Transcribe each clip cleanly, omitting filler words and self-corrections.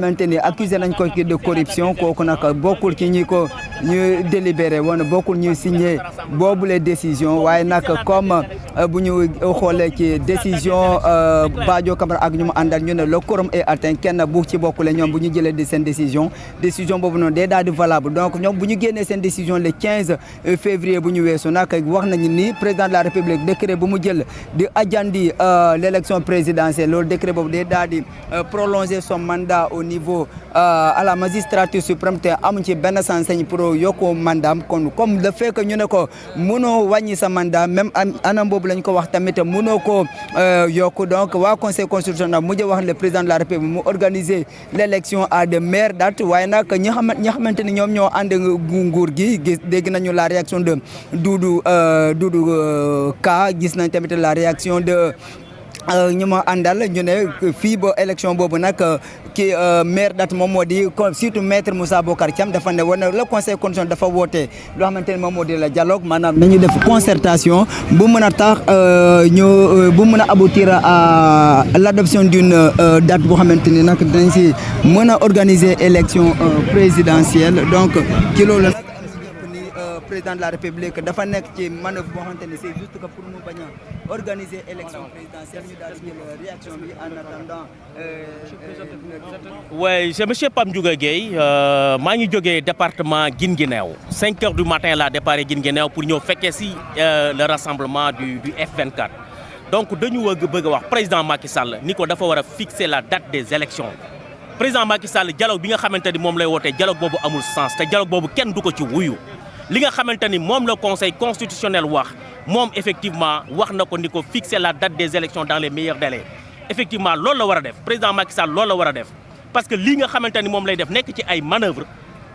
Maintenant accusé nañ ko de corruption kooku nag bokkul ci ñi ko ñu délibéré woon bokkul ñu signé boobu les décisions waaye nag comme bu ñu xoolee ci décision Badio Camara ak ñu mu àndal ñu ne le quorum est atteint kenn bu ci bokkule ñoom bu ñu jëlee di seen décision boobu noonu day daal di valable donc ñoom bu ñu génnee seen décision le 15 février bu ñu weesu nag wax nañu ni président de la république décret bu mu jël di ajandi l'élection présidentielle loolu décret boobu day daal di prolonger son mandat au niveau à la magistrature suprême te amuñ ci benn sañ-sañ pour yokku mandaam kon comme le fait que ñu ne ko mënoo wàññi sa mandat même anam boobu lañ ko wax tamit mënoo ko yokku donc waa conseil constitutionnel mujj wax le président de la république mu organiser l'élection à de meilleures dates waaye nag ñi xamante ni ñoom ñoo ànd nguur gi gis dégg nañu la réaction de Doudou Ka gis nañ tamit la réaction de ñu ma àndal ñu ne fii ba élection boobu nag ki maire date moom moo di surtout maître Moussa Bocar Thiam dafa ne woon le conseil constitutionnel dafa woote loo xamante ne moom moo di la dialogue maanaam nañu def concertation bu mën a tax bu mën a aboutir à l'adoption d'une date boo xamante ni nag dañ si mën a organiser élection présidentielle donc ci loolu nag président de la république dafa nekk ci manœuvre boo xamante ni c'est juste que pour mu bañ a organiser élection présidentielle ñu daal di jël réaction bi en attendant. Oui, c'est monsieur Pape Ndiouga Gueye maa ngi jógee département Guinguinéo 5 heures du matin laa départ Guinguinéo pour ñëw fekkee si le rassemblement du F24 donc dañu bëgg a wax président Macky Sall ni ko dafa war a fixer la date des élections président Macky Sall dialogue bi nga xamante ni moom lay wootee dialogue boobu amul sens te dialogue boobu kenn du ko ci wuyu. li nga xamante ni moom la conseil constitutionnel wax moom effectivement wax na ko ni ko fixer la date des élections dans les meilleurs délais effectivement loolu la war a def président Macky Sall loolu la war a def parce que lii nga xamante ni moom lay def nekk ci ay manœuvres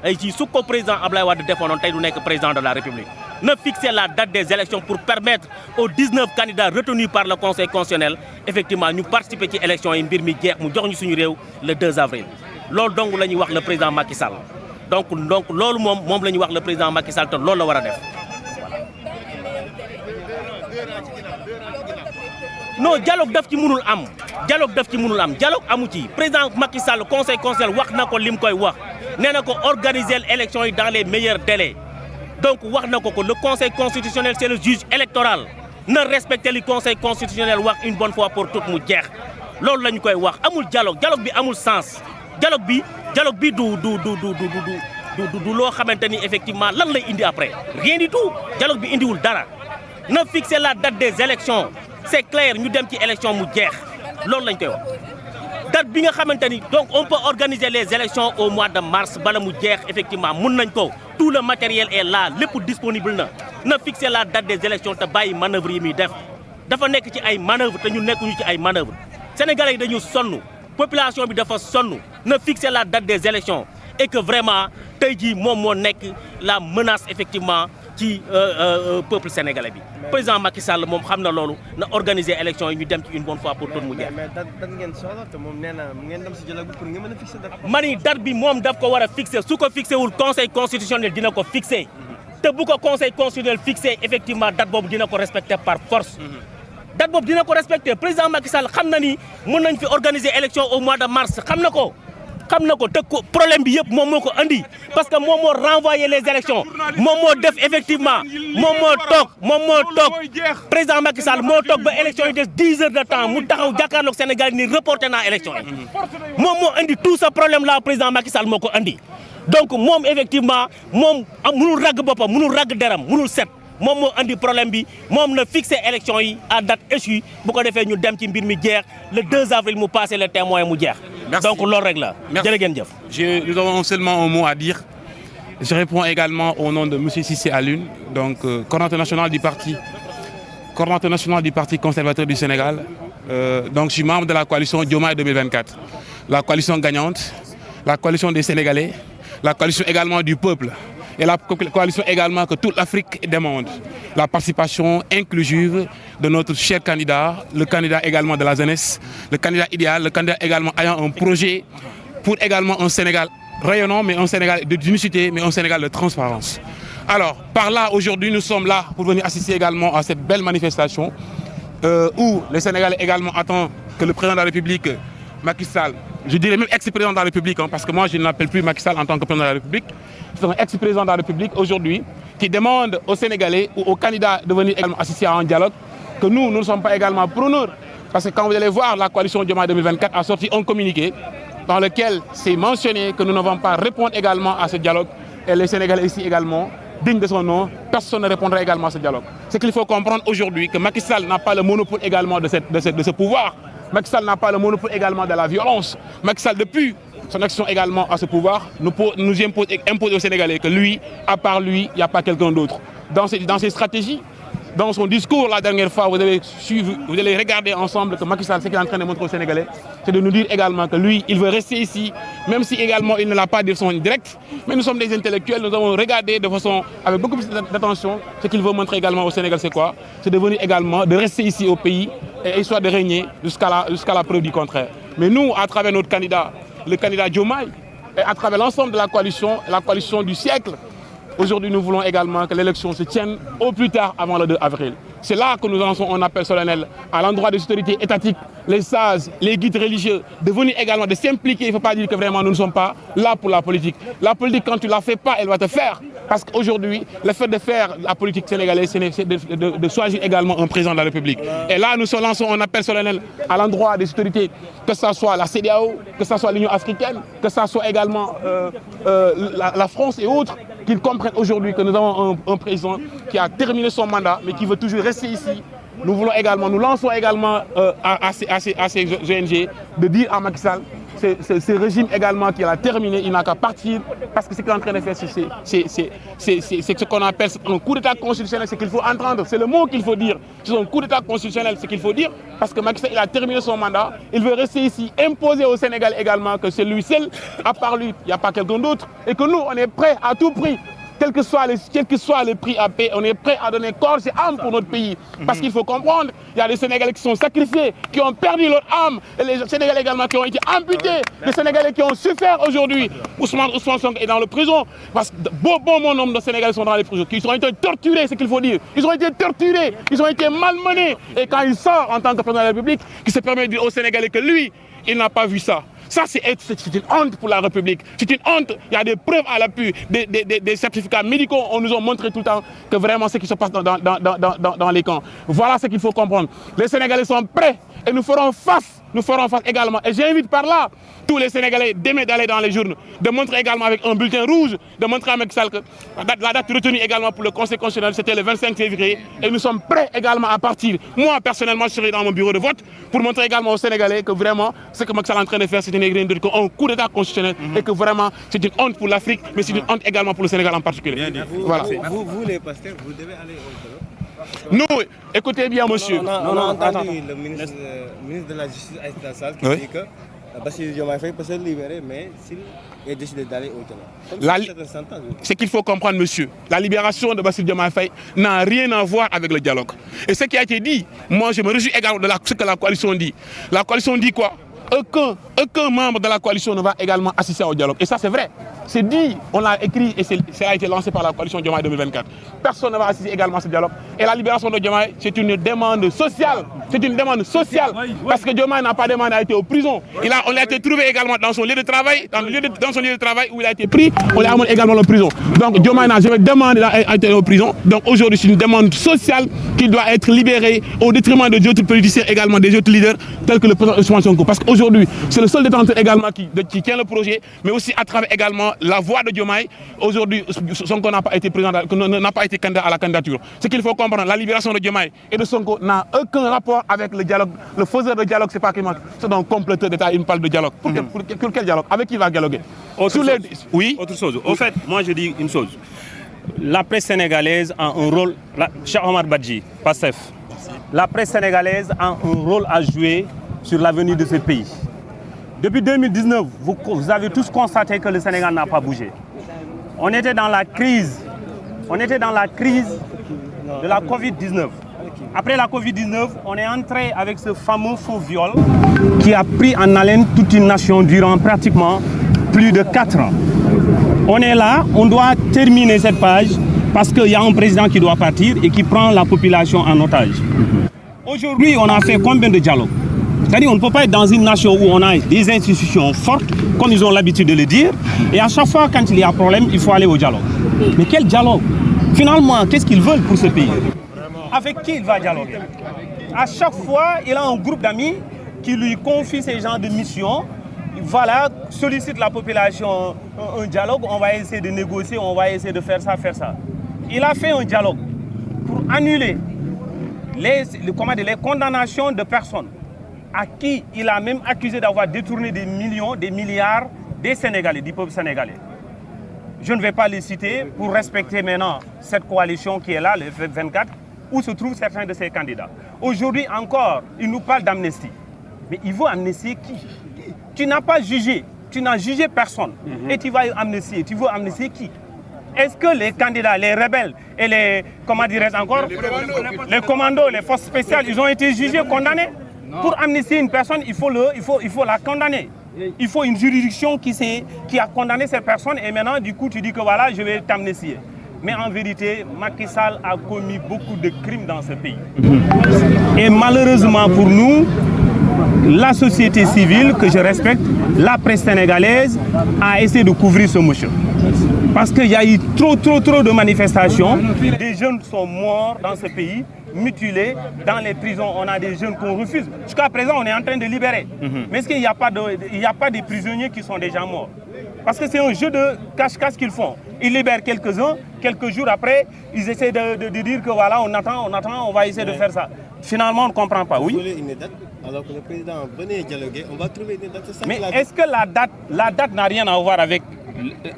ay ci su ko président Abdoulaye Wade defoon tey du nekk président de la République na fixer la date des élections pour permettre aux 19 candidats retenus par le conseil constitutionnel effectivement ñu participer ci élections yi mbir mi jeex mu jox ñu suñu réew le 2 avril loolu donc la ñuy wax le président Macky Sall. donc loolu moom la ñuy wax le président Macky Sall te loolu la war a def non dialogue daf ci mënul am dialogue amu ci président Macky Sall conseil constitutionnel wax na ko lim koy wax nee na ko organiser l'élection yi dans les meilleurs délais donc wax na ko le conseil constitutionnel c'est le juge électoral na respecter li conseil constitutionnel wax une bonne fois pour toutes mu jeex loolu la ñu koy wax amul dialogue bi amul sens dialogue bi du loo xamante ni effectivement lan lay indi après rien du tout dialogue bi indiwul dara na fixer la date des élections c'est clair ñu dem ci élection mu jeex loolu lañ koy wax date bi nga xamante ni donc on peut organiser les élections au mois de mars bala mu jeex effectivement mun nañ ko tout le matériel est là lépp disponible na fixer la date des élections te bàyyi manœuvre yi muy def dafa nekk ci ay manœuvre te ñu nekkuñu ci ay manœuvre sénégalais yi dañu sonn population bi dafa sonn na fixer la date des élections et que vraiment tey jii moom moo nekk la menace effectivement ci peuple sénégalais bi président Macky Sall moom xam na loolu na organiser élection yi ñu dem ci une bonne fois pour tout mu jeex. mais date ngeen soxla te moom nee na ngeen dem si dialogue bi pour nga mën a fixer date. mani date bi moom daf ko war a fixer su ko fixé wul conseil constitutionnel dina ko fixer te bu ko conseil constitutionnel fixé effectivement date boobu dina ko respecter par force. date boobu dina ko respecter président Macky Sall xam na ni mën nañ fi organiser élection au mois de mars xam na ko te problème bi yëpp moom moo ko andi parce que moom moo renvoyé les élections moom moo def effectivement moom moo toog président Macky Sall moo toog ba élection yi des 10 heures de temps mu taxaw jàkkaarloog Sénégal ni reporté naa élection yi moom moo andi tout ce problème là président Macky Sall moo ko andi donc moom effectivement moom mënul ragg boppam mënul ragg deram mënul set moom moo andi problème bi moom na fixé élection yi à date échue bu ko defee ñu dem ci mbir mi jeex le 2 avril mu passé le témoin mu jeex. Merci. Donc loolu rek la. jërë ngeen jëf. Nous avons seulement un mot à dire. Je réponds également au nom de monsieur Cissé Alioune, donc coordonnateur national du parti conservateur du Sénégal. Donc je suis membre de la coalition Diomaye 2024, la coalition gagnante, la coalition des Sénégalais, la coalition également du peuple. Et la coalition également que toute l'Afrique demande. La participation inclusive de notre cher candidat, le candidat également de la jeunesse, le candidat idéal, le candidat également ayant un projet pour également un Sénégal rayonnant, mais un Sénégal d'unicité, mais un Sénégal de transparence. Alors, par là, aujourd'hui, nous sommes là pour venir assister également à cette belle manifestation où les Sénégalais également attendent que le président de la République, Macky Sall, je dirais même ex-président de la République, hein, parce que moi je ne l'appelle plus Macky Sall en tant que président de la République, c'est un ex-président de la République aujourd'hui qui demande aux Sénégalais ou aux candidats de venir également assister à un dialogue, que nous ne sommes pas également preneurs. Parce que quand vous allez voir, la coalition Diomaye 2024 a sorti un communiqué dans lequel c'est mentionné que nous ne vont pas répondre également à ce dialogue. Et les Sénégalais ici également, dignes de son nom, personne ne répondra également à ce dialogue. C'est qu'il faut comprendre aujourd'hui que Macky Sall n'a pas le monopole également de ce pouvoir. Macky Sall n'a pas le monopole également de la violence. Macky Sall, depuis son action également à ce pouvoir, nous impose aux Sénégalais que lui, à part lui, il n'y a pas quelqu'un d'autre. Dans ses stratégies, dans son discours la dernière fois, vous allez regarder ensemble que Macky Sall, ce qu'il est en train de montrer aux Sénégalais, c'est de nous dire également que lui, il veut rester ici, même si également il ne l'a pas de façon directe. Mais nous sommes des intellectuels, nous avons regardé de façon avec beaucoup plus d'attention ce qu'il veut montrer également au Sénégal, c'est quoi? C'est de venir également, de rester ici au pays et histoire de régner jusqu'à la preuve du contraire. Mais nous, à travers notre candidat, le candidat Diomaye, et à travers l'ensemble de la coalition du siècle, aujourd'hui, nous voulons également que l'élection se tienne au plus tard avant le 2 avril. C'est là que nous lançons un appel solennel à l'endroit des autorités étatiques, les sages, les guides religieux, de venir également, de s'impliquer. Il ne faut pas dire que vraiment nous ne sommes pas là pour la politique. La politique, quand tu ne la fais pas, elle va te faire. Parce qu'aujourd'hui, le fait de faire la politique sénégalaise, c'est de choisir également un président de la République. Et là, nous lançons un appel solennel à l'endroit des autorités, que ce soit la CEDEAO, que ce soit l'Union africaine, que ce soit également la France et autres, qu'ils comprennent aujourd'hui que nous avons un président qui a terminé son mandat, mais qui veut toujours rester ici. Nous lançons également à ces ONG de dire à Macky Sall, ce régime également qui a terminé, il n'a qu'à partir, parce que ce qu'il est en train de faire, c'est ce qu'on appelle un coup d'état constitutionnel, c'est qu'il faut entendre, c'est le mot qu'il faut dire. C'est un coup d'état constitutionnel, c'est qu'il faut dire, parce que Macky Sall, il a terminé son mandat, il veut rester ici, imposer au Sénégal également que c'est lui seul, à part lui, il n'y a pas quelqu'un d'autre, et que nous, on est prêts à tout prix. Quel que soit le prix à payer, on est prêt à donner corps et âme pour notre pays. Parce qu'il faut comprendre, il y a des Sénégalais qui sont sacrifiés, qui ont perdu leur âme, et les Sénégalais également qui ont été amputés, des Sénégalais qui ont souffert aujourd'hui. Ousmane Sonko est dans la prison, parce que bon nombre de Sénégalais sont dans les prisons, qui ont été torturés, c'est ce qu'il faut dire. Ils ont été torturés, ils ont été malmenés. Et quand il sort en tant que président de la République, qui se permet de dire aux Sénégalais que lui, il n'a pas vu ça. Ça, c'est une honte pour la République. C'est une honte. Il y a des preuves à l'appui, des certificats médicaux. On nous a montré tout le temps que vraiment ce qui se passe dans les camps. Voilà ce qu'il faut comprendre. Les Sénégalais sont prêts et nous ferons face également. Et j'invite par là tous les Sénégalais d'aller dans les journaux, de montrer également avec un bulletin rouge, de montrer à Macky Sall que la date retenue également pour le Conseil constitutionnel, c'était le 25 février. Et nous sommes prêts également à partir. Moi, personnellement, je serai dans mon bureau de vote pour montrer également aux Sénégalais que vraiment, ce que Macky Sall est en train de faire, c'est un coup d'état constitutionnel et que vraiment, c'est une honte pour l'Afrique, mais c'est une honte également pour le Sénégal en particulier. Voilà. Vous les pasteurs, vous devez aller au dialogue. Nous, écoutez bien, monsieur. On a entendu le ministre de la Justice, Aïssata Tall Sall, qui dit que Bassirou Diomaye Faye peut se libérer, mais s'il est décidé d'aller au dialogue. Ce qu'il faut comprendre, monsieur, la libération de Bassirou Diomaye Faye n'a rien à voir avec le dialogue. Et ce qui a été dit, moi je me réjouis également de ce que la coalition dit. La coalition dit quoi? Aucun membre de la coalition ne va également assister au dialogue. Et ça, c'est vrai. C'est dit, on l'a écrit et ça a été lancé par la coalition Diomaye 2024. Personne ne va assister également à ce dialogue. Et la libération de Diomaye, c'est une demande sociale. C'est une demande sociale. Parce que Diomaye n'a pas demandé à être en prison. On a été trouvé également dans son lieu de travail, dans son lieu de travail où il a été pris, on l'a amené également en prison. Donc Diomaye n'a jamais demandé à être en prison. Donc aujourd'hui, c'est une demande sociale qui doit être libérée au détriment des autres politiciens également, des autres leaders, tels que le président Ousmane Sonko. Parce qu'aujourd'hui, c'est le seul détenteur également qui tient le projet, mais aussi à travers également la voix de Diomaye. Aujourd'hui, Sonko n'a pas été candidat à la candidature. Ce qu'il faut comprendre, la libération de Diomaye et de Sonko n'a aucun rapport avec le dialogue. Le faiseur de dialogue, c'est pas qu'il manque. C'est un compléteur d'État, il me parle de dialogue. Pour quel dialogue? Avec qui il va dialoguer? Oui. Autre chose. Au fait, moi je dis une chose. La presse sénégalaise a un rôle, Cheikh Omar Badji, PASTEF, la presse sénégalaise a un rôle à jouer sur l'avenir de ce pays. Depuis 2019, vous avez tous constaté que le Sénégal n'a pas bougé. On était dans la crise de la Covid-19. Après la Covid-19, on est entré avec ce fameux faux viol qui a pris en haleine toute une nation durant pratiquement plus de 4 ans. On est là, on doit terminer cette page parce qu'il y a un président qui doit partir et qui prend la population en otage. Aujourd'hui, on a fait combien de dialogues? C'est-à-dire on ne peut pas être dans une nation où on a des institutions fortes, comme ils ont l'habitude de le dire, et à chaque fois quand il y a un problème, il faut aller au dialogue. Mais quel dialogue? Finalement, qu'est-ce qu'ils veulent pour ce pays? Avec qui il va dialoguer? À chaque fois, il a un groupe d'amis qui lui confie ces genres de missions. Voilà, sollicite la population un dialogue, on va essayer de négocier, on va essayer de faire ça, faire ça. Il a fait un dialogue pour annuler les condamnations de personnes à qui il a même accusé d'avoir détourné des millions, des milliards des Sénégalais, du peuple sénégalais. Je ne vais pas les citer pour respecter maintenant cette coalition qui est là, le F24, où se trouvent certains de ces candidats. Aujourd'hui encore, il nous parle d'amnistie. Mais il veut amnistier qui? Tu n'as pas jugé, tu n'as jugé personne. Et tu vas amnistier. Tu veux amnistier qui? Est-ce que les candidats, les rebelles et les, comment dirais-je encore, les commandos, les forces spéciales, ils ont été jugés, condamnés? Pour amnistier une personne, il faut la condamner. Il faut une juridiction qui a condamné cette personne et maintenant, du coup, tu dis que voilà, je vais t'amnistier. Mais en vérité, Macky Sall a commis beaucoup de crimes dans ce pays. Et malheureusement pour nous, la société civile, que je respecte, la presse sénégalaise, a essayé de couvrir ce monsieur. Parce qu'il y a eu trop de manifestations. Des jeunes sont morts dans ce pays, mutilés. Dans les prisons, on a des jeunes qu'on refuse. Jusqu'à présent, on est en train de libérer. Mais est-ce qu'il n'y a pas des prisonniers qui sont déjà morts? Parce que c'est un jeu de cache-cache qu'ils font. Ils libèrent quelques-uns, quelques jours après, ils essaient de dire que voilà, on attend, on va essayer de faire ça. Finalement, on ne comprend pas, oui. Une date, alors que le président venait dialoguer, on va trouver une date. Mais est-ce que la date n'a rien à voir avec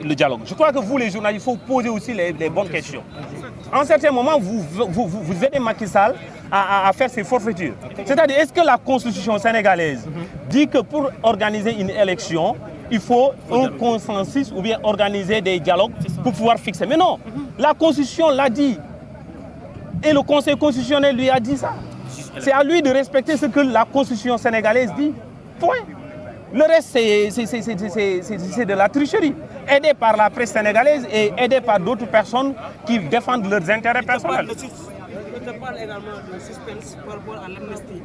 le dialogue? Je crois que vous, les journalistes, il faut poser aussi les bonnes questions. En certains moments, vous aidez Macky Sall à faire ses forfaitures. C'est-à-dire, est-ce que la constitution sénégalaise dit que pour organiser une élection, il faut un consensus ou bien organiser des dialogues pour pouvoir fixer? Mais non, la constitution l'a dit. Et le Conseil constitutionnel lui a dit ça. C'est à lui de respecter ce que la constitution sénégalaise dit. Point. Le reste, c'est de la tricherie. Aidé par la presse sénégalaise et aidé par d'autres personnes qui défendent leurs intérêts personnels. Je te parle également de suspense par rapport à l'amnistie.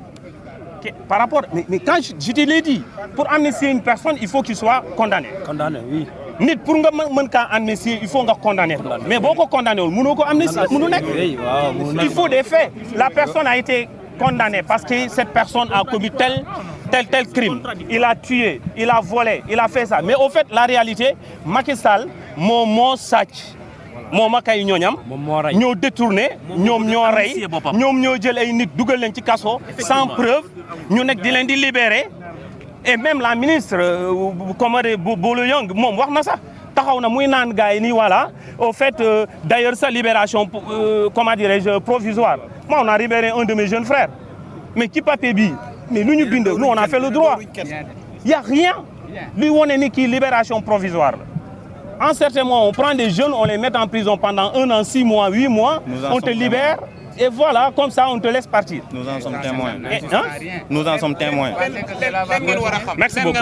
Par rapport, mais quand je te l'ai dit, pour amnistier une personne, il faut qu'il soit condamné. Condamné, oui. Nit pour nga mën kaa amnistier il faut nga condamner. Mais boo ko condamné wul mënoo ko amnistier mënu nekk. Il faut des faits. La personne a été condamnée parce que cette personne a commis tel crime. Il a tué, il a volé, il a fait ça. Mais au fait, la réalité, Macky Sall moo sàcc. moo ma kay ñooñam ñoo détourné ñoom ñoo rey ñoom ñoo jël ay nit dugal leen ci kaso sans preuve ñu nekk di leen di libérer. Et même la ministre, Bolo Young, moom wax na sax taxaw na muy naan gars yi nii voilà au fait d'ailleurs sa libération comment dirais-je provisoire. Moi on a libéré un de mes jeunes frères mais ci papier bi mais lu ñu bind nous on a fait le droit. Il y a rien luy wone ni kii libération provisoire la. En certains mois on prend des jeunes on les met en prison pendant 1 an 6 mois 8 mois on te libère. Et voilà, comme ça, on te laisse partir. Nous en sommes témoins. Nous en sommes témoins. Merci beaucoup.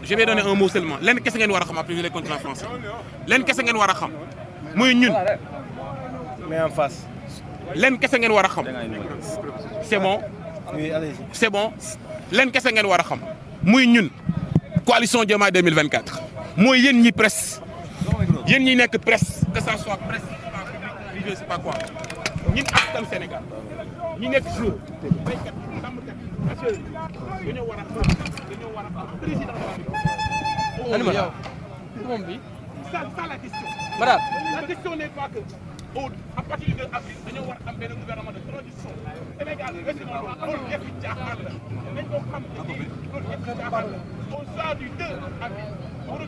Je vais donner un mot seulement. Qu'est-ce que vous avez après les contre la France? Qu'est-ce que vous avez fait? Moi, nous. Mais en face. Qu'est-ce que vous avez fait? C'est bon? Oui, allez-y. C'est bon? Qu'est-ce que vous avez fait? Moi, nous. Coalition Diomaye 2024. Moi, nous, presse. Yéen ñi nekk presse que ça soit presse privé c'est pas quoi ñun askan Sénégal ñi nekk jour baykat sàmmkat pêcheurs dañoo war a président de la République. Ça la question. Madame. La question n'est pas que à partir de avril dañoo war a am benn gouvernement de transition Sénégal loolu yëpp jaaxal la nañ ko xam loolu yëpp jaaxal la au soir du 2 avril on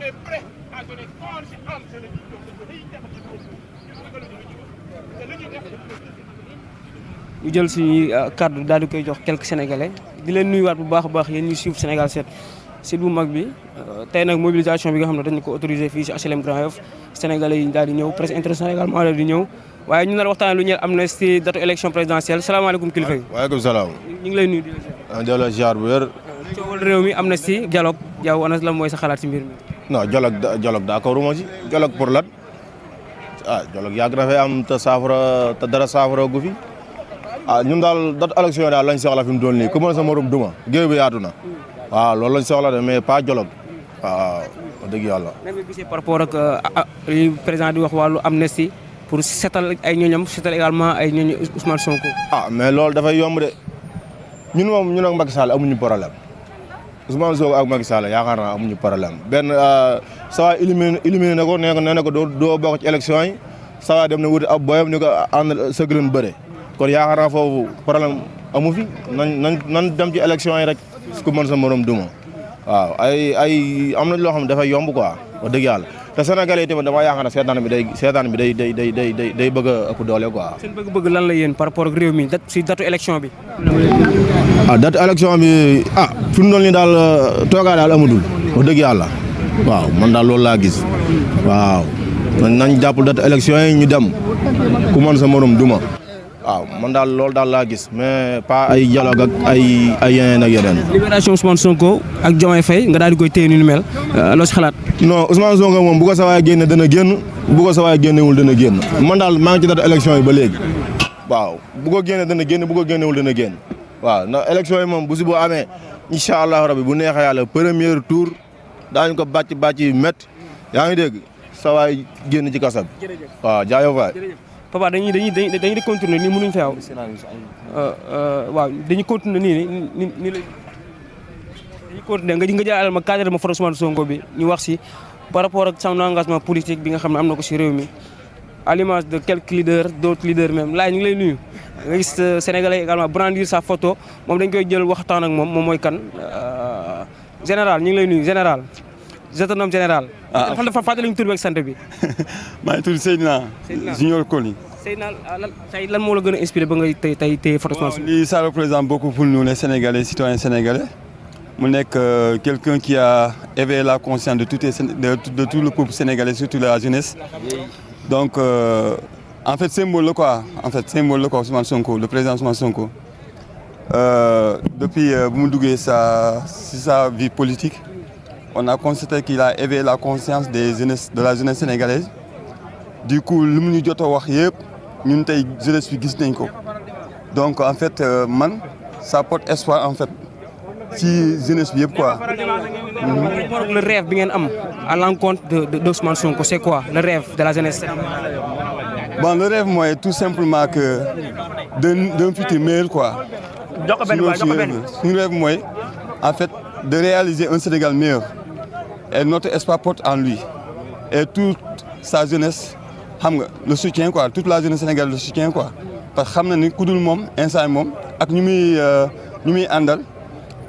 est prêt à donner corps et âme sur le ñu jël suñuy kàddu daal di koy jox quelques sénégalais di leen nuyuwaat bu baax a baax yéen ñu suivre Sénégal 7 site bu mag bi tey nag mobilisation bi nga xam ne dañu ko autorisé fii si HLM Grand Yoff sénégalais yi daal di ñëw presse internationale également daal di ñëw waaye ñu nar waxtaan lu ñeel amnistie date élection présidentielle salaamaaleykum kilifa yi. waaleykum salaam. ñu ngi lay nuyu di la delloo ziar bu wér. coowal réew mi amnistie dialogue yow ana lan mooy sa xalaat si mbir mi. non dialogue d'accord ma ci dialogue pour lan dialogue yàgg na fay am te dara saafara gu fi ñun daal date élection daal lañ soxla fi mu toll nii ku mën sa morom duma géew bi yaatu na waaw loolu lañ soxla de mais pas dialogue waaw dëgg yàlla. nan nga gisee par rapport ak li président di wax wàllu amnistie pour seetal ay ñooñam seetal également ay ñooñu Ousmane Sonko. mais loolu dafay yomb de ñun ak Macky Sall amuñu problème Ousmane Sonko ak Macky Sall yaakaar naa amuñu problème benn saa éliminé na ko nee na ko doo bokk ci élection yi saa dem na wuti ab boyam ni ko ànd sëgg leen bëre kon yaakaar naa foofu problème amu fi nan dem ci élection yi rek ku mën sa morom duma waaw ay am na loo xam ne dafay yomb quoi wax dëgg yàlla te Sénégalais yi tamit dama yaakaar ne seetaan bi day bëgg a ëpp doole quoi. seen bëgg-bëgg lan la yéen par rapport ak réew mi si datu élection bi. date élection bi fi mu doon nii daal toogaa daal amatul wax dëgg yàlla waaw man daal loolu laa gis waaw nañ jàpp date élection yi ñu dem ku mën sa morom duma waaw man daal loolu daal laa gis mais pas ay dialogue ak ay yeneen ak yeneen. libération Ousmane Sonko ak Diomaye Faye nga daal di koy téye ni mel loo si xalaat. non Ousmane Sonko moom bu ko sa waay génne dana génn bu ko sa waay génnewul dana génn man daal maa ngi ci date élection yi ba léegi waaw bu ko génne dana génn bu ko génnewul dana génn waaw ndax élection yi moom bu si boo amee incha allah rabi bu neexee yàlla premier tour daañu ko bàcc yu métti yaa ngi dégg sa waay génn ci kasab waaw jaayoo faay. papa dañuy continuer nii mënuñ feew waaw dañuy continuer nii la dañuy continuer nga jël ma cadre ma Ousmane Sonko bi ñu wax si par rapport ak son engagement politique bi nga xam ne am na ko si réew mi à l'image de quelques leaders d'autres leaders même laay ñu ngi lay nuyu nga gis Sénégalais également brandir sa photo moom dañ koy jël waxtaan ak moom mooy kan général ñu ngi lay nuyu général je te nomme général. xam dafa fàttali ñu tur beeg sant bi. maa ngi tudd Seydina Junior Koli. Seydina lan moo la gën a inspiré ba ngay tey photo Ousmane Sonko. lii ça représente beaucoup pour nous les Sénégalais citoyens sénégalais mu nekk quelqu'un qui a éveillé la conscience de tout le peuple sénégalais surtout de la jeunesse donc en fait symbole la quoi Ousmane Sonko le président Ousmane Sonko depuis bu mu duggee sa vie politique on a constaté qu'il a éveillé la conscience de la jeunesse sénégalaise du coup lu mu ñu jot a wax yëpp ñun tey jeunesse bi gis nañ ko donc en fait man ça porte espoir en fait ci jeunesse bi yëpp quoi. le rêve bi ngeen am à l'encontre de Ousmane Sonko c'est quoi le rêve de la jeunesse sénégalaise. Bon le rêve mooy tout simplement que d'un futur meilleur quoi. suñu rêve mooy en fait de réaliser un Sénégal meilleur et notre espoir porte en lui et toute sa jeunesse xam nga le soutien quoi toute la jeunesse sénégalaise le soutien quoi parce que xam na ni ku dul moom instant moom ak ñu muy àndal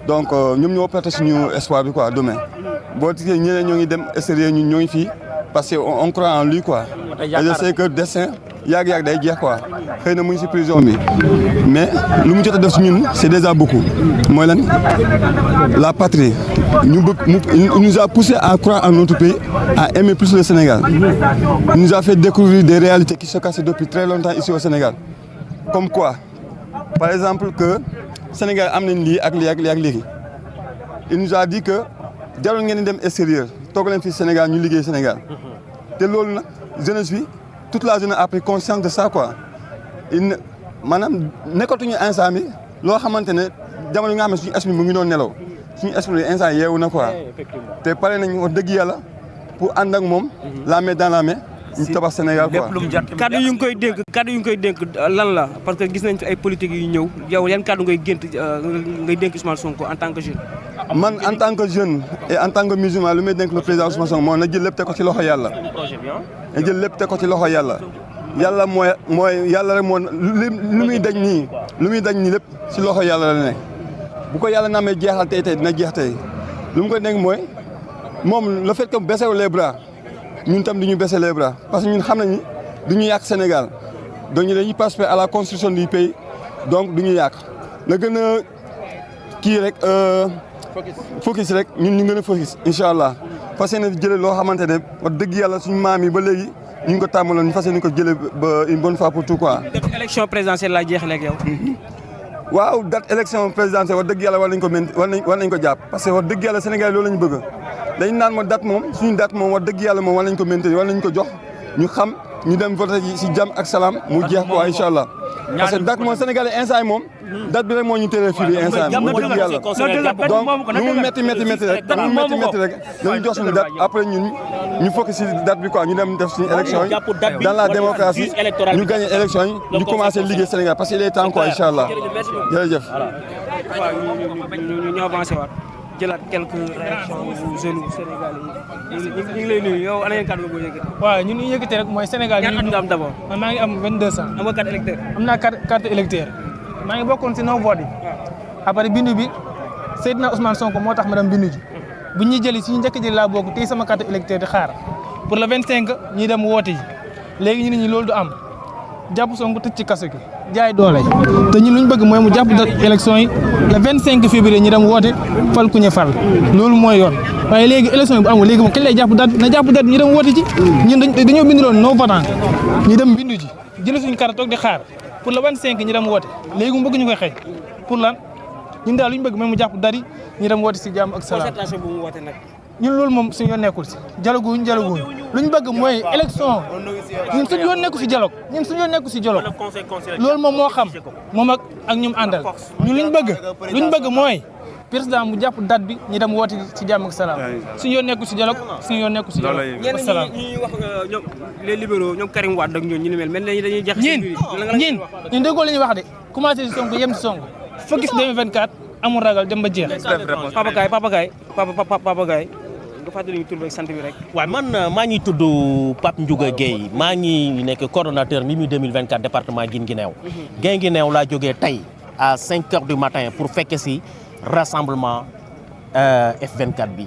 donc ñoom ñoo perte suñu espoir bi quoi demain boo gisee ñeneen ñoo ngi dem extérieur ñun ñoo ngi fii parce que on croit en lui quoi et je sais que destin yàgg day jeex quoi xëy na mu ngi ci prison bi mais lu mu jot a def ci ñun c'est déjà beaucoup mooy lan la patrie ñu bëgg il nous a poussé à croire en notre pays à aimer plus le Sénégal il nous a fait découvrir des réalités qui se cachaient depuis très longtemps ici au Sénégal comme quoi par exemple que Sénégal am nañ lii ak lii il nous a dit que jarul ngeen di dem extérieur toog leen fii Sénégal ñu liggéey Sénégal te loolu nag jeunesse bi toute la jeunesse a pris conscience de ça quoi maanaam nekkatuñu instant bi loo xamante ne jamono yi nga xam ne suñu esprit mu ngi doon nelaw suñu esprit instant yeewu na quoi te pare nañu wax dëgg yàlla pour ànd ak moom la main dans la main ñu tabax Sénégal quoi. kaddu yu ngi koy dénk lan la parce que gis nañ fi ay politique yu ñëw yow yan kaddu ngay dénk Ousmane Sonko en tant que jeune. man en tant que jeune et en tant que musulman lu may dénk le président Ousmane Sonko moo na jël lépp teg ko ci loxo yàlla. na jël lépp teg ko ci loxo yàlla. yàlla mooy yàlla rek moo lu muy daj nii lépp ci loxo yàlla la nekk bu ko yàlla namee jeexal tey dina jeex tey lu mu ko dénk mooy moom le fait que baissé les bras ñun tam du ñu baisser les bras parce que ñun xam nañu du ñu yàq Sénégal donc dañuy participer à la construction du pays donc du ñu yàq na gën a kii rek focus rek ñun ñu gën a focus incha allah fas yéene jëlee loo xamante ne wax dëgg yàlla suñu maam yi ba léegi ñu ngi ko tàmmaloon ñu fas yéene ko jëlee ba une bonne fois pour tout quoi. élection présidentielle laa jeexalee ak yow. waaw date élection présidentielle wax dëgg yàlla war nañ ko jàpp parce que wax dëgg yàlla Sénégal loolu la ñu bëgg dañ naan ma date moom suñu date moom wax dëgg yàlla moom war nañ ko maintenir war nañ ko jox ñu xam ñu dem voté ji si jàmm ak salaam mu jeex quoi incha allah parce que date moom Sénégalais instant yi moom date bi rek moo ñu téré fii bi instant yi wax dëgg yàlla donc nu mu métti rek dañu jox suñu date après ñun ñu focus si date bi quoi ñu dem def suñu élection yi dans la démocratie ñu gagné élection yi ñu commencé liggéey Sénégal parce que il est temps quoi incha allah jërëjëf. waaw ñu avancé waat jëlaat quelques réactions jeunes Sénégalais yi ñu ngi lay nuyu yow ana ngeen kàddu boo yëkkati. waaw ñun ñu yëkkati rek mooy Sénégal. ñaata at nga am d'abord. man maa ngi am 22 ans. am nga carte électeur. am naa carte électeur maa ngi bokkoon si non vote yi. après bindu bi Seydina Ousmane Sonko moo tax ma dem bindu ji. bu ñuy jëli suñu njëkk jëli laa bokk tey sama carte électeur di xaar pour le 25 ñuy dem woote ji léegi ñu ne ñu loolu du am jàpp Sonko tëj ci kaso gi jaay doole te ñun lu ñu bëgg mooy mu jàpp date élection yi le 25 février ñu dem woote fal ku ñu fal loolu mooy yoon waaye léegi élection yi bu amul léegi moom kañ lay jàpp date na jàpp date ñu dem woote ji ñun dañoo binduloon non votant ñu dem bindu ji jël suñu carte toog di xaar pour le 25 ñu dem woote léegi mu bëgg ñu koy xëy pour lan ñun daal lu ñu bëgg mooy mu jàpp date ñu dem woote si jàmm ak salaam. concertation bu mu woote nag. ñun loolu moom suñu yoon nekkul si dialogue lu ñu bëgg mooy élection ñun suñu yoon nekku si dialogue loolu moom moo xam moom ak ñum àndal ñun lu ñu bëgg mooy président mu jàpp date bi ñu dem woote si jàmm ak salaam suñu yoon nekku si dialogue suñu yoon nekku si dialogue ñenn ñi wax ñoom les libéraux ñoom Karim Wade ak ñoom ñu ni mel ni dañuy jax ñun déggoo la ñuy wax de commencé si Sonko yem si Sonko focus 2024 amul ragal dem ba jeex. Papa Gaye nga fàttali ñu tur beeg sant bi rek. waaw man maa ngi tudd Pape Ndiouga Guèye maa ngi nekk coordonnateur Mimi 2024 département Guinguinéo. Guinguinéo laa jógee tey à 5 heures du matin pour fekke si rassemblement F24 bi.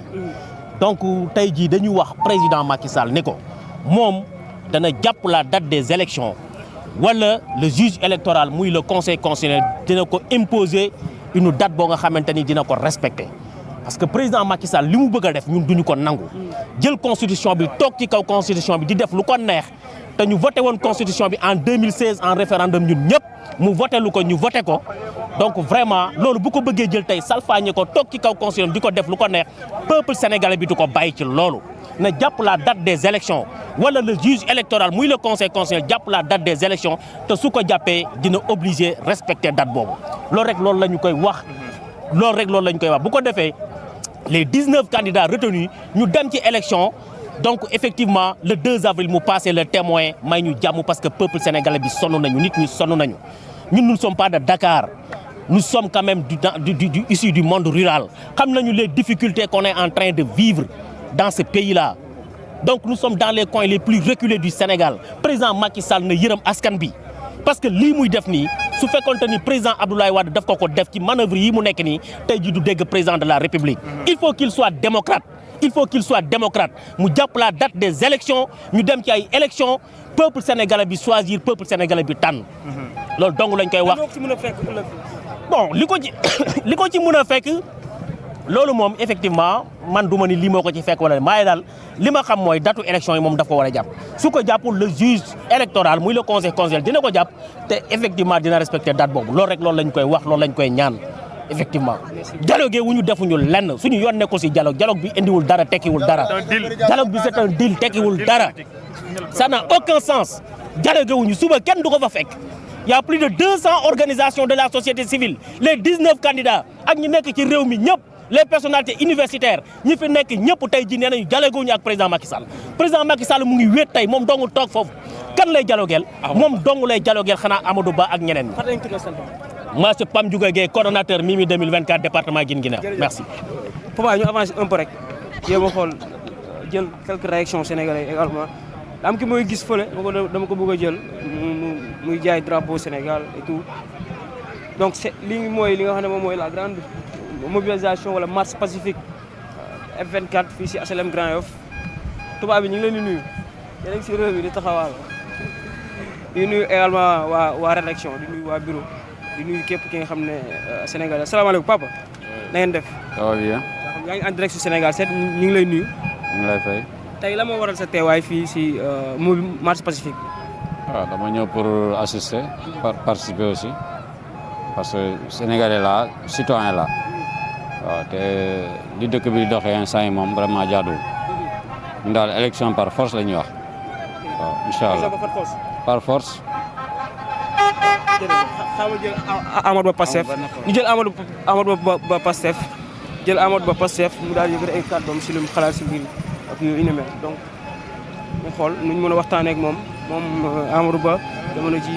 donc tey jii dañu wax président Macky Sall ne ko moom dana jàpp la date des élections wala le juge électoral muy le conseil constitutionnel dina ko imposer une date boo nga xamante ni dina ko respecter. parce que président Macky Sall li mu bëgg a def ñun duñu ko nangu jël constitution bi toog ci kaw constitution bi di def lu ko neex te ñu voté woon constitution bi en 2016 en référendum ñun ñëpp mu voté lu ko ñu voté ko donc vraiment loolu bu ko bëggee jël tey salfaañe ko toog ci kaw constitution di ko def lu ko neex peuple sénégalais bi du ko bàyyi ci loolu na jàpp la date des élections wala le juge électoral muy le conseil constitutionnel jàpp la date des élections te su ko jàppee dina obligé respecter date boobu loolu rek loolu la ñu koy wax bu ko defee les 19 candidats retenus ñu dem ci élection donc effectivement le 2 avril mu passé le témoin may ñu jàmm parce que peuple sénégalais bi sonn nañu nit ñi sonn nañu ñun nous ne sommes pas de Dakar nous sommes quand même issus du monde rural xam nañu les difficultés qu'on est en train de vivre dans ce pays-là donc nous sommes dans les coins les plus reculés du Sénégal président Macky Sall na yërëm askan bi parce que lii muy def nii su fekkoonte ni président Abdoulaye Wade daf ko def ci manœuvre yi mu nekk nii tey jii du dégg président de la République il faut qu'il soit démocrate mu jàpp la date des élections ñu dem ci ay élections peuple sénégalais bi choisir peuple sénégalais bi tànn loolu dong lañ koy wax bon li ko ci mën a fekk loolu moom effectivement man du ma ni lii moo ko ci fekk wala maaye daal li ma xam mooy datu élection yi moom daf ko war a jàpp su ko jàppul le juge électoral muy le conseil constitutionnel dina ko jàpp te effectivement dina respecter date boobu loolu rek loolu lañ koy wax loolu lañ koy ñaan effectivement dialogue wu ñu defuñu lenn suñu yoon nekkul si dialogue bi indiwul dara tekkiwul dara dialogue bi c'est un deal tekkiwul dara ça n'a aucun sens dialogue wuñu suba kenn du ko fa fekk y a plus de 200 organisations de la société civile les 19 candidats ak ñi nekk ci réew mi ñëpp les personnalités universitaires ñi fi nekk ñëpp tey ji nee nañu dialogue wuñu ak président Macky Sall mu ngi wéet tey moom dongul toog foofu kan lay dialogueel moom dong lay dialogueel xanaa Amadou Ba ak ñeneen ñi moi c'est Pam Ndiouga Guèye coordonnateur Mimi 2024 département Guinguinéo merci Papa ñu avance un peu rek jéem a xool jël quelques réactions sénégalais également am ki mooy gis fële dama ko bëgg a jël muy jaay drapeau Sénégal et tout donc c'est li mooy li nga xam ne moom mooy la grande mobilisation wala marche pacifique F24 fii si HLM Grand Yoff tubaab bi ñu ngi leen di nuyu yéen si réew mi di taxawaal di nuyu également waa rédaction di nuyu waa bureau di nuyu képp ki nga xam ne Sénégal asalaamaaleykum papa. na ngeen def. ça va bien. yaa ngi en direct sur Sénégal 7 ñu ngi lay nuyu. ñu ngi lay fay. tey la moo waral sa teewaay fii si marche pacifique. waaw dama ñëw pour assister participer aussi parce que sénégalais la citoyen la waaw te li dëkk bi doxee instant yi moom vraiment jaaduwul ñun daal élection par force la ñuy wax waaw incha allah par force. xaaral jël Amadou Ba Pastef ñu jël Amadou Ba Pastef jël Amadou Ba Pastef mu daal di yëkkati ay kàddoom si lu mu xalaat si mbir ak yu ni mel donc ñu xool nu ñu mën a waxtaanee ak moom Amadou Ba jamono ji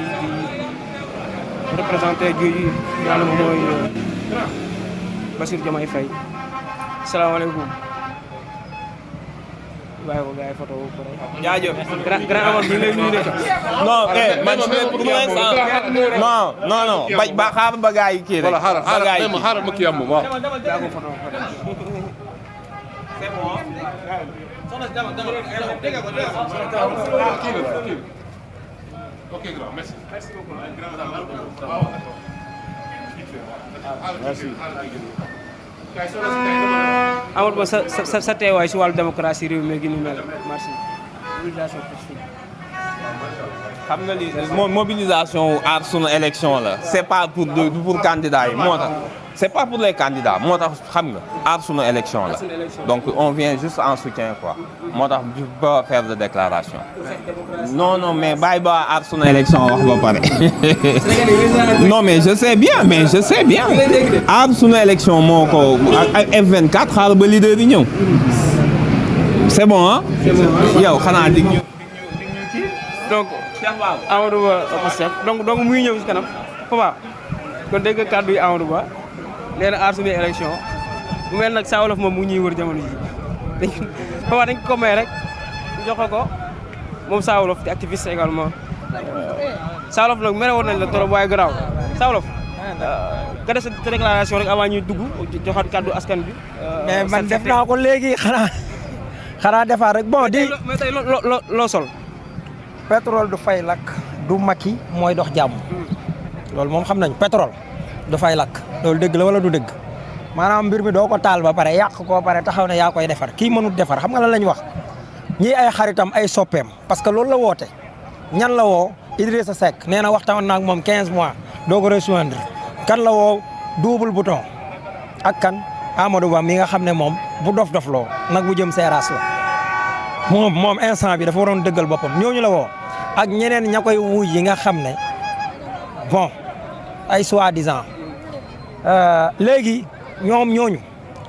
di représenté ji yàlla moom mooy Bassirou Diomaye Faye salaamaaleykum. waaye ko gars yi photo bu pare. jaajëf grand Amadou bi lay nuyu de. non man non ba xaaral ba gars yi kii rek. voilà xaaral ma kii am moom waaw. c'est bon. ok grand merci. merci. Amadou Ba sa teewaay si wàllu démocratie réew mi gi ni mel merci. mobilisation xam nga li mobilisation aar sunu élection la c'est pas pour candidat yi moo tax c'est pas pour les candidats moo tax xam nga aar sunu élection la donc on vient juste en soutien quoi moo tax je peux pas faire de déclaration non mais bàyyi ba aar sunu élection wax ba pare non mais je sais bien aar sunu élection moo ko ak F24 xaaral ba leader yi ñëw c'est bon ah yow xanaa dig ñu donc Amadou Ba Pastef donc muy ñëw si kanam papa kon dégg nga kàddu yi Amadou Ba nee na aar suñu élection bu mel nag Saa Wolof moom mu ñuy wër jamono ji papa dañ ko may rek jox ko moom Saa Wolof di activiste également Saa Wolof nag mere woon nañ la trop waaye garaaw Saa Wolof nga def sa déclaration rek avant ñuy dugg joxaat kàddu askan bi. mais man def naa ko léegi xanaa defaat rek bon di. mais tey loo sol. pétrole du fay lakk du Macky mooy dox jàmm loolu moom xam nañ pétrole du fay lakk loolu dëgg la wala du dëgg maanaam mbir mi doo ko taal ba pare yàq koo pare taxaw ne yaa koy defar kii mënut defar xam nga lan lañ wax ñii ay xaritam ay soppeem parce que loolu la woote ñan la woo Idrissa Seck nee na waxtaan na ak moom 15 mois doo ko rejoindre kan la woo double bouton ak kan Amadou Ba mi nga xam ne moom bu dof loo nag bu jëm seeraas la moom instant bi dafa waroon dëggal boppam ñooñu la woo ak ñeneen ña koy wuy yi nga xam ne bon ay soi-disant léegi ñooñu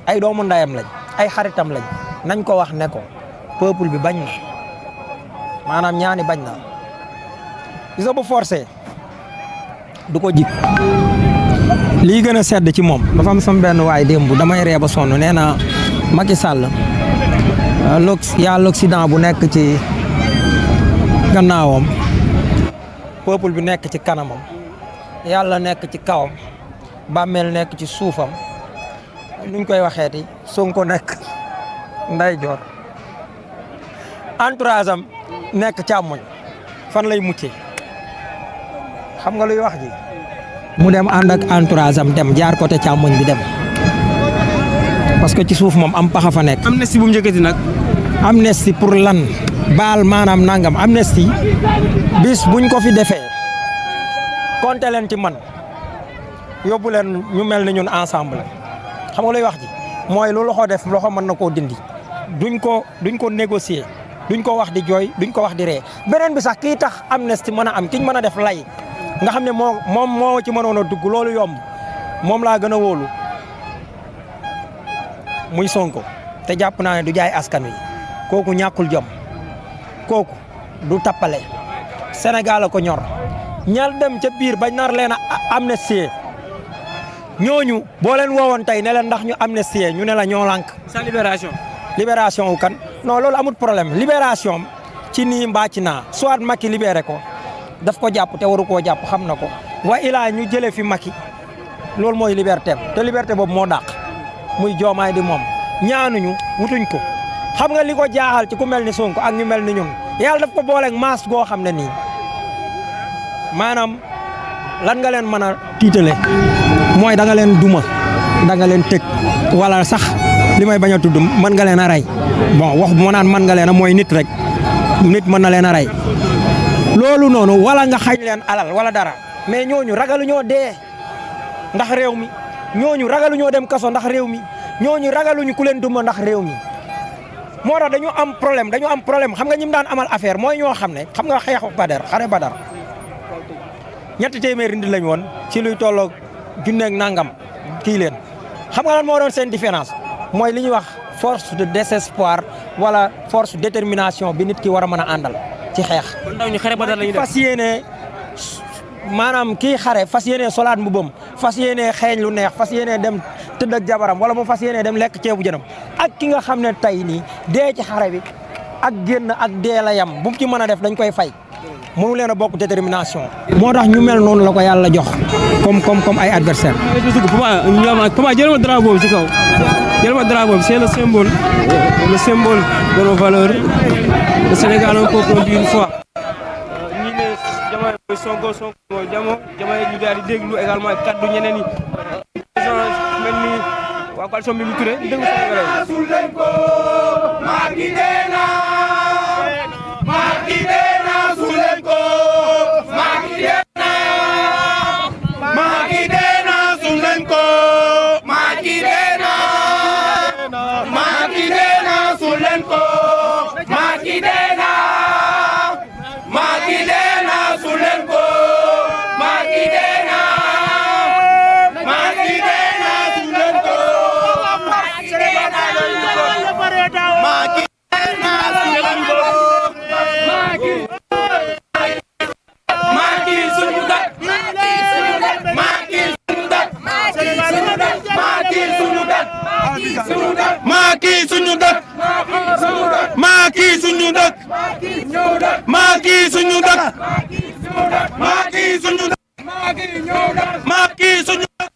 ay doomu ndayam lañ ay xaritam lañ nañ ko wax ne ko peuple bi bañ na maanaam ñaani bañ na gis nga bu forcé du ko jig lii gën a sedd ci moom dafa am sama benn waay démb damay ree ba sonn nee na Macky Sall y'a l'Occident bu nekk ci gannaawam peuple bi nekk ci kanamam yàlla nekk ci kawam bàmmeel nekk ci suufam nuñ koy waxeeti Sonko nekk ndeyjoor entourage am nekk càmmoñ fan lay muccee xam nga luy wax ji mu dem ànd ak entourage am dem jaar côté càmmoñ bi dem parce que ci suuf moom am paxa fa nekk. amnistie bu mu njëkkati nag. amnistie pour lan baal maanaam nangam amnistie bis buñ ko fi defee compter leen ci man yóbbu leen ñu mel ni ñun ensemble xam nga luy wax ji mooy lu loxo def loxo mën na koo dindi duñ ko négocier duñ ko wax di jooy duñ ko wax di ree beneen bi sax kii tax amnistie mën a am kiñ mën a def lay nga xam ne moo ci mënoon a dugg loolu yomb moom laa gën a wóolu muy Sonko te jàpp naa ne du jaay askan wi kooku ñàkkul jom kooku du tappale Sénégal a ko ñor ñal dem ca biir bañ nar leen a amnistie ñooñu boo leen woowoon tey ne leen ndax ñu amnistie ñu ne la ñoo lànk. sa libération wu kan non loolu amul problème libération ci nii mbaa ci naa soit Macky libéré ko daf ko jàpp te waru koo jàpp xam na ko wa ilaa ñu jëlee fi Macky loolu mooy liberté te liberté boobu moo dàq muy Diomaye di moom ñaanuñu wutuñ ko xam nga li ko jaaxal ci ku mel ni Sonko ak ñu mel ni ñun yàlla daf ko booleeg masse goo xam ne nii maanaam lan nga leen mën a tiitale mooy da nga leen duma da nga leen tëj wala sax li may bañ a tudd mën nga leen a rey bon wax moo naan mën nga leen a mooy nit rek nit mën na leen a rey loolu noonu wala nga xañ leen alal wala dara mais ñooñu ragaluñoo dee ndax réew mi ñooñu ragaluñoo dem kaso ndax réew mi ñooñu ragaluñu ku leen duma ndax réew mi moo tax dañu am problème xam nga ñi mu daan amal affaire mooy ñoo xam ne xam nga xeexu Badar xare Badar ñetti téeméeri nit lañ woon ci luy tolloog junneeg nangam kii leen xam nga lan moo doon seen différence mooy li ñuy wax force de désespoir wala force détermination bi nit ki war a mën a àndal ci xeex. kon ndaw ñu xare Badar lañu def fas yéene maanaam kii xare fas yéene solaat mbubam fas yéene xeeñ lu neex fas yéene dem tëdd ak jabaram wala mu fas yéene dem lekk ceebu jënam ak ki nga xam ne tey nii dee ci xare bi ak génn ak dee la yam bu mu ci mën a def dañ koy fay mënu leen a bokk détermination. moo tax ñu mel noonu la ko yàlla jox comme ay adversaire. Papa jël ma drapeau bi ci kaw jël ma drapeau bi c'est le symbole de nos valeurs le Sénégal un peuple unis une fois. ñi ne Diomaye mooy Sonko mooy Diomaye ñu daal di déglu également kaddu ñeneen ñi mel ni waa coalition bi mu turé déglu Sénégalais Macky suñu dëkk Macky suñu dëkk Macky suñu dëkk Macky suñu dëkk Macky suñu dëkk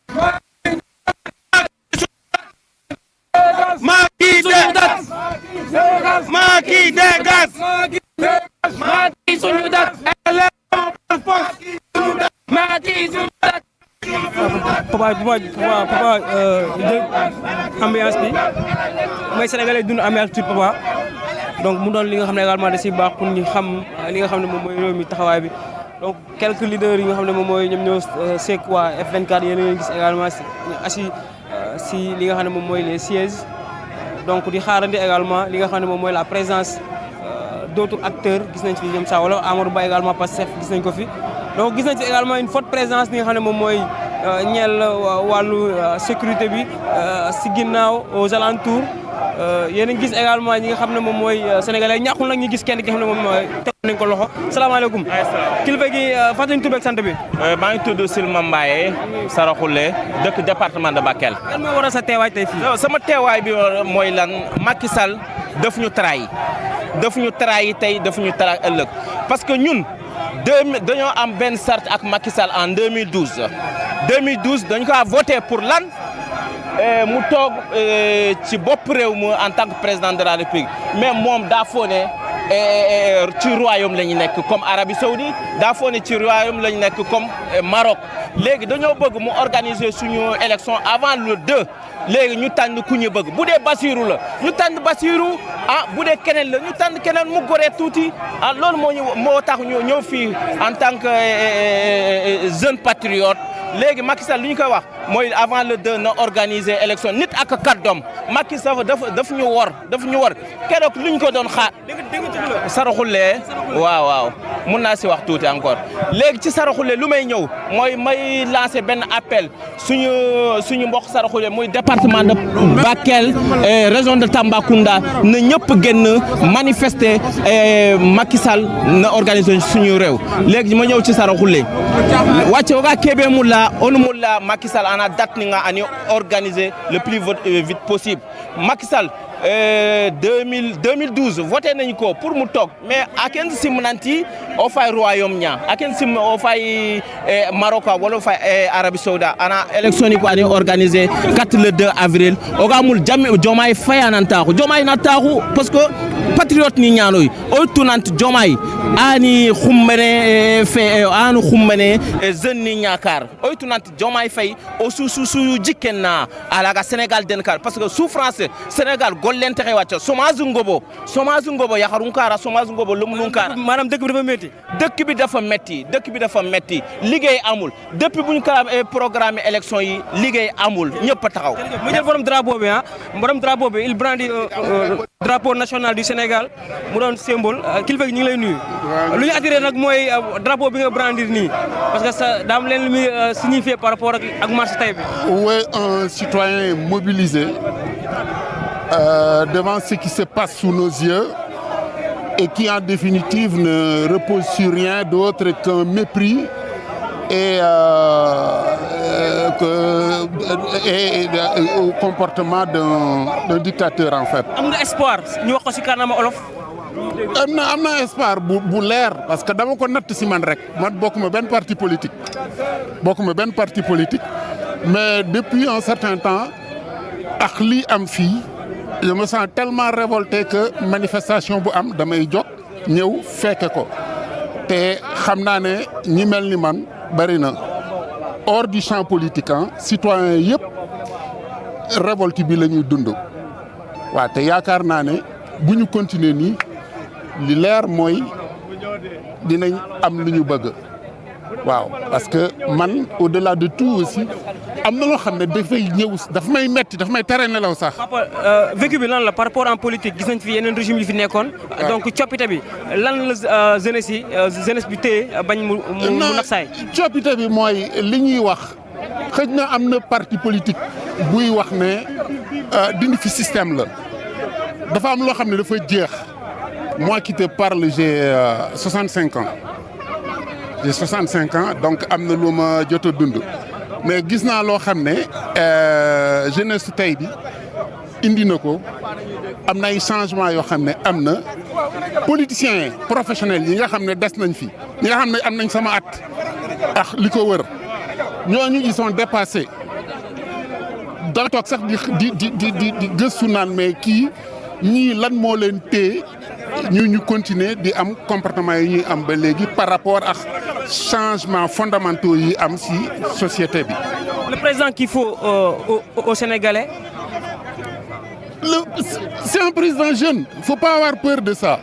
Macky suñu dëkk Macky dégage Macky suñu dëkk Macky suñu dëkk papa ambiance bi mooy sénégalais dund ambiance tuuti papa donc mu doon li nga xam ne également da si baax pour ñu xam li nga xam ne moom mooy réew mi taxawaay bi donc quelques leaders yi nga xam ne moom mooy ñoom ñoo seek waa F24 yéen a ngi gis également assis si li nga xam ne moom mooy les sièges donc di xaarandi également li nga xam ne moom mooy la présence d'autres acteurs gis nañ fi ñoom saa wala Amadou Ba également Pastef gis nañ ko fi donc gis nañ ci également une forte présence li nga xam ne moom mooy ñeel wàllu sécurité bi si ginnaaw aux alentours yéen a ngi gis également ñi nga xam ne moom mooy sénégalais ñàkkul nag ñu gis kenn ki nga xam ne moom teg nañ ko loxo salaamaaleykum. kilifa gi fàttali ñu tur beeg sant bi. maa ngi tudd Silma Mbaye Saraxule dëkk département de Bakel. lan moo waral sa teewaay tey fii. sama teewaay bi mooy lan Macky Sall daf ñu trahi tey daf ñu trahi ëllëg parce que ñun dañoo am benn charte ak Macky Sall en 2012 dañu ko voté pour lan mu toog ci bopp réew mi en tant que président de la République mais moom daa foo ne ci royaume la ñu nekk comme Arabie Saoudite daa foo ne ci royaume la ñu nekk comme Maroc léegi dañoo bëgg mu organiser suñu élection avant le 2 léegi ñu tànn ku ñu bëgg bu dee Bassirou la ñu tànn Bassirou bu dee keneen la ñu tànn keneen mu goree tuuti loolu moo tax ñu ñëw fii en tant que jeune patriote léegi Macky Sall lu ñu koy wax mooy avant le 2 na organiser élection nit ak kàddoom Macky Sall daf ñu wor keroog lu ñu ko doon xaar Saraxule waaw mun naa si wax tuuti encore léegi ci Saraxule lu may ñëw mooy may lancer benn appel suñu mbokk Saraxule muy département de Bakel région de Tambacounda na ñëpp génn manifester Macky Sall na organiser suñu réew léegi ma ñëw ci Saraxule wàcce waga kebe mulla onu mulla Macky Sall ana date ni nga ani organiser le plus vite possible Macky Sall 2012 voté nañ ko pour mu toog mais aken simnanti o fay royaume nya aken sim o fay Maroc wala fay Arabie Saoudite ana élection ko ani organisé 4 le 2 avril o gamul jam Diomaye Faye anantaxu Diomaye na taxu parce que patriote ni ñanoy o tunant Diomaye ani xumbene fe anu xumbene jeune ni ñakar o tunant Diomaye Faye o su jikenna ala ga Sénégal denkar parce que souffrance Sénégal gollente xey wacc chômage ngobo yaxarun kara chômage ngobo lumunun kara manam dëkk bi dafa metti dëkk bi dafa metti liggéey amul depuis buñ ko programme élection yi liggéey amul ñepp taxaw mu jël borom drapeau bi il brandit drapeau national du Sénégal mu doon symbole kilifa gi ñu ngi lay nuyu lu ñu attiré nag mooy drapeau bi nga brandir nii parce que ça daam leen lu muy signifier par rapport ak marche tey bi. Où est un citoyen mobilisé devant ce qui se passe sous nos yeux et qui en définitive ne repose sur rien d'autre qu'un mépris et au comportement d'un dictateur en fait. Am nga espoir ñu wax ko ci kanam olof. am na espoir bu leer parce que dama ko natt ci man rek man bokkuma benn parti politique mais depuis un certain temps ak lii am fii je me sens tellement révolté que manifestation bu am damay jóg ñëw fekke ko te xam naa ne ñi mel ni man bari na hors du champ politique citoyen yëpp révolte bi la ñuy dund waaw te yaakaar naa ne bu ñu continuer nii li leer mooy dinañ am lu ñu bëgg waaw parce que man au-delà de tout aussi am na loo xam ne dafay ñëw dafa may metti dafa may tere nelaw sax. papa vécu bi lan la par rapport en politique gis nañ fi yeneen régime yi fi nekkoon. donc coppite bi lan la jeunesse bi téye bañ mu naxsaay. coppite bi mooy li ñuy wax xëj na am na parti politique buy wax ne dindi fi système la dafa am loo xam ne dafa jeex. Moi qui te parle, j'ai 65 ans. J'ai 65 ans, donc am na lu ma jot a dund mais gis naa loo xam ne jeunesse tey bi indi na ko am na ay changements yoo xam ne am na politiciens professionnels yi nga xam ne des nañ fi ñi nga xam ne am nañ sama at ak li ko wër ñooñu ils sont dépassés da toog sax di gëstu naan mais kii ñii lan moo leen téye ñu continuer di am comportement yi ñuy am ba léegi par rapport ak changement fondamentaux yi am ci société bi. Le président qu'il faut aux Sénégalais. C'est un président jeune, il ne faut pas avoir peur de ça.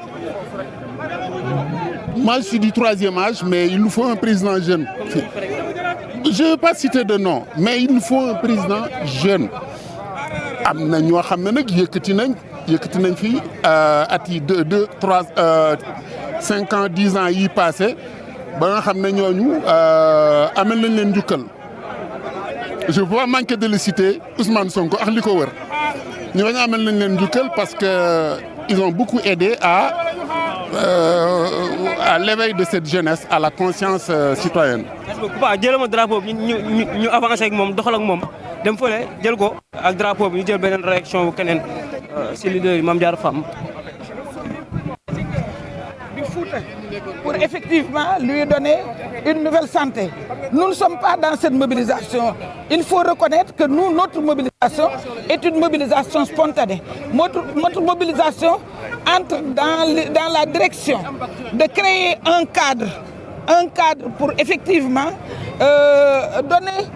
Moi je suis du 3e âge mais il nous faut un président jeune. Je ne veux pas citer de nom mais il nous faut un président jeune. am na ñoo xam ne nag yëkkati nañ fi at yi 2, 3, 5 ans 10 ans yi passé ba nga xam ne ñooñu amel nañ leen njukkal je ne peux pas manquer de le citer Ousmane Sonko ak li ko wër ñooñu amel nañ leen njukkal parce que ils ont beaucoup aidé à l'éveil de cette jeunesse à la conscience citoyenne. Merci beaucoup Papa jëlal ma drapeau bi ñu avancé ak moom doxal ak moom dem fële jël ko ak drapeau bi ñu jël beneen réaction bu keneen si leader yi Mame Diarra Fam. Pour effectivement lui donner une nouvelle santé. Nous ne sommes pas dans cette mobilisation. Il faut reconnaître que nous, notre mobilisation est une mobilisation spontanée. Notre mobilisation entre dans la direction de créer un cadre pour effectivement donner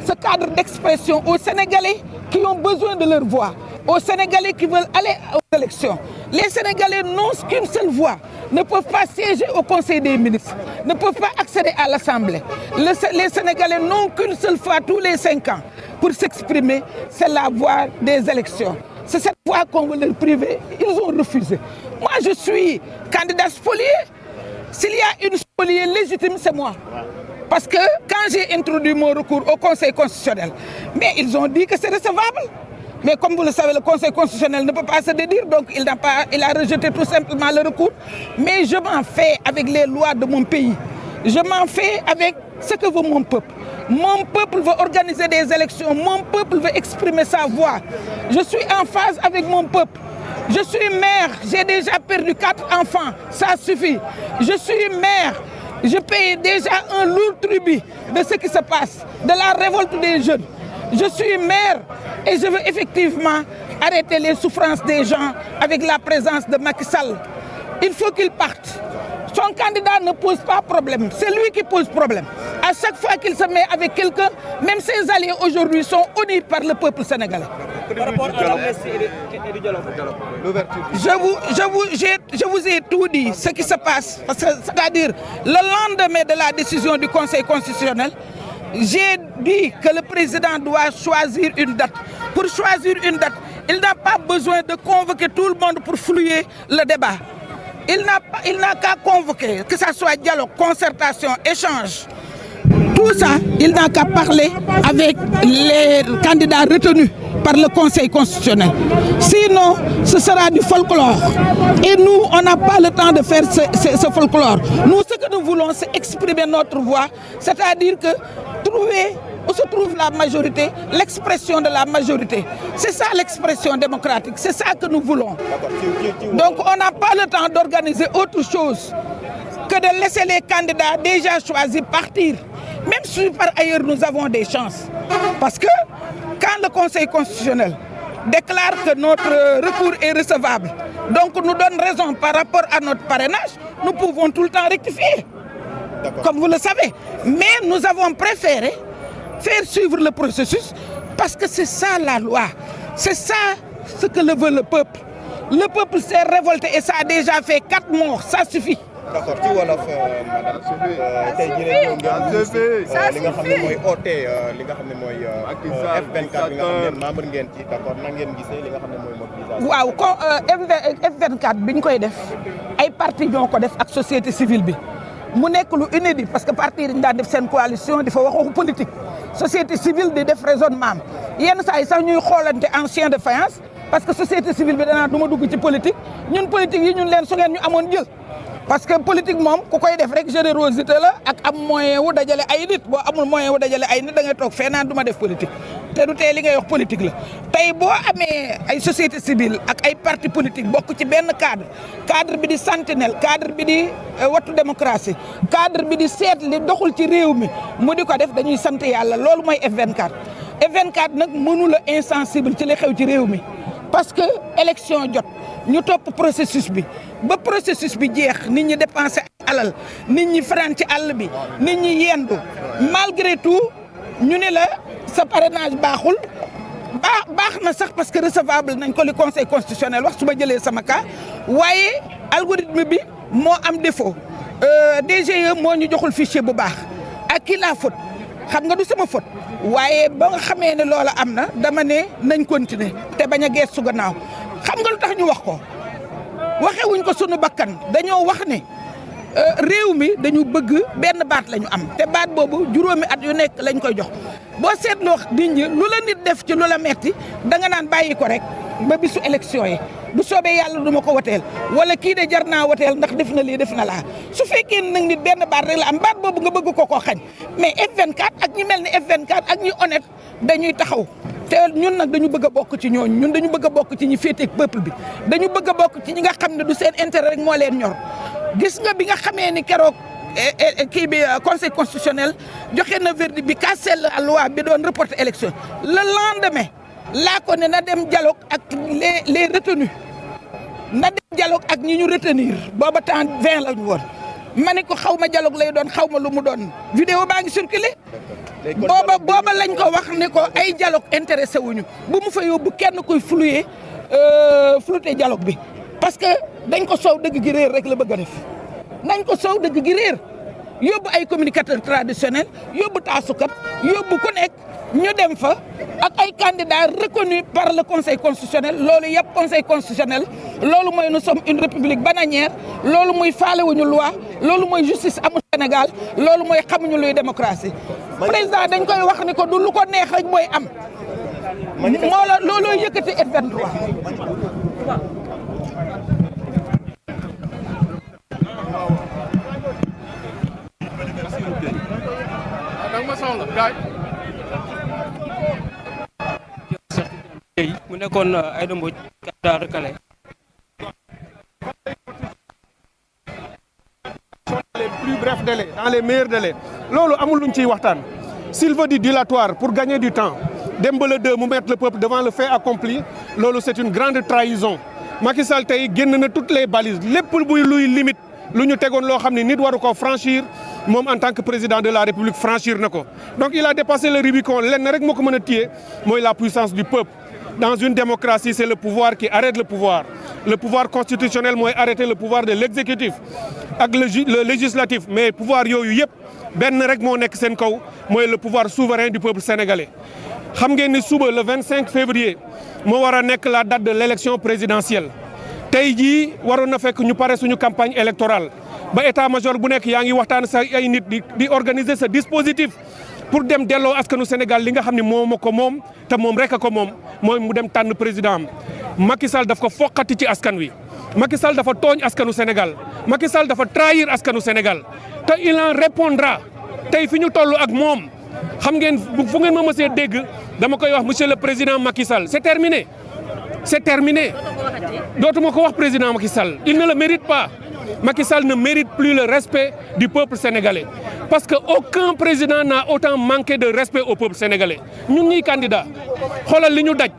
ce cadre d'expression aux Sénégalais qui ont besoin de leur voix, aux Sénégalais qui veulent aller aux élections. Les Sénégalais n'ont qu'une seule voix, ne peuvent pas siéger au Conseil des ministres, ne peuvent pas accéder à l'Assemblée. Les Sénégalais n'ont qu'une seule fois tous les 5 ans pour s'exprimer, c'est la voie des élections. C'est cette voie qu'on veut leur priver, ils ont refusé. Moi, je suis candidat spolié. S'il y a une spoliée légitime, c'est moi. Parce que quand j'ai introduit mon recours au Conseil constitutionnel, mais ils ont dit que c'est recevable. Mais comme vous le savez, le Conseil constitutionnel ne peut pas se dédire, donc il a rejeté tout simplement le recours. Mais je m'en fais avec les lois de mon pays. Je m'en fais avec ce que veut mon peuple. Mon peuple veut organiser des élections. Mon peuple veut exprimer sa voix. Je suis en phase avec mon peuple. Je suis mère. J'ai déjà perdu 4 enfants. Ça suffit. Je suis mère. Je paye déjà un lourd tribut de ce qui se passe, de la révolte des jeunes. Je suis mère et je veux effectivement arrêter les souffrances des gens avec la présence de Macky Sall. Il faut qu'il parte. Son candidat ne pose pas problème, c'est lui qui pose problème. À chaque fois qu'il se met avec quelqu'un, même ses alliés aujourd'hui sont honis par le peuple sénégalais. Je vous ai tout dit, ce qui se passe. C'est-à-dire, le lendemain de la décision du Conseil constitutionnel, j'ai dit que le président doit choisir une date. Pour choisir une date, il n'a pas besoin de convoquer tout le monde pour fluer le débat. Il n'a qu'à convoquer, que ce soit dialogue, concertation, échange. Tout ça, il n'a qu'à parler avec les candidats retenus par le Conseil constitutionnel. Sinon, ce sera du folklore. Et nous, on n'a pas le temps de faire ce folklore. Nous, ce que nous voulons, c'est exprimer notre voix, c'est-à-dire que trouver où se trouve la majorité, l'expression de la majorité. C'est ça l'expression démocratique, c'est ça que nous voulons. Donc on n'a pas le temps d'organiser autre chose que de laisser les candidats déjà choisis partir. Même si par ailleurs nous avons des chances. Parce que quand le Conseil constitutionnel déclare que notre recours est recevable, donc nous donne raison par rapport à notre parrainage, nous pouvons tout le temps rectifier, comme vous le savez. Mais nous avons préféré faire suivre le processus parce que c'est ça la loi, c'est ça ce que veut le peuple. Le peuple s'est révolté et ça a déjà fait 4 morts, ça suffit. D'accord, ci wolof madame tey jii rek ñoo ngi li nga xam ne mooy oote li nga xam ne mooy F24 bi nga xam ne membre ngeen ci d'accord na ngeen gisee li nga xam ne mooy mobilisation. waaw F24 bi ñu koy def ay parti ñoo ko def ak société civile bi mu nekk lu inédit parce que parti yi dañu daan def seen coalition di fa wax waxu politique société civile di def raisonnement yenn saa yi sax ñuy xoolante en chien de faïence parce que société civile bi danaa du ma dugg ci politique ñun politique yi ñun leen su ngeen ñu amoon jël. parce que politique moom ku koy def rek générosité la ak am moyen wu dajale ay nit boo amul moyen wu dajale ay nit da ngay toog fee naan du ma def politique te du tee li ngay wax politique la tey boo amee ay société civile ak ay parti politique bokk ci benn cadre bi di sentinelle cadre bi di wattu démocratie cadre bi di seet li doxul ci réew mi mu di ko def dañuy sant yàlla loolu mooy F24 F24 nag mënu la insensible ci li xew ci réew mi parce que élection jot ñu topp processus bi ba processus bi jeex nit ñi dépensé alal nit ñi fanaan ci àll bi nit ñi yendu malgré tout ñu ne la sa parrainage baaxul baax na sax parce que recevable nañ ko li conseil constitutionnel wax su ma jëlee sama cas waaye algorithme bi moo am défaut DGE moo ñu joxul fichier bu baax ak ki la faute xam nga du sama faute waaye ba nga xamee ne loola am na dama ne nañ continuer te bañ a geestu gannaaw xam nga lu tax ñu wax ko waxewuñ ko sunu bakkan dañoo wax ne réew mi dañu bëgg benn baat la ñu am te baat boobu juróomi at yu nekk lañ koy jox boo seetloo nit ñi lu la nit def ci lu la metti da nga naan bàyyi ko rek ba bisu élection yi bu soobee yàlla du ma ko woteel wala kii de jar naa woteel ndax def na lii def na laa su fekkee nag nit benn baat rek la am baat boobu nga bëgg ko koo xañ mais F24 ak ñi mel ni F24 ak ñi honnête dañuy taxaw te ñun nag dañu bëgg a bokk ci ñooñu ñun dañu bëgg a bokk ci ñi féeteeg peuple bi dañu bëgg a bokk ci ñi nga xam ne du seen intérêt rek moo leen ñor gis nga bi nga xamee ni keroog kii bi conseil constitutionnel joxe na verdict bi cassé la loi bi doon reporter élection le lendemain laa ko ne na dem dialogue ak les retenus na dem dialogue ak ñi ñu retenir booba temps 20 la ñu woon ma ne ko xaw ma dialogue lay doon xaw ma lu mu doon vidéo baa ngi circulé booba lañ ko wax ne ko ay dialogue intéressé wuñu bu mu fa yóbbu kenn koy flouter dialogue bi parce que dañ ko soow dëgg gi réer rek la bëgg a def nañ ko soow dëgg gi réer yóbbu ay communicateur traditionnel yóbbu taasukat yóbbu ku nekk ñu dem fa ak ay candidats reconnus par le conseil constitutionnel loolu yëpp conseil constitutionnel loolu mooy nous sommes une république bananière loolu mooy faalewuñu loi loolu mooy justice amul Sénégal loolu mooy xamuñu luy démocratie président dañ koy wax ni ko du lu ko neex rek mooy am moo la loolooy yëkkati F23 danga ma mu nekkoon Aïda Mbodj candidat recalé. Les plus brefs délais, dans les meilleurs délais. Lolo amul luñ ciy waxtaan. S'il veut du dilatoire pour gagner du temps, dem ba le 2 mu mettre le peuple devant le fait accompli, lolo c'est une grande trahison. Macky Sall tey génn na toutes les balises lépp buy luy limite lu ñu tegoon loo xam ne nit waru ko franchir moom en tant que président de la République franchir na ko. Donc il a dépassé le Rubicon lenn rek moo ko mën a téye mooy la puissance du peuple. Dans une démocratie, c'est le pouvoir qui arrête le pouvoir. Le pouvoir constitutionnel mooy arrêter le pouvoir de l'exécutif ak le législatif mais pouvoir yooyu yëpp benn rek moo nekk seen kaw mooy le pouvoir souverain du peuple sénégalais. xam ngeen ni suba le 25 février moo war a nekk la date de l'élection présidentielle tey jii waroon na fekk ñu pare suñu campagne électorale ba état-major bu nekk yaa ngi waxtaan sa ay nit di organiser ce dispositif pour dem delloo askanu Sénégal li nga xam ne moom ko moom te moom rek a ko moom mooy mu dem tànn président am. Macky Sall daf ko foqati ci askan wi Macky Sall dafa tooñ askanu Sénégal Macky Sall dafa trahir askanu Sénégal te il en répondra tey fi ñu toll ak moom xam ngeen fu ngeen ma mësee dégg dama koy wax monsieur le président Macky Sall c'est terminé c'est terminé dootuma ko wax président Macky Sall il ne le mérite pas. Macky Sall ne mérite plus le respect du peuple sénégalais parce que aucun président n'a autant manqué de respect au peuple sénégalais ñun ñuy candidat xoolal li ñu daj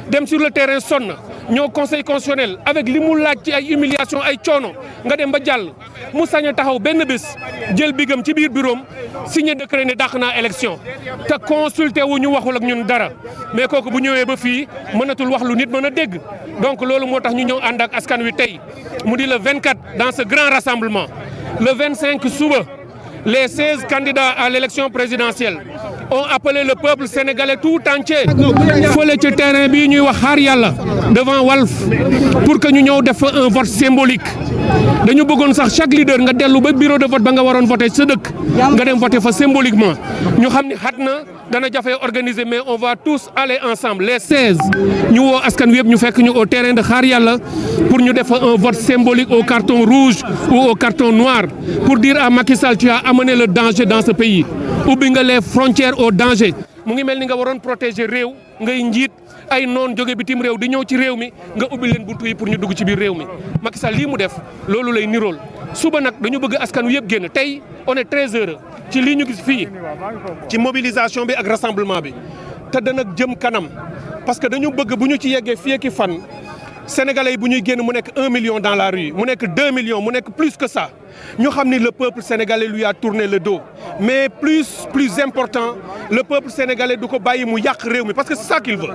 dem sur le terrain sonn ñoo conseil constitutionnel avec li mu laaj ci ay humiliation ay coono nga dem ba jàll mu sañ a taxaw benn bés jël bigam ci biir bureau signé décret ne dàq naa élection te consulté wu ñu waxul ak ñun dara mais kooku bu ñëwee ba fii mënatul wax lu nit mën a dégg donc loolu moo tax ñu ñëw ànd ak askan wi tey mu di le 24 dans ce grand rassemblement le 25 suba les 16 candidats à l'élection présidentielle ont appelé le peuple sénégalais tout entier fële ci terrain bii ñuy wax xaar yàlla devant Walf pour que ñu ñëw def fa un vote symbolique dañu bëggoon sax chaque leader nga dellu ba bureau de vote ba nga waroon voter sa dëkk nga dem voter fa symboliquement ñu xam ni xat na dana jafe organiser mais on va tous aller ensemble les 16 ñu woo askan wi yëpp ñu fekk ñu au terrain de xaar yàlla pour ñu def fa un vote symbolique au carton rouge ou au carton noir pour dire à Macky Sall tu as amené le danger dans ce pays ubbi nga les frontières au danger mu ngi mel ni nga waroon protéger réew ngay njiit ay noon jóge bitim réew di ñëw ci réew mi nga ubbi leen buntu yi pour ñu dugg ci biir réew mi Macky Sall lii mu def loolu lay nirool suba nag dañu bëgg askan wi yëpp génn tey on est très heureux ci lii ñu gis fii ci mobilisation bi ak rassemblement bi te dana jëm kanam parce que dañu bëgg bu ñu ci yeggee fii ak fan sénégalais yi bu ñuy génn mu nekk 1 million dans la rue mu nekk 2 millions mu nekk plus que ça ñu xam ni le peuple sénégalais lui a tourné le dos mais plus important le peuple sénégalais du ko bàyyi mu yàq réew mi parce que c'est ça qu'il veut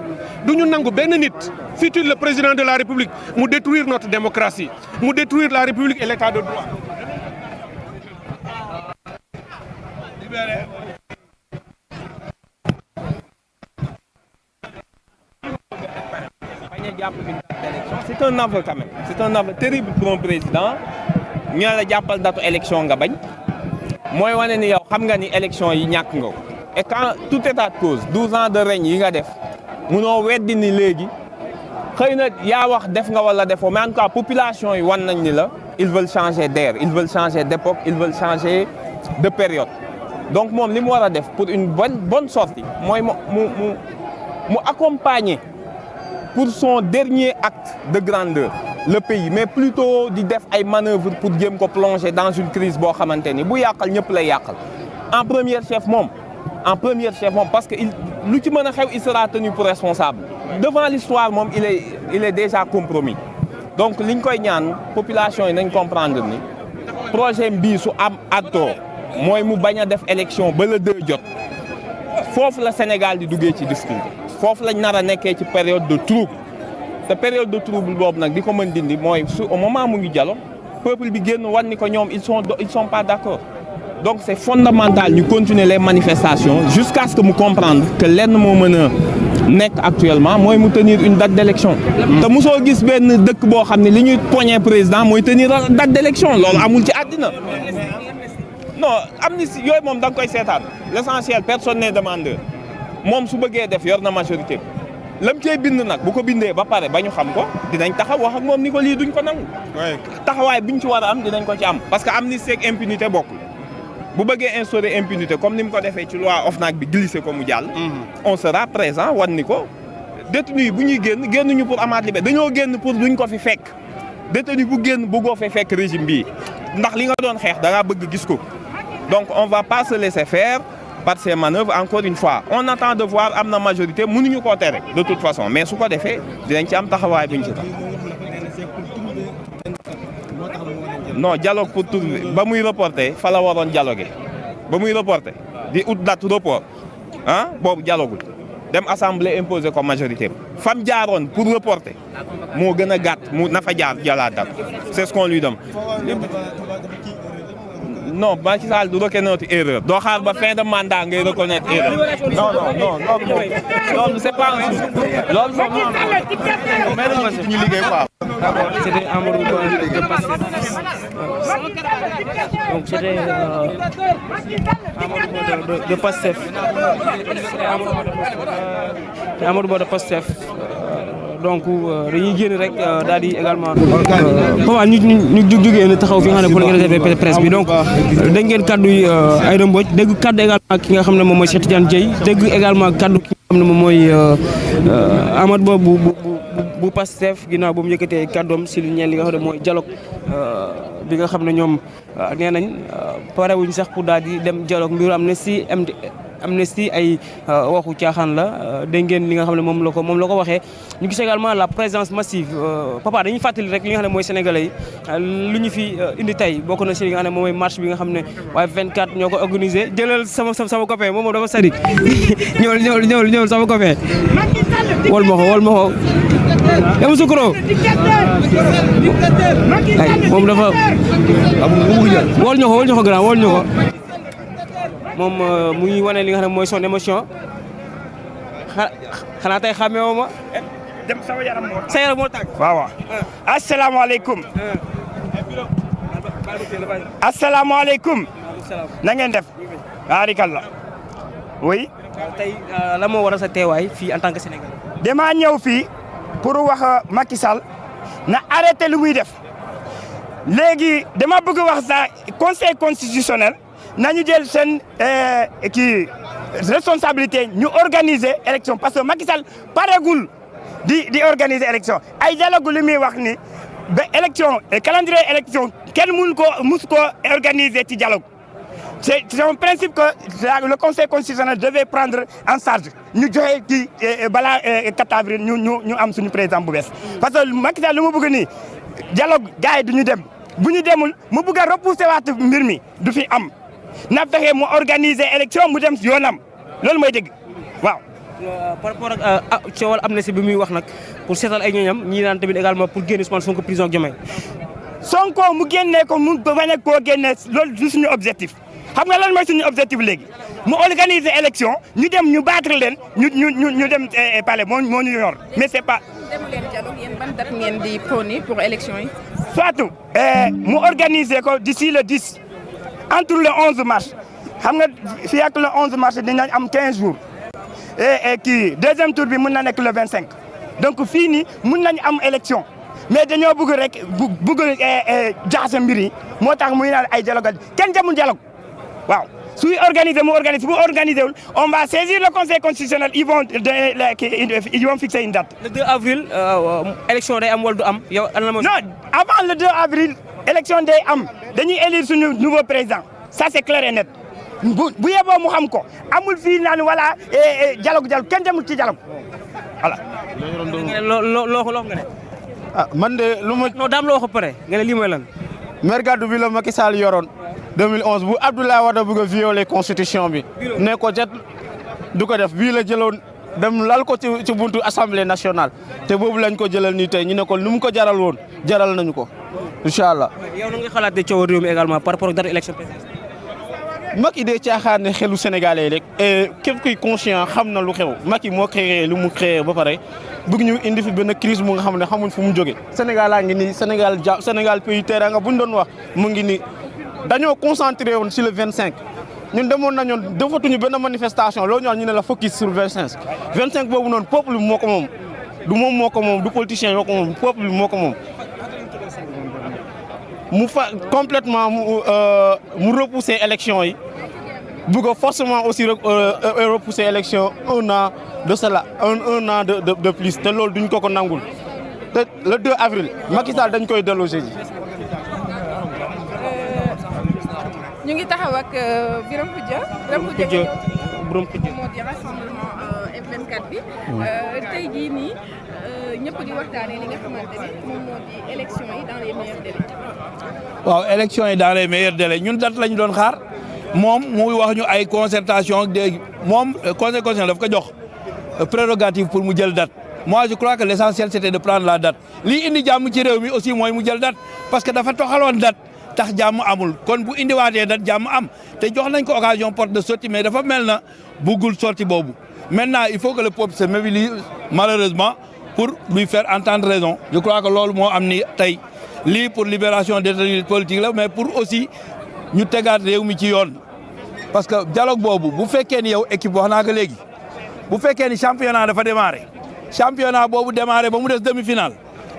du ñu nangu benn nit fut-il le président de la république mu détruire notre démocratie mu détruire la république et l'état de droit. C'est un aveu quand même c'est un aveu terrible pour un président ñu la jàppal datu élection nga bañ mooy wane ni yow xam nga ni élection yi ñàkk nga ko et quand tout état de cause 12 ans de règne yi nga def munoo weddi ni léegi xëy na yaa wax def nga wala defoo mais en tout cas population yi wan nañ ni la ils veulent changer d'air ils veulent changer d'époque ils veulent changer de période donc moom li mu war a def pour une bonne sortie mooy mu accompagner pour son dernier acte de grandeur le pays mais plutôt di def ay manœuvres pour jéem ko plonger dans une crise boo xamante ni bu yàqal ñëpp lay yàqal en premier chef moom parce que lu ci mën a xew il sera tenu pour responsable devant l'histoire moom il est déjà compromis donc liñ koy ñaan population yi nañ comprendre ni projet bii su am attoo mooy mu bañ a def élection ba le 2 jot foofu la Sénégal di duggee ci difficulté foofu lañ nar a nekkee ci période de trouble te période de trouble boobu nag di ko mën dindi mooy au moment mu ngi dialogue peuple bi génn wan ni ko ñoom ils sont pas d'accord donc c'est fondamental ñu continuer les manifestations jusqu'à ce que mu comprendre que lenn moo mën a nekk actuellement mooy mu tenir une date d'élection te mosoo gis benn dëkk boo xam ne li ñuy poñe président mooy tenir date d'élection loolu amul ci àddina non amnistie yooyu moom da nga koy seetaan l'essentiel personne n'est demandeur moom su bëggee def yor na majorité lam cey bind nag bu ko bindee ba pare ba ñu xam ko dinañ taxaw wax ak moom ni ko lii duñ ko nangu taxawaay biñ ci war a am dinañ ko ci am parce que amnistie ak impunité bokkul bu bëggee instaurer impunité comme ni mu ko defee ci loi OFNAC bi glissé ko mu jàll. on sera présent wan ni ko détenu yi bu ñuy génnuñu pour amaat liberté dañoo génn pour duñ ko fi fekk détenu bu génn bëggoo fi fekk régime bii ndax li nga doon xeex da ngaa bëgg gis ko donc on va pas se laisser faire par ces manœuvres encore une fois on attend de voir am na majorité mënuñu koo tere de toute façon mais su ko defee dinañ ci am taxawaay buñ ci tax. non dialogue pour tout ba muy reporté fa la waroon dialogué ba muy reporté di ut date report ah boobu dialogul dem assemblée imposé ko majorité fam jaaroon pour reporter moo gën a gàtt mu na fa jaar jalaat date c'est ce qu'on lui donne. non Macky Sall du reconnaître erreur doo xaar ba fin de mandat ngay reconnaître erreur non loolu c'est pas loolu ñu liggéey quoi. C'était Amadou Ba de Pastef. Donc c'était Amadou Ba de Pastef. Amadou Ba de Pastef. Donc dañuy génn rek daal di également. Papa ñu jógee taxaw fi nga xam ne pour nga réserver presse bi donc dégg ngeen kaddu yi Aïda Mbodj dégg kaddu également ki nga xam ne moom mooy Cheikh Tidiane Dièye dégg également kaddu ki nga xam ne moom mooy Amadou Ba bu Pastef ginnaaw bu mu yëkkatee kàddoom si lu ñeel li nga xam ne mooy dialogue bi nga xam ne ñoom nee nañ pare wuñ sax pour daal di dem dialogue mbiru amnistie ay waxu caaxaan la dégg ngeen li nga xam ne moom la ko waxee ñu gis également la présence massive papa dañuy fàttali rek li nga xam ne mooy sénégalais yi lu ñu fi indi tey bokk na si li nga xam ne moom mooy marche bi nga xam ne waaye 24 ñoo ko organisé jëlal sama copain moom dafa sadik ñëwal sama copain wol ma ko yam sukro ay moom dafa wol ñu ko grand wol ñu ko moom mu ngi wane li nga xam ne mooy son émotion xanaa tey xàmmewoo ma dem sama yaram sa yaram moo tàgg waaw asalaamaaleykum asalaamaaleykum na ngeen def barikalla oui tey la moo waral sa teewaay fii en tant que Sénégalais dama ñëw fii pour wax Macky Sall na arrêté lu muy def léegi dama bëgg wax sa conseil constitutionnel nañu jël seen responsabilité ñu organiser élection parce que Macky Sall paregul di organiser élection ay dialogue li muy wax ni ba élection calendrier élection kenn mus ko organiser ci dialogue c'est un principe que le conseil constitutionnel devait prendre en charge ñu joxe ci balaa 4 avril ñu am suñu président bu bees parce que Macky Sall lu mu bëgg nii dialogue gars yi du ñu dem bu ñu demul mu bëgg a repousser waat mbir mi du fi am na fexe mu organiser élection mu dem yoonam loolu mooy dëgg waaw. par rapport ak coowal amnistie bi muy wax nag pour seetal ay ñooñam ñii naan tamit également pour génne Ousmane Sonko prison ak Diomaye. Sonko mu génnee ko mu bañ a koo génne loolu du suñu objectif xam nga lan mooy suñu objectif léegi mu organiser élection ñu dem ñu battre leen ñu dem palais moo ñu yor mais c'est pas. demu leen dialogue yéen ban date ngeen di prôner pour élection yi. soit mu organiser ko d'ici le 10 entre le 11 mars xam nga fii ak le 11 mars dinañ am 15 jours et kii deuxième tour bi mën na nekk le 25 donc fii nii mën nañ am élection mais dañoo bëgg rek bëgg jaxase mbir yi moo tax muy naan ay dialogue kenn demul dialogue waaw suy organiser mu organiser bu organiser wul on va saisir le conseil constitutionnel ils vont fixer une date. le 2 avril élection day am wala du am yow. non avant le 2 avril élection day am dañuy élire suñu nouveau président ça c'est clair et net bu yeboo mu xam ko amul fii naan voilà dialogue kenn demul ci dialogue voilà. loo nga ne. ah man de lu ma. non daam loo ko pare nga ne lii mooy lan. maire gàddu bi la Macky Sall yoroon 2011 bu Abdoulaye Wade bëgg a violer constitution bi ne ko jet du ko def bii la jëloon dem lal ko ci buntu assemblée nationale te boobu lañ ko jëlal nii tey ñu ne ko lu mu ko jaral woon jaral nañu ko incha allah. yow na nga xalaatee coow réew mi également par rapport ak date élection présidentielle. Macky de caaxaan ne xelu sénégalais rek et képp kuy conscient xam na lu xew Macky moo créé lu mu créé ba pare bëgg ñu indi fi benn crise mu nga xam ne xamuñ fu mu jóge Sénégal a ngi nii Sénégal pays teranga bu ñu doon wax mu ngi nii dañoo concentré woon sur le 25 ñun demoon nañoon defatuñu benn manifestation loolu ñu ne la focus sur 25 boobu noonu peuple bi moo ko moom du moom moo ko moom du politicien yoo ko moom peuple bi moo ko moom complètement mu repousser élection yi bëgg forcément aussi repousser élection un an de cela un an de plus te loolu duñ ko nangul te le 2 avril Macky Sall dañ koy déloger ji. ñu ngi taxaw ak Birame Khoudia. Birame Khoudia moo di rassemblement F24 bi. tey jii nii ñëpp di waxtaanee li nga xamante ne moom moo di élection yi dans les meilleurs délais. waaw élection yi dans les meilleurs délais ñun date lañu doon xaar moom muy wax ñu ay concertation ak moom conseil constitutionnel daf ko jox prérogative pour mu jël date. Moi je crois que l'essentiel c'était de prendre la date lii indi jàmm ci réew mi aussi mooy mu jël date parce que dafa toxaloon date tax jàmm amul kon bu indiwaatee date jàmm am te jox nañ ko occasion porte de sortie mais dafa mel na buggul sortie boobu maintenant il faut que le peuple se mobilise malheureusement pour lui faire entendre raison je crois que loolu moo am ni tey lii pour libération des détenus politiques la mais pour aussi ñu tegaat réew mi ci yoon parce que dialogue boobu bu fekkee ni yow équipe wax naa ko léegi bu fekkee ni championnat dafa démarré championnat boobu démarré ba mu des demi-finale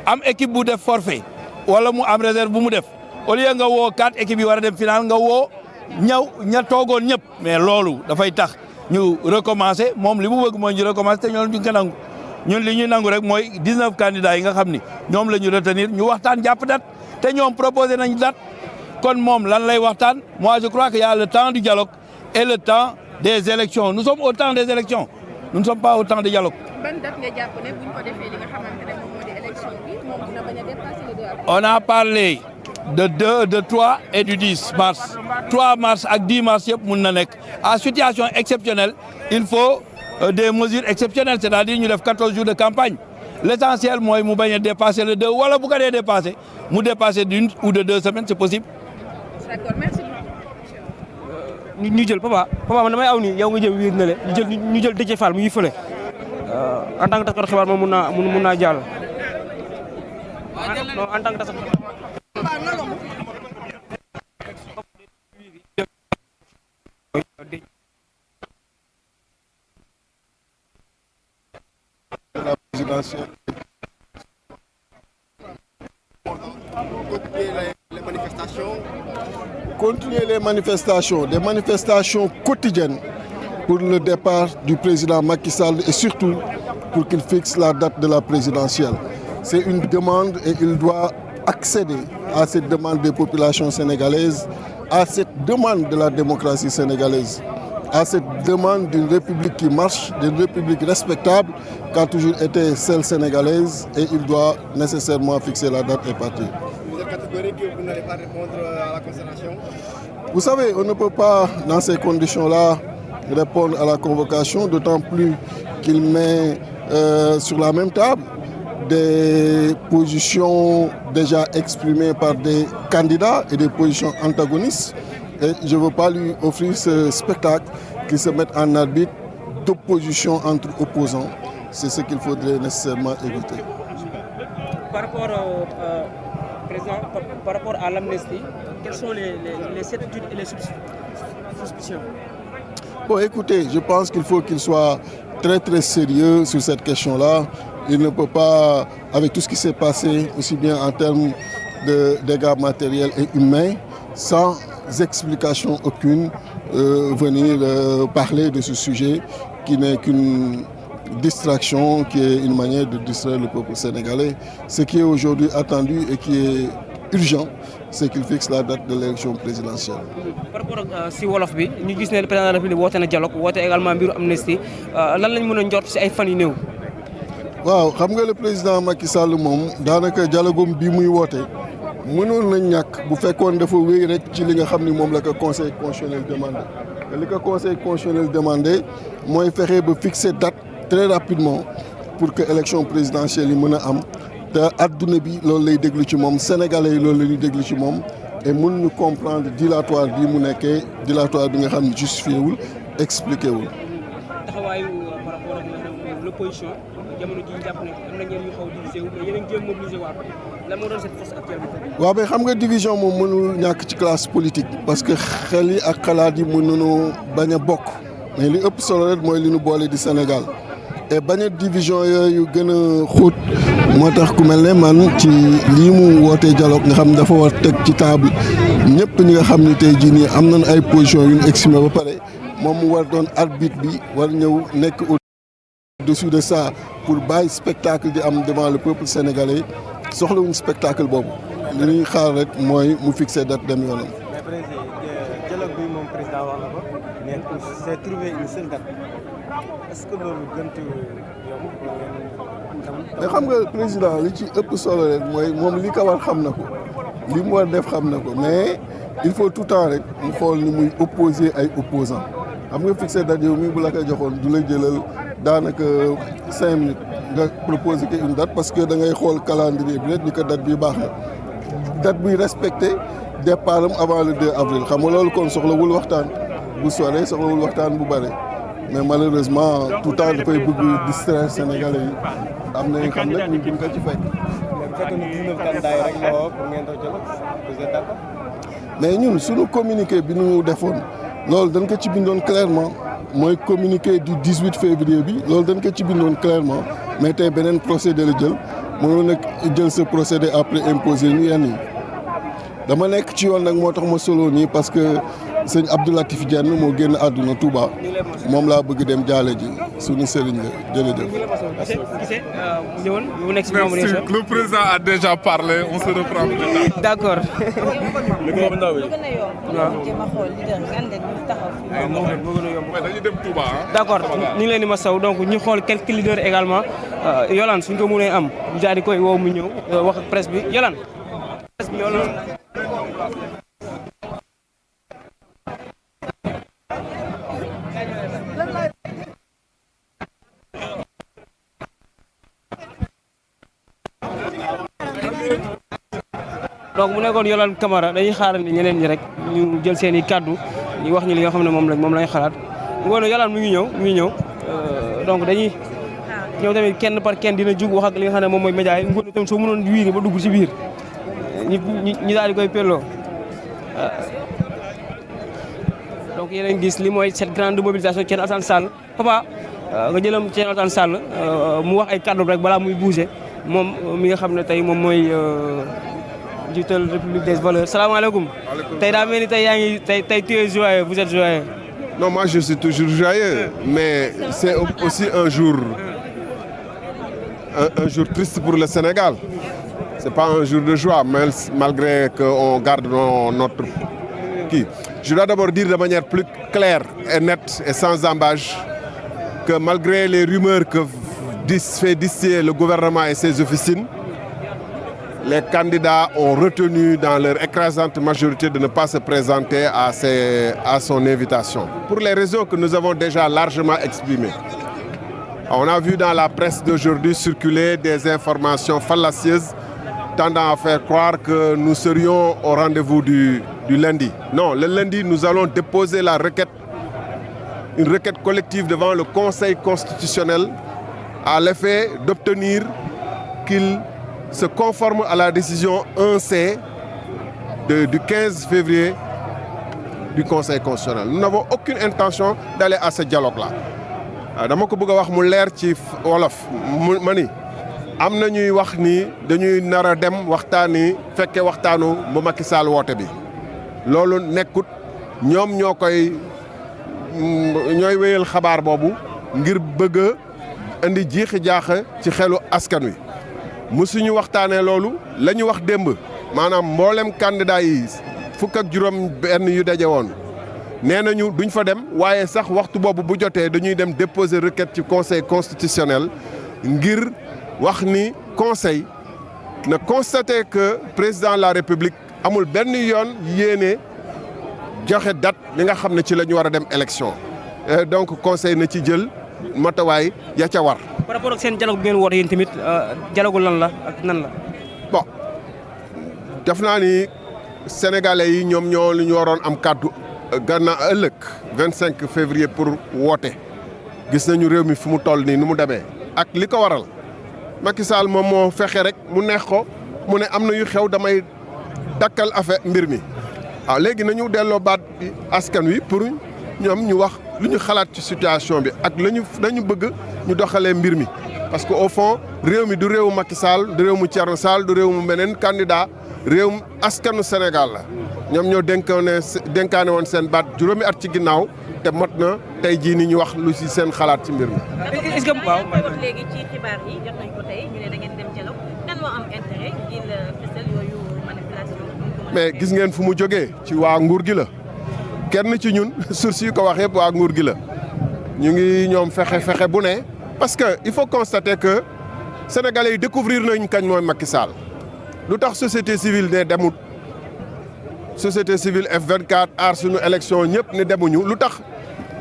am équipe bu def forfait wala mu am réserve bu mu def au lieu nga woo 4 équipes yi war a dem finale nga woo ña toogoon ñëpp mais loolu dafay tax ñu recommencer moom li mu bëgg mooy ñu recommencer te ñoom duñ ko nangu ñun li ñuy nangu rek mooy 19 candidats yi nga xam ni ñoom la ñu retenir ñu waxtaan jàpp date te ñoom proposé nañ date kon moom lan lay waxtaan moi je crois qu'il y a le temps du dialogue et le temps des élections nous sommes au temps des élections nous ne sommes pas au temps du dialogue. ban date nga jàpp ne buñ ko defee li nga xamante ne moom moo di élection bi moom dina bañ a dépasser le 2 avril. On a parlé de 3 et du 10 mars 3 mars ak 10 mars yëpp mun na nekk à situation exceptionnelle il faut des mesures exceptionnelles c'est-à-dire ñu def 14 jours de campagne l'essentiel mooy mu bañ a dépasser le 2 wala bu ko dee dépasser mu dépasser d'1 ou de 2 semaines c'est possible. D'accord, merci. ñu jël papa man damay aw nii yow nga jëm wiir na le ñu jël Déthié Fall mu ngi fële en tant que taskatu xibaar moom mun naa jàll non en tant que taskatu xibaar la présidentielle. Les manifestations. Continuer les manifestations, des manifestations quotidiennes pour le départ du président Macky Sall et surtout pour qu'il fixe la date de la présidentielle. C'est une demande et il doit accéder à cette demande des populations sénégalaises, à cette demande de la démocratie sénégalaise, à cette demande d'une république qui marche, d'une république respectable, qui a toujours été celle sénégalaise, et il doit nécessairement fixer la date et partir. Vous êtes catégorique que vous n'allez pas répondre à la concertation? Vous savez, on ne peut pas, dans ces conditions-là, répondre à la convocation, d'autant plus qu'il met sur la même table des positions déjà exprimées par des candidats et des positions antagonistes. Et je ne veux pas lui offrir ce spectacle qui se mette en arbitre d'opposition entre opposants. C'est ce qu'il faudrait nécessairement éviter. Par rapport au président, par rapport à l'amnistie, quelles sont les certitudes et les suspicions? Bon, écoutez, je pense qu'il faut qu'il soit très très sérieux sur cette question-là. Il ne peut pas, avec tout ce qui s'est passé, aussi bien en termes de dégâts matériels et humains, sans explication aucune, venir parler de ce sujet qui n'est qu'une distraction, qui est une manière de distraire le peuple sénégalais. Ce qui est aujourd'hui attendu et qui est urgent, c'est qu'il fixe la date de l'élection présidentielle. Par rapport à si wolof bi ñu gis ne le président de la République woote na dialogue woote également mbiru amnistie lan lañ mën a njort ci ay fan yu néew. waaw xam nga le président Macky Sall moom daanaka dialogue bi muy woote mënoon nañ ñàkk bu fekkoon dafa wéy rek ci li nga xam ni moom la ko conseil constitutionnel demandé te li ko conseil constitutionnel demandé mooy fexe ba fixer date très rapidement pour que élection présidentielle yi mën a am te adduna bi loolu lay déglu ci moom sénégalais yi loolu la ñuy déglu ci moom et mun ñu comprendre dilatoire bi mu nekkee dilatoire bi nga xam ne justifié wul expliqué wul. taxawaayu par rapport ak l'opposition jamono ji jàpp ne am na ñenn ñu xaw a divisé wu mais yéen a ngi jéem mobiliser waat lan moo doon cette force actuelle bi. waaw mais xam nga division moom mënul ñàkk ci classe politique parce que xel yi ak xalaat yi mën nañoo bañ a bokk mais li ëpp solo rek mooy li ñu boole di Sénégal et bañ a division yooyu gën a xóot moo tax ku mel ne man ci lii mu wootee dialogue nga xam ne dafa war teg ci table ñëpp ñi nga xam ne tey jii nii am nañ ay position yu ñu exprimé ba pare moom mu war doon arbitre bi war ñëw nekk au-dessus de ça pour bàyyi spectacle di am devant le peuple sénégalais soxlawuñ spectacle boobu li ñuy xaar rek mooy mu fixé date dem yoonam. mais président dialogue bi moom président wax na ko mais c'est trouver une seule date est-ce que loolu gëntu yomb. mais xam nga président li ci ëpp solo rek mooy moom li ko war xam na ko li mu war def xam na ko mais il faut tout le temps rek mu xool ni muy opposer ay opposants xam nga fixé date yow mii bu la koy joxoon du la jëlal daanaka 5 minutes nga proposer que une date parce que da ngay xool calendrier bi rek ni ko date bi baax na date buy respecté départ am avant le 2 avril xam nga loolu kon soxlawul waxtaan bu soree soxlawul waxtaan bu bare mais malheureusement tout le temps dafay bëgg distraire Sénégalais yi am na yoo xam ne ñu ngi ko ci fekk. bu fekkee ne 19 candidats yi rek la woo pour ngeen doon dialogue vous êtes d'accord. mais ñun suñu communiqué bi ñu defoon loolu dañ ko ci bindoon clairement mooy communiqué du 18 février bi loolu dañ ko ci bindoon clairement mais tey beneen procédé la jël mënoon nag jël sa procédé après imposé ñu yenn yi dama nekk ci yoon nag moo tax ma solo nii parce que sëñ Abdou Latif Diène moo génn àdduna Touba moom laa bëgg dem jaale ji suñu sëriñ la jërëjëf. Merci, le président a déjà parlé, on se reprend. D'accord. D'accord ñu ngi leen di masaw donc ñu xool quelques leaders également Yolande suñ ko mënee am ñu daal di koy woo mu ñëw wax ak presse bi Yolande. presse bi Yolande. donc mu nekkoon Yolande Camara dañuy xaaral ni ñeneen ñi rek ñu jël seen i kàddu ñu wax ñi li nga xam ne moom lañ xalaat ngoon Yolande mu ngi ñëw donc dañuy ñëw tamit kenn par kenn dina jug wax ak li nga xam ne moom mooy média yi ngoon tamit soo mënoon wiiri ba dugg ci biir ñi daal di koy pelloo donc yéen a ngi gis li mooy cette grande mobilisation Thierno Alassane Sall papa nga jëlam Thierno Alassane Sall mu wax ay kàddu rek balaa muy bouger moom mi nga xam ne tey moom mooy jiital République des valeurs salaamaaleykum. tey daa mel ni tey yaa ngi tey tu es joyeux vous êtes joyeux. non moi je suis toujours joyeux mais c'est aussi un jour triste pour le Sénégal c'est pas un jour de joie malgré qu'on garde notre kii. Je dois d'abord dire de manière plus claire et nette et sans ambages que malgré les rumeurs que fait distiller le gouvernement et ses officines, les candidats ont retenu dans leur écrasante majorité de ne pas se présenter à son invitation. Pour les raisons que nous avons déjà largement exprimées. On a vu dans la presse d'aujourd'hui circuler des informations fallacieuses tendant à faire croire que nous serions au rendez-vous du lundi. Non, le lundi, nous allons déposer une requête collective devant le Conseil constitutionnel à l'effet d'obtenir qu'il se conforme à la décision 1C du 15 février du Conseil constitutionnel. Nous n'avons aucune intention d'aller à ce dialogue-là. dama ko bëgg a wax mu leer ci wolof ma ni am na ñuy wax ni dañuy nar a dem waxtaani fekke waxtaanu bu Macky Sall woote bi loolu nekkut ñoom ñooy wéyal xabaar boobu ngir bëgg a indi jiixi jaaxa ci xelu askan wi musuñu waxtaanee loolu la ñu wax démb maanaam mboolem candidat yi fukk ak juróom benn yu daje woon nee nañu duñ fa dem waaye sax waxtu boobu bu jotee dañuy dem déposer requête ci conseil constitutionnel ngir wax ni conseil na constaté que président de la république amul benn yoon yéene joxe date li nga xam ne ci la ñu war a dem élection donc conseil na ci jël matawaay ya ca war. par rapport ak seen dialogue bi ngeen woote yéen tamit dialogue lan la ak nan la. bon def naa ni sénégalais yi ñoom ñoo lu ñu waroon am kàddu gannaaw ëllëg 25 février pour woote gis nañu réew mi fu mu toll nii nu mu demee ak li ko waral Macky Sall moom moo fexe rek mu neex ko mu ne am na yu xew damay dakkal affaire mbir mi waaw léegi nañu delloo baat askan wi pour ñoom ñu wax lu ñu xalaat ci situation bi ak lañu bëgg ñu doxalee mbir mi. parce que au fond réew mi du réewu Macky Sall du réew mu Thierno Sall du réew mu beneen candidat réewum askanu Sénégal la ñoom ñoo dénkaane woon seen baat juróomi at ci ginnaaw te mot na tey jii ni ñu wax lu ci seen xalaat ci mbir mi. est-ce que waaw léegi ci xibaar yi jot nañ ko tey ñu ne da ngeen dem dialogue kan moo am intérêt ngir fësal yooyu manipulation. mais gis ngeen fu mu jógee ci waa nguur gi la kenn ci ñun source yi ko wax yëpp waa nguur gi la ñu ngi ñoom fexe bu ne. parce que il faut constater que sénégalais yi découvrir nañ kañ mooy Macky Sall lu tax société civile ne demut société civile F24 aar suñu élection ñëpp ne demuñu lu tax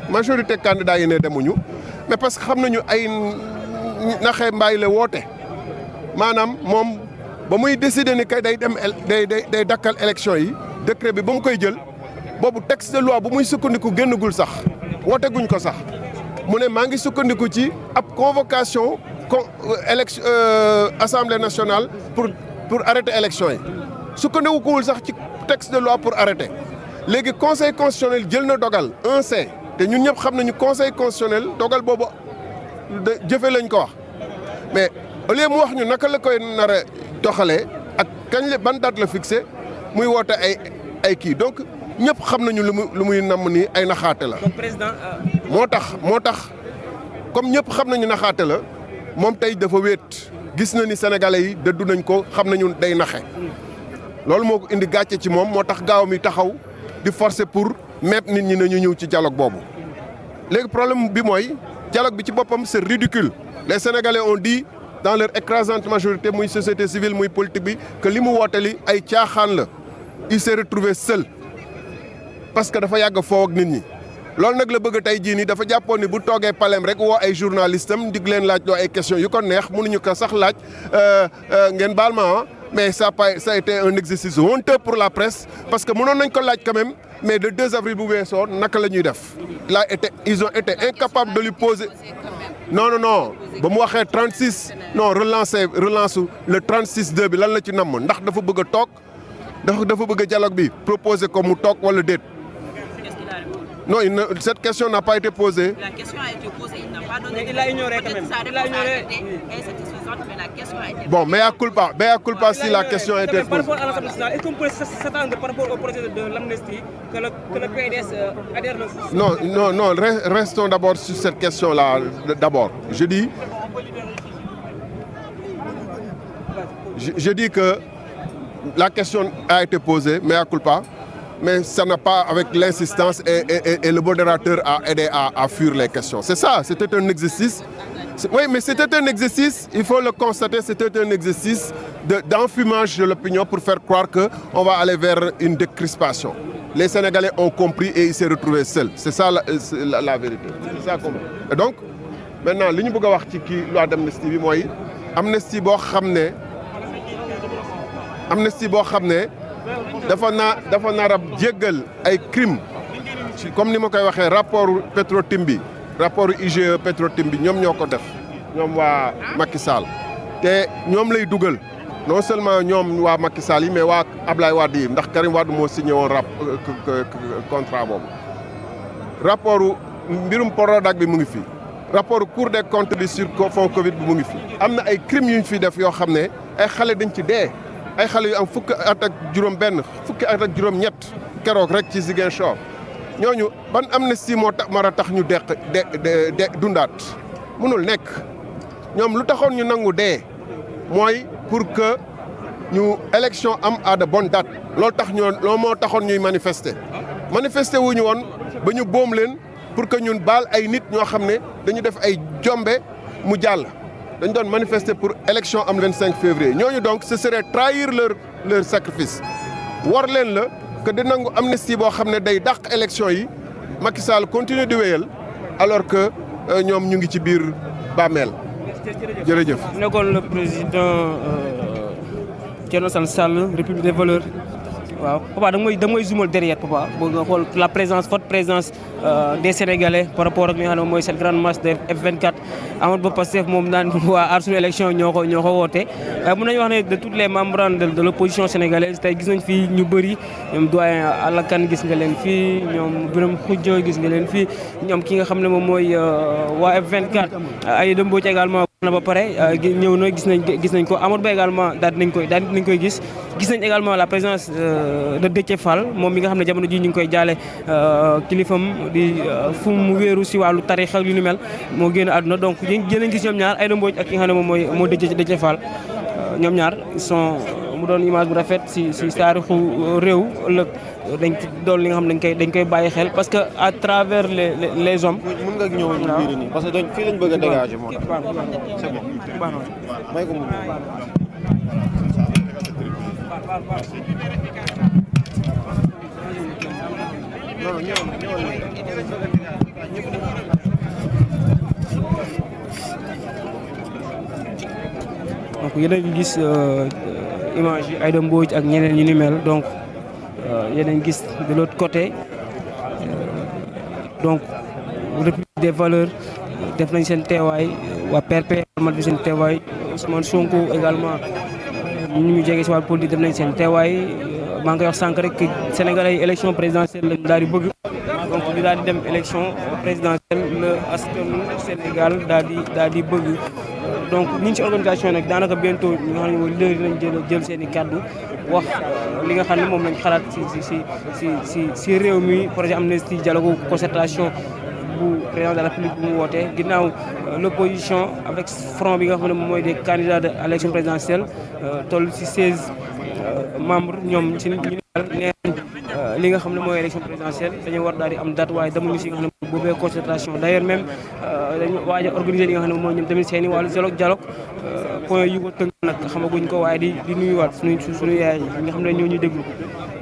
majorité candidats yi ne demuñu mais parce que xam nañu ay naxee mbaay la woote maanaam moom ba muy décider ni kay day dakkal élection yi décret bi ba mu koy jël boobu texte de loi bu muy sukkandiku génnagul sax woote guñ ko sax mu ne maa ngi sukkandiku ci ab convocation élection assemblée nationale pour arrêter élection yi sukkandikuwul sax ci texte de loi pour arrêter léegi conseil constitutionnel jël na dogal 1C te ñun ñëpp xam nañu conseil constitutionnel dogal boobu jëfe lañ ko wax mais au lieu mu wax ñu naka la koy nar a doxalee ak kañ la ban date la fixé muy woote ay kii donc ñëpp xam nañu lu muy namm ni ay naxaate la. donc président. moo tax comme ñëpp xam nañu naxaate la moom tey dafa wéet gis na ni sénégalais yi dëddu nañ ko xam nañu day naxe loolu moo ko indi gàcce ci moom moo tax gaaw mi taxaw di forcer pour mettre nit ñi nañu ñëw ci dialogue boobu. léegi problème bi mooy dialogue bi ci boppam c'est ridicule les sénégalais ont dit dans leur écrasante majorité muy société civile muy politique bi que li mu woote li ay caaxaan la il s'est retrouvé seul parce que dafa yàgg foo ak nit ñi. loolu nag la bëgg tey jii nii dafa jàppoon ni bu toogee palem rek woo ay journalistes am dig leen laaj loo ay questions yu ko neex mënuñu ko sax laaj ngeen baal ma mais ça a été un exercice honteux pour la presse parce que mënoon nañ ko laaj quand même mais le 2 avril bu weesoo naka la ñuy def ils ont été incapables de lui poser non ba mu waxee 36 non relance le 36-2 bi lan la ci namm ndax dafa bëgg a toog dafa bëgg a dialogue bi proposer ko mu toog wala déet. Non, cette question n'a pas été posée. La question a été posée, il n'a pas donné. Il a ignoré quand même. Sa réponse a été insatisfaisante, mais la question a été posée. Bon, mea culpa si la question a été posée. Par rapport à l'Assemblée nationale, est-ce qu'on peut s'attendre par rapport au projet de l'amnistie que le PDS adhère Non, restons d'abord sur cette question-là. D'abord, je dis que la question a été posée, mea culpa. Mais ça n'a pas, avec l'insistance et le modérateur a aidé à fuir les questions. C'est ça, c'était un exercice. Oui, mais c'était un exercice, il faut le constater, c'était un exercice d'enfumage de l'opinion pour faire croire qu'on va aller vers une décrispation. Les Sénégalais ont compris et ils s'est retrouvés seuls. C'est ça la vérité. C'est ça compris. Et donc, maintenant, li ñu bëgg a wax ci kii loi d'amnistie bi mooy amnistie boo xam ne dafa nar a jéggal ay crime comme ni ma koy waxee rapport Petro-Tim bi rapport IGE Petro-Tim bi ñoom ñoo ko def ñoom waa Macky Sall te ñoom lay dugal non seulement ñoom waa Macky Sall yi mais waa Ablaye Wade yi ndax Karim Wade moo signé woon contrat boobu rapport mbirum Prodac bi mu ngi fi rapport Cour des comptes bi sur fonds Covid bi mu ngi fi am na ay crimes yu ñu fi def yoo xam ne ay xale dañ ci dee ay xale yu am fukki at ak juróom-ñett keroog rek ci Ziguinchor ñooñu ban amnistie moo tax mar a tax ñu dundaat mënul nekk ñoom lu taxoon ñu nangu dee mooy pour que ñu élection am à de bonnes dates loolu moo taxoon ñuy manifester wuñu woon ba ñu boom leen pour que ñun baal ay nit ñoo xam ne dañu def ay jombe mu jàll dañ doon manifester pour élection am 25 février ñooñu donc ce serait trahir leur sacrifice war leen la que di nangu amnistie boo xam ne day dàq élection yi Macky Sall continue di wéyal alors que ñoom ñu ngi ci biir bàmmeel jërëjëf. nekkoon le président Thierno Alassane Sall République des valeurs waaw papa da nga may zoomal derrière papa boo nga xool la présence forte présence des Sénégalais par rapport ak li nga xam ne mooy cette grande masse de F24 Amadou Ba Pastef moom daan waa aar sunu élection ñoo ko woote waaye mën nañu wax ne de tous les membres de l'opposition sénégalaise tey gis nañ fii ñu bëri ñoom doyen Alakan gis nga leen fii ñoom Birame Khoudia gis nga leen fii ñoom ki nga xam ne moom mooy waa F24 Aïda Mbodj également na ba pare ñëw na gis nañ ko Amadou Ba également daal dinañ koy gis nañ également la présence de Déthié Fall moom mi nga xam ne jamono ji ñu ngi koy jaale kilifam di fu mu wéeru si wàllu tarix ak lu ni mel moo génn àdduna donc yéen gis ñoom ñaar Aïda Mbodj ak ki nga xam ne moom moo Déthié Fall ñoom ñaar mu doon image bu rafet si taarixu réew ëllëg dañ ci doon li nga xam ne dañ koy bàyyi xel parce que à travers les hommes. mën nga ñëw ñu biir nii parce que fii lañ bëgg a dégager moo tax. c'est bon may ko mu donc yéen a ngi gis image yi Aïda Mbodj ak ñeneen ñu ni mel donc yéen a ngi gis de l'autre côté donc République des valeurs def nañ seen teewaay waa PRP amal fi seen teewaay Ousmane Sonko également ñu ñu jege si wàllu politique def nañ seen teewaay maa ngi koy wax sànq rek que Sénégalais yi élection présidentielle lañu daal di bëgg donc ñu daal di dem élection présidentielle le askanu Sénégal daal di bëgg donc ñu ngi ci organisation nag daanaka bientôt ñi nga xam ne mooy leader yi nañ jël seen i kàddu wax li nga xam ne moom lañ xalaat si réew mi projet amnistie dialogue concertation bu président de la République bu mu wootee ginnaaw l'opposition avec front bi nga xam ne moom mooy des candidats à l'élection présidentielle toll si 16 membres ñoom si ñu nee li nga xam ne mooy élection présidentielle dañu war daal di am date waaye demuñu si nga xam ne boobee concertation d'ailleurs même dañu waaj a organiser li nga xam ne mooy ñoom tamit seen i wàllu dialogue point yu ko tënk nag xamaguñ ko waaye di nuyuwaat suñu yaay yi nga xam ne ñoo ñuy déglu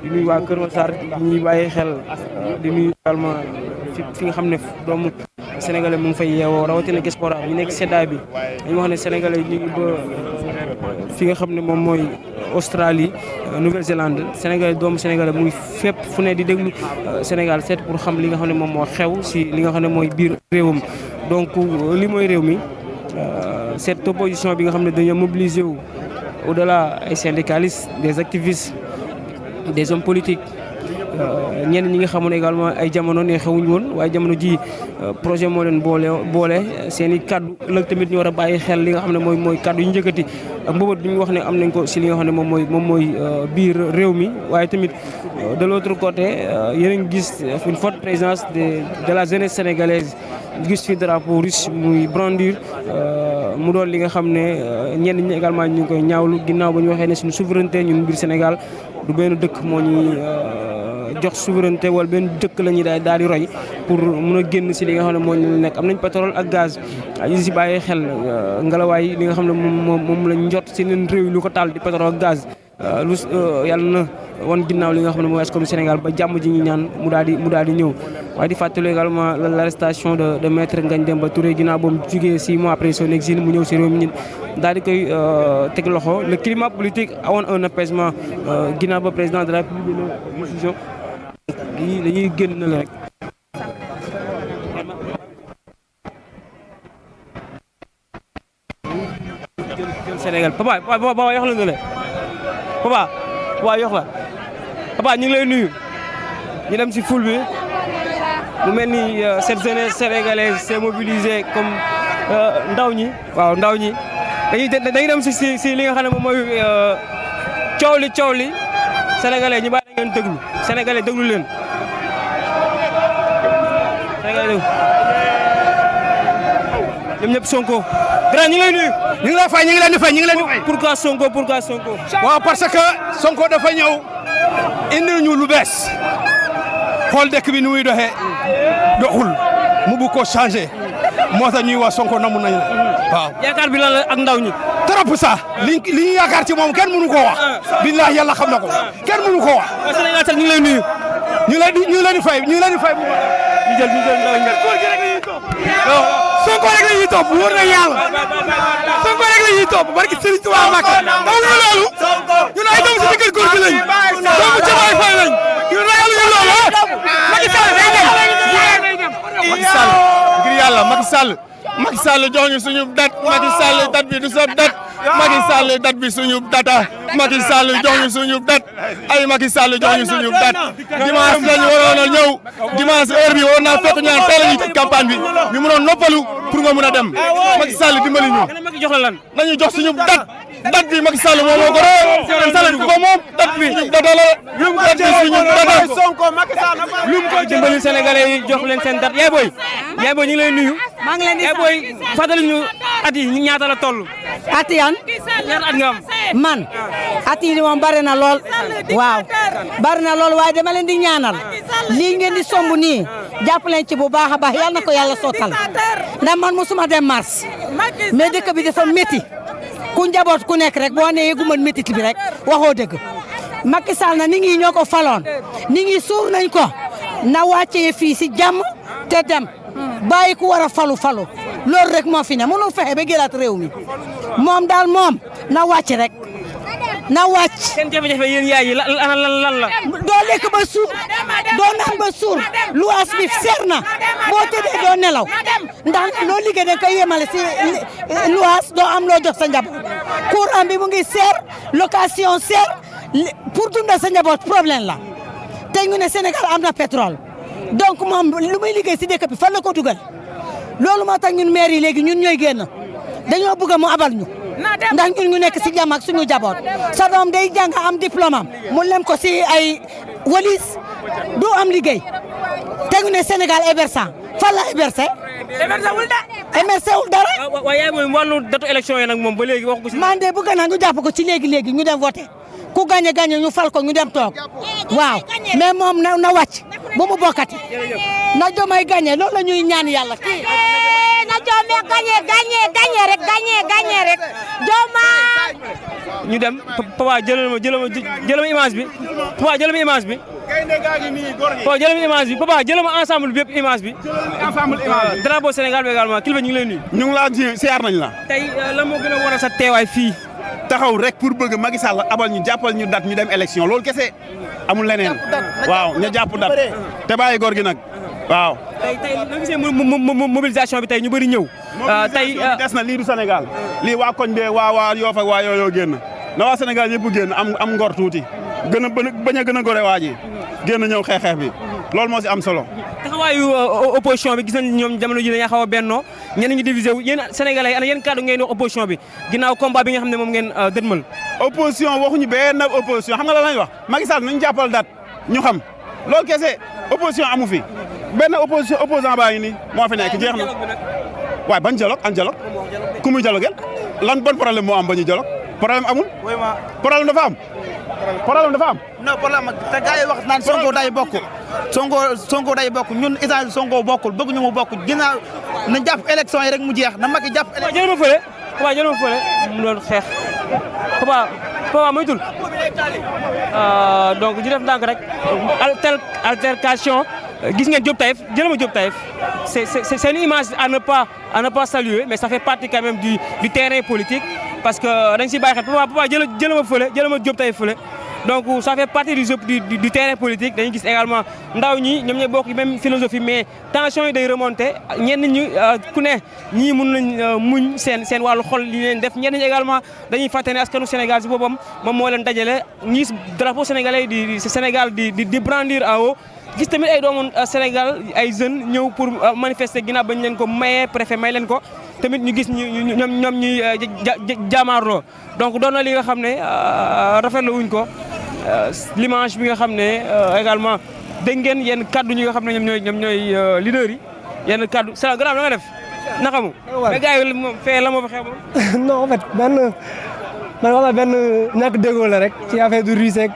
di nuyu waa Kër Massar ñuy bàyyi xel di nuyu également fi nga xam ne doomu sénégalais mu ngi fay yeewoo rawatina diaspora ñu nekk seddaay bi dañu wax ne sénégalais ñu ngi ba fi nga xam ne moom mooy Australie Nouvelle-Zélande sénégalais doomu sénégalais mu ngi fépp fu ne di déglu Sénégal seet pour xam li nga xam ne moom moo xew si li nga xam ne mooy biir réewam donc li mooy réew mi cette opposition bi nga xam ne dañoo mobiliser wu au-delà ay syndicalistes des activistes des hommes politiques ñenn ñi nga xamoon également ay jamono ne xewuñ woon waaye jamono ji projet moo leen boole seen i kaddu ëllëg tamit ñu war a bàyyi xel li nga xam ne mooy kaddu yu njëkkati ak mbëbët bi ñu wax ne am nañ ko si li nga xam ne moom mooy biir réew mi waaye tamit de l'autre côté yéen a ngi gis une forte présence de la jeunesse sénégalaise gis fi drapeau russe muy brandir mu doon li nga xam ne ñenn ñi également ñu ngi koy ñaawlu ginnaaw ba ñu waxee ne suñu souveraineté ñun biir Sénégal du benn dëkk moo ñuy jox souveraineté wala benn dëkk la ñuy daal di roy pour mun a génn si li nga xam ne moo ñu nekk am nañ pétrole ak gaz yi si bàyyi xel ngelawaay li nga xam ne moom lañ jot si leen réew yi lu ko taal di pétrole ak gaz lu yàlla na wan ginnaaw li nga xam ne mooy askanu Sénégal ba jàmm ji ñu ñaan mu daal di ñëw waaye di fàttali également l'arrestation de maître Ngagne Demba Touré ginnaaw boobu jugee 6 mois après son exil mu ñëw si réew mi daal di koy teg loxo le climat politique awoon un apaisement ginnaaw ba président de la République de décision yi dañuy génn la rek jël Sénégal papa yox la ne papa yox la papa ñu ngi lay nuyu ñu dem si foule bi mu mel ni cette jeunesse sénégalaise s'est mobilisée comme ndaw ñi dañuy dem si li nga xam ne moom mooy coow li sénégalais ñu bàyyi ngeen déglu sénégalais déglu leen sénégalais déglu ñoom ñëpp Sonko grand ñu ngi lay nuyu ñu ngi lay fay ñu ngi leen di fay pourquoi Sonko waaw parce que Sonko dafa ñëw indi ñu lu bees xool dëkk bi ni muy doxul mu bu ko changé moo tax ñuy wax Sonko namu nañu waaw yaakaar bi lan la ak ndaw ñi trop ça li ñu yaakaar ci moom kenn mënu koo wax billahi yàlla xam na ko kenn mënu koo wax Sénégal sax ñu ngi lay nuyu ñu leen di fay ñu jël ndaw ñi Sonko rek ñuy topp wóor na yàlla Sonko rek la ñuy topp barki Serigne Touba Mbacké amuñu loolu ñun ay doomu si kër góor gi lañ doomu Diomaye Faye lañ ñun ragaluñu loolu Macky Sall day dem Macky Sall ngir yàlla Macky Sall jox ñu suñu date Macky Sall date bi du sa date Macky Sall date bi suñu data Macky Sall jox ñu suñu date ay Macky Sall jox ñu suñu date dimanche lañu waroon a ñëw dimanche heure bi war naa fekk ñaan teel a ñu tëj campagne bi ñu mënoon noppalu pour nga mën a dem Macky Sall dimbali ñu nañu jox suñu date bi Macky Sall moom moo ko ko moom date bi data la date bi suñu data lu mu ko dimbali Sénégalais yi jox leen seen date yaay booy ñu ngi lay nuyu. maa ngi leen di yaay booy fàttali ñu at yi ñaata la toll. at yan ñaata at nga am. man at yi moom bari na lool waaw bari na lool waaye dama leen di ñaanal lii ngeen di somb nii jàpp leen ci bu baax a baax yal na ko yàlla sottal ndax man mosuma dem mars mais dëkk bi dafa métti ku njaboot ku nekk rek boo nee yëgu man métit bi rek waxoo dëgg Macky Sall na nit ñi ñoo ko faloon nit ñi suur nañ ko na wàccee fii si jàmm te dem bàyyi ku war a falu loolu rek moo fi ne mënu fexe ba jëlaat réew mi moom daal moom na wàcc rek na wàcc. seen jafe-jafe yéen yaay yi lan la. doo lekk ba suur doo naan ba suur luwaas bi seer na boo tëddee doo nelaw ndax loo liggéey da koy yemale si luwaas doo am loo jox sa njaboot courant bi mu ngi seer location seer pour dundal sa njaboot problème la te ñu ne Sénégal am na pétrole donc moom lu muy liggéey si dëkk bi fan la ko dugal loolu moo tax ñun maire yi léegi ñun ñooy génn dañoo bëgg mu abal ñu ndax ñun ñu nekk si jàmm ak suñu jaboot sa doom day jàng am diplôme am mu lem ko si ay walis du am liggéey te ñu ne Sénégal hébergeant fan la hébergé. hébergé wul dara. waaye yaay mooy wàllu datu élection yi nag moom ba léegi wax ko si. man de bëgg naa ñu jàpp ko ci léegi ñu dem voté ku gagné ñu fal ko ñu dem toog waaw mais moom na wàcc bu mu bokkati na Diomaye gagné loolu la ñuy ñaan yàlla kii. na Diomaye gagné rek Diomaye. ñu dem papa jëlal ma image bi papa jëlal ma image bi. papa jëlal ma image bi papa jëlal ma ensemble bi yëpp image bi. drapeau Sénégal bi également kilifa ñu ngi lay nuyu. ñu ngi laa ji siyaar nañ la. tey lan moo gën a war a sa teewaay fii. taxaw rek pour bëgg Macky Sall abal ñu jàppal ñu date ñu dem élection loolu kese amul leneen waaw ñu jàpp date te bàyyi góor gi nag waaw. tey na gisee mobilisation bi tey ñu bëri ñëw. tey des na lii du Sénégal lii waa koñ bee waa Yoff ak waa yooyu génn na waa Sénégal yëpp génn am ngor tuuti bañ a gën a gore waa ji génn ñëw xeex bi loolu moo si am solo. taxawaayu opposition bi gis nañ ñoom jamono ji dañuy xaw a bennoo ñenn ñi divisé wu yéen sénégalais ana yéen kàddu ngeen wax opposition bi ginnaaw combat bi nga xam ne moom ngeen dëdmal. opposition waxuñu benn opposition xam nga lan lañ wax Macky Sall nañu jàppal date ñu xam loolu kese opposition amu fi benn opposant baa ngi nii moo fi nekk jeex na waaye ban dialogue an dialogue ku muy dialogue lan bon problème moo am ba ñu dialogue problème amul problème dafa am. non problème te gars yi wax naan Sonko day bokk Sonko day bokk ñun état Sonko bokkul bëgg ñu mu bokk ginnaaw na jàpp élection yi rek mu jeex na Macky jàpp. papa jël ma fële mu doon xeex papa moytul donc di def ndànk rek altercation gis ngeen Diop Taïf jël ma Diop Taïf c'est une image à ne pas saluer mais ça fait partie quand même du terrain politique parce que dañ si bàyyi xel papa jël ma fële jël ma Diop Taïf fële donc ça fait partie du terrain politique dañuy gis également ndaw ñi ñoom ñooy bokk même philosophie mais tension yi day remonter ñenn ñi ku ne ñii mun nañ muñ seen wàllu xol li leen def ñenn ñi également dañuy fàtte ne askanu Sénégal si boppam moom moo leen dajale ñi drapeau sénégalais di Sénégal di brandir en haut gis tamit ay doomu Sénégal ay jeunes ñëw pour manifester ginnaaw bañ leen ko mayee préfet may leen ko tamit ñu gis ñoom ñuy jaamaarloo donc doon na li nga xam ne rafetlu wuñ ko l'image bi nga xam ne également dégg ngeen yenn kaddu ñi nga xam ne ñoom ñooy leaders yi yenn kaddu c'est grave la nga def naka mu. mais gars yi moom fee la moo fa xew moom. non en fait benn ñàkk déggoo la rek ci affaire du Russie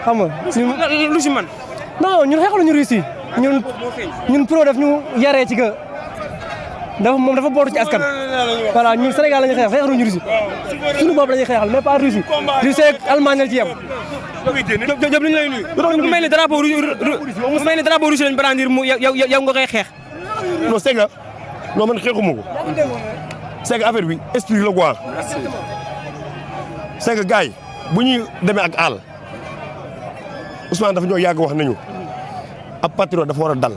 xam nga. lu si man. non ñun xeexaluñu Russie ñun pro def ñu yaree ci que moom dafa bootu ci askan. voilà ñun Sénégal la ñuy xeex xeexaluñu Russie suñu bopp la ñuy xeexal mais pas Russie Russie ak Allemagne la ci yem. jëm nañu lay nuyu. ku mel ni drapeau Russie lañ brandir mu yow nga koy xeex. non c'est que non man xeexuma ko c'est que affaire bi esprit la quoi c'est que gars yi bu ñuy demee ak àll Ousmane dafa ñoo yàgg wax nañu ab patriote dafa war a dal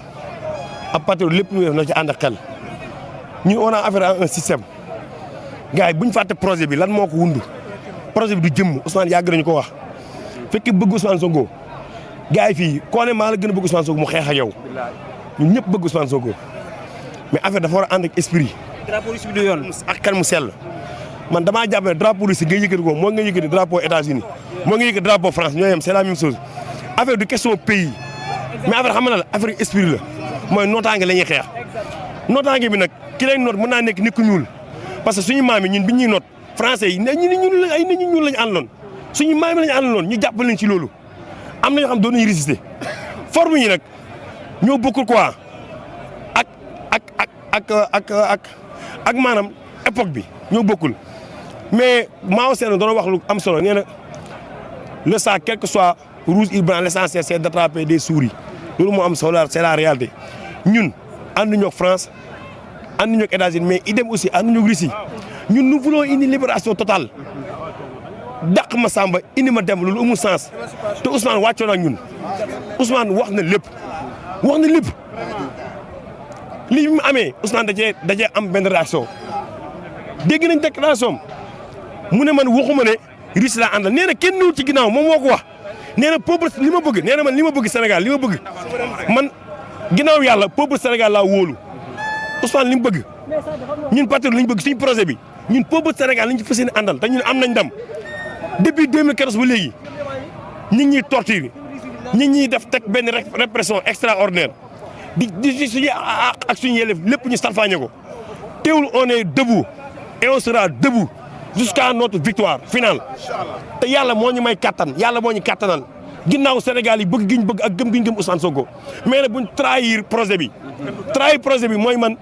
ab patriote lépp lu def na ci ànd ak xel ñun on a affaire à un système gars yi bu ñu fàtte projet bi lan moo ko wundu projet bi du jëmm Ousmane yàgg nañu ko wax fekk bëgg Ousmane Sonko gars yi fii koo ne maa la gën a bëgg Ousmane Sonko mu xeex ak yow ñun ñëpp bëgg Ousmane Sonko mais affaire dafa war a ànd ak esprit. drapeau russe bi du yoon ak xel mu sell man damaa jàpp ne drapeau russe nga yëkkati ko moo nga yëkkati drapeau États-Unis moo nga yëkkati drapeau France ñoo yem c'est la même chose affaire du question pays mais affaire xam nga la affaire esprit la mooy nootaange la ñuy xeex nootaange bi nag ki lay noot mën naa nekk nit ku ñuul parce que suñu maam yi ñun bi ñuy noot français yi ñu ñuul lañ ay nit ñu ñuul lañu àndaloon suñu maam yi lañu àndaloon ñu jàppale leen ci loolu am na ñoo xam doon nañu résister forme yi nag ñoo bokkul quoi ak maanaam époque bi ñoo bokkul mais Mao Zedong doon wax lu am solo nee na le sang quel que soit rouge ou blanc l'essentiel c'est d'attraper des souris loolu moo am solo c'est la réalité ñun ànduñu ak France ànduñu ak États-Unis mais idem aussi ànduñu ak Russie ñun nous voulons une libération totale dàq ma Samba indi ma dem loolu amul sens te Ousmane wàccoon ak ñun Ousmane wax na lépp lii mu amee Ousmane dajee am benn réaction dégg nañ déclaration mu ne man waxuma ne Russie laa àndal nee na kenn ñëwul ci ginnaaw moom moo ko wax nee na peuple li ma bëgg nee na man li ma bëgg Sénégal li ma bëgg man ginnaaw yàlla peuple Sénégal laa wóolu Ousmane li mu bëgg ñun patriote li ñu bëgg suñu projet bi ñun peuple Sénégal lañ ci fas yéene àndal te ñun am nañ ndam depuis 2014 ba léegi ñu ngi ñuy torture ñu ngi ñuy def teg benn répression extraordinaire di suñu ak suñu yelleef lépp ñu salfaañe ko teewul on est debout et on sera debout jusqu'à notre victoire finale te yàlla moo ñu may kattan yàlla moo ñu kattanal ginnaaw Sénégal yi bëgg gi ñu bëgg ak gëm gi ñu gëm Ousmane Sonko mais nag buñ trahir projet bi mooy man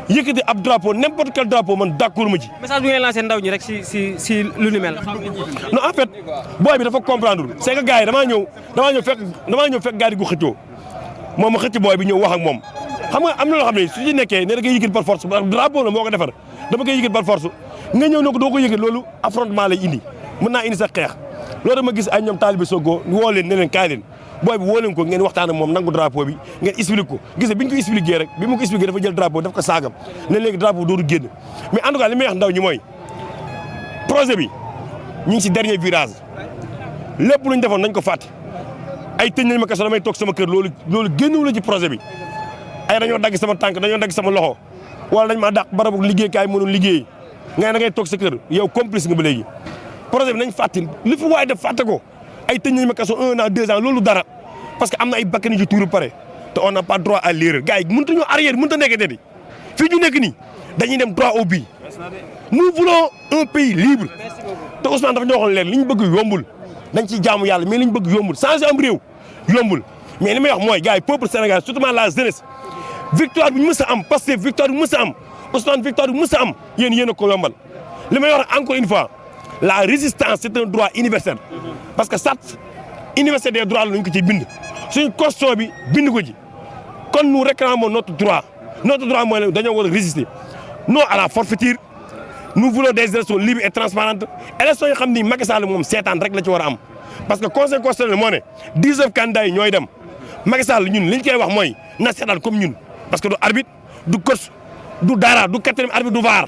yëkkati ab drapeau n'importe quel drapeau man d'accord ma ci. message bi ngay lancé ndaw ñi rek si lu ni mel. non en fait booy bi dafa comprendre c'est que gars yi damaa ñëw fekk gars yi gu xëccoo moom ma xëcc booy bi ñëw wax ak moom xam nga am na loo xam ne su ci nekkee ne da ngay yëkkati par force drapeau la moo ko defar dama koy yëkkati par force nga ñëw ne ko doo ko yëkkati loolu affrontement lay indi mën naa indi sa xeex loolu dama gis ay ñoom taalibe Sonko woo leen ne leen kaay leen booy bi woo leen ko ngeen waxtaan ak moom nangu drapeau bi ngeen explique ko gis bi ñu ko expliqué rek bi mu ko expliqué dafa jël drapeau daf ko saagam ne léegi drapeau dootu génn mais en tout cas li may wax ndaw ñi mooy projet bi ñu ngi si dernier virage lépp lu ñu defoon nañ ko fàtte ay tëj nañ ma kaso damay toog sama kër loolu génnewu la ci projet bi ay dañoo dagg sama tànk dañoo dagg sama loxo wala dañ maa dàq barabu liggéeykaay mënul liggéey nga da ngay toog sa kër yow complice nga ba léegi projet bi nañ fàtte li fi waay def fàtte ko ay tëj nañ ma kaso 1 an 2 ans loolu dara parce que am na ay bakkan yu tuuru pare te on n'a pas droit à l'erreur gars yi mënut a ñoo arrière mënut a nekk di fii ñu nekk nii dañuy dem droit au but nous voulons un pays libre te Ousmane dafa ñoo waxoon leen li ñu bëgg yombul dañ ciy jaamu yàlla mais li ñu bëgg yombul changer am réew yombul mais li may wax mooy gars yi peuple Sénégal surtout la jeunesse victoire bi ñu mës a am parce que victoire bi mës a am Ousmane victoire bi mës a am yéen a ko yombal li may wax encore une fois la résistance c'est un droit universel parce que charte universelle des droits la ñu ko ci bind suñu constitution bi bind ko ci kon nous réclamons notre droit mooy dañoo war a résister non à la forfaiture nous voulons des élections libres et transparentes élections yoo xam ni Macky Sall moom seetaan rek la ci war a am parce que conseil constitutionnel moo ne 19 candidats yi ñooy dem Macky Sall ñun li ñu koy wax mooy na seetaan comme ñun parce que du arbitre du coach du dara du quatrième arbitre du VAR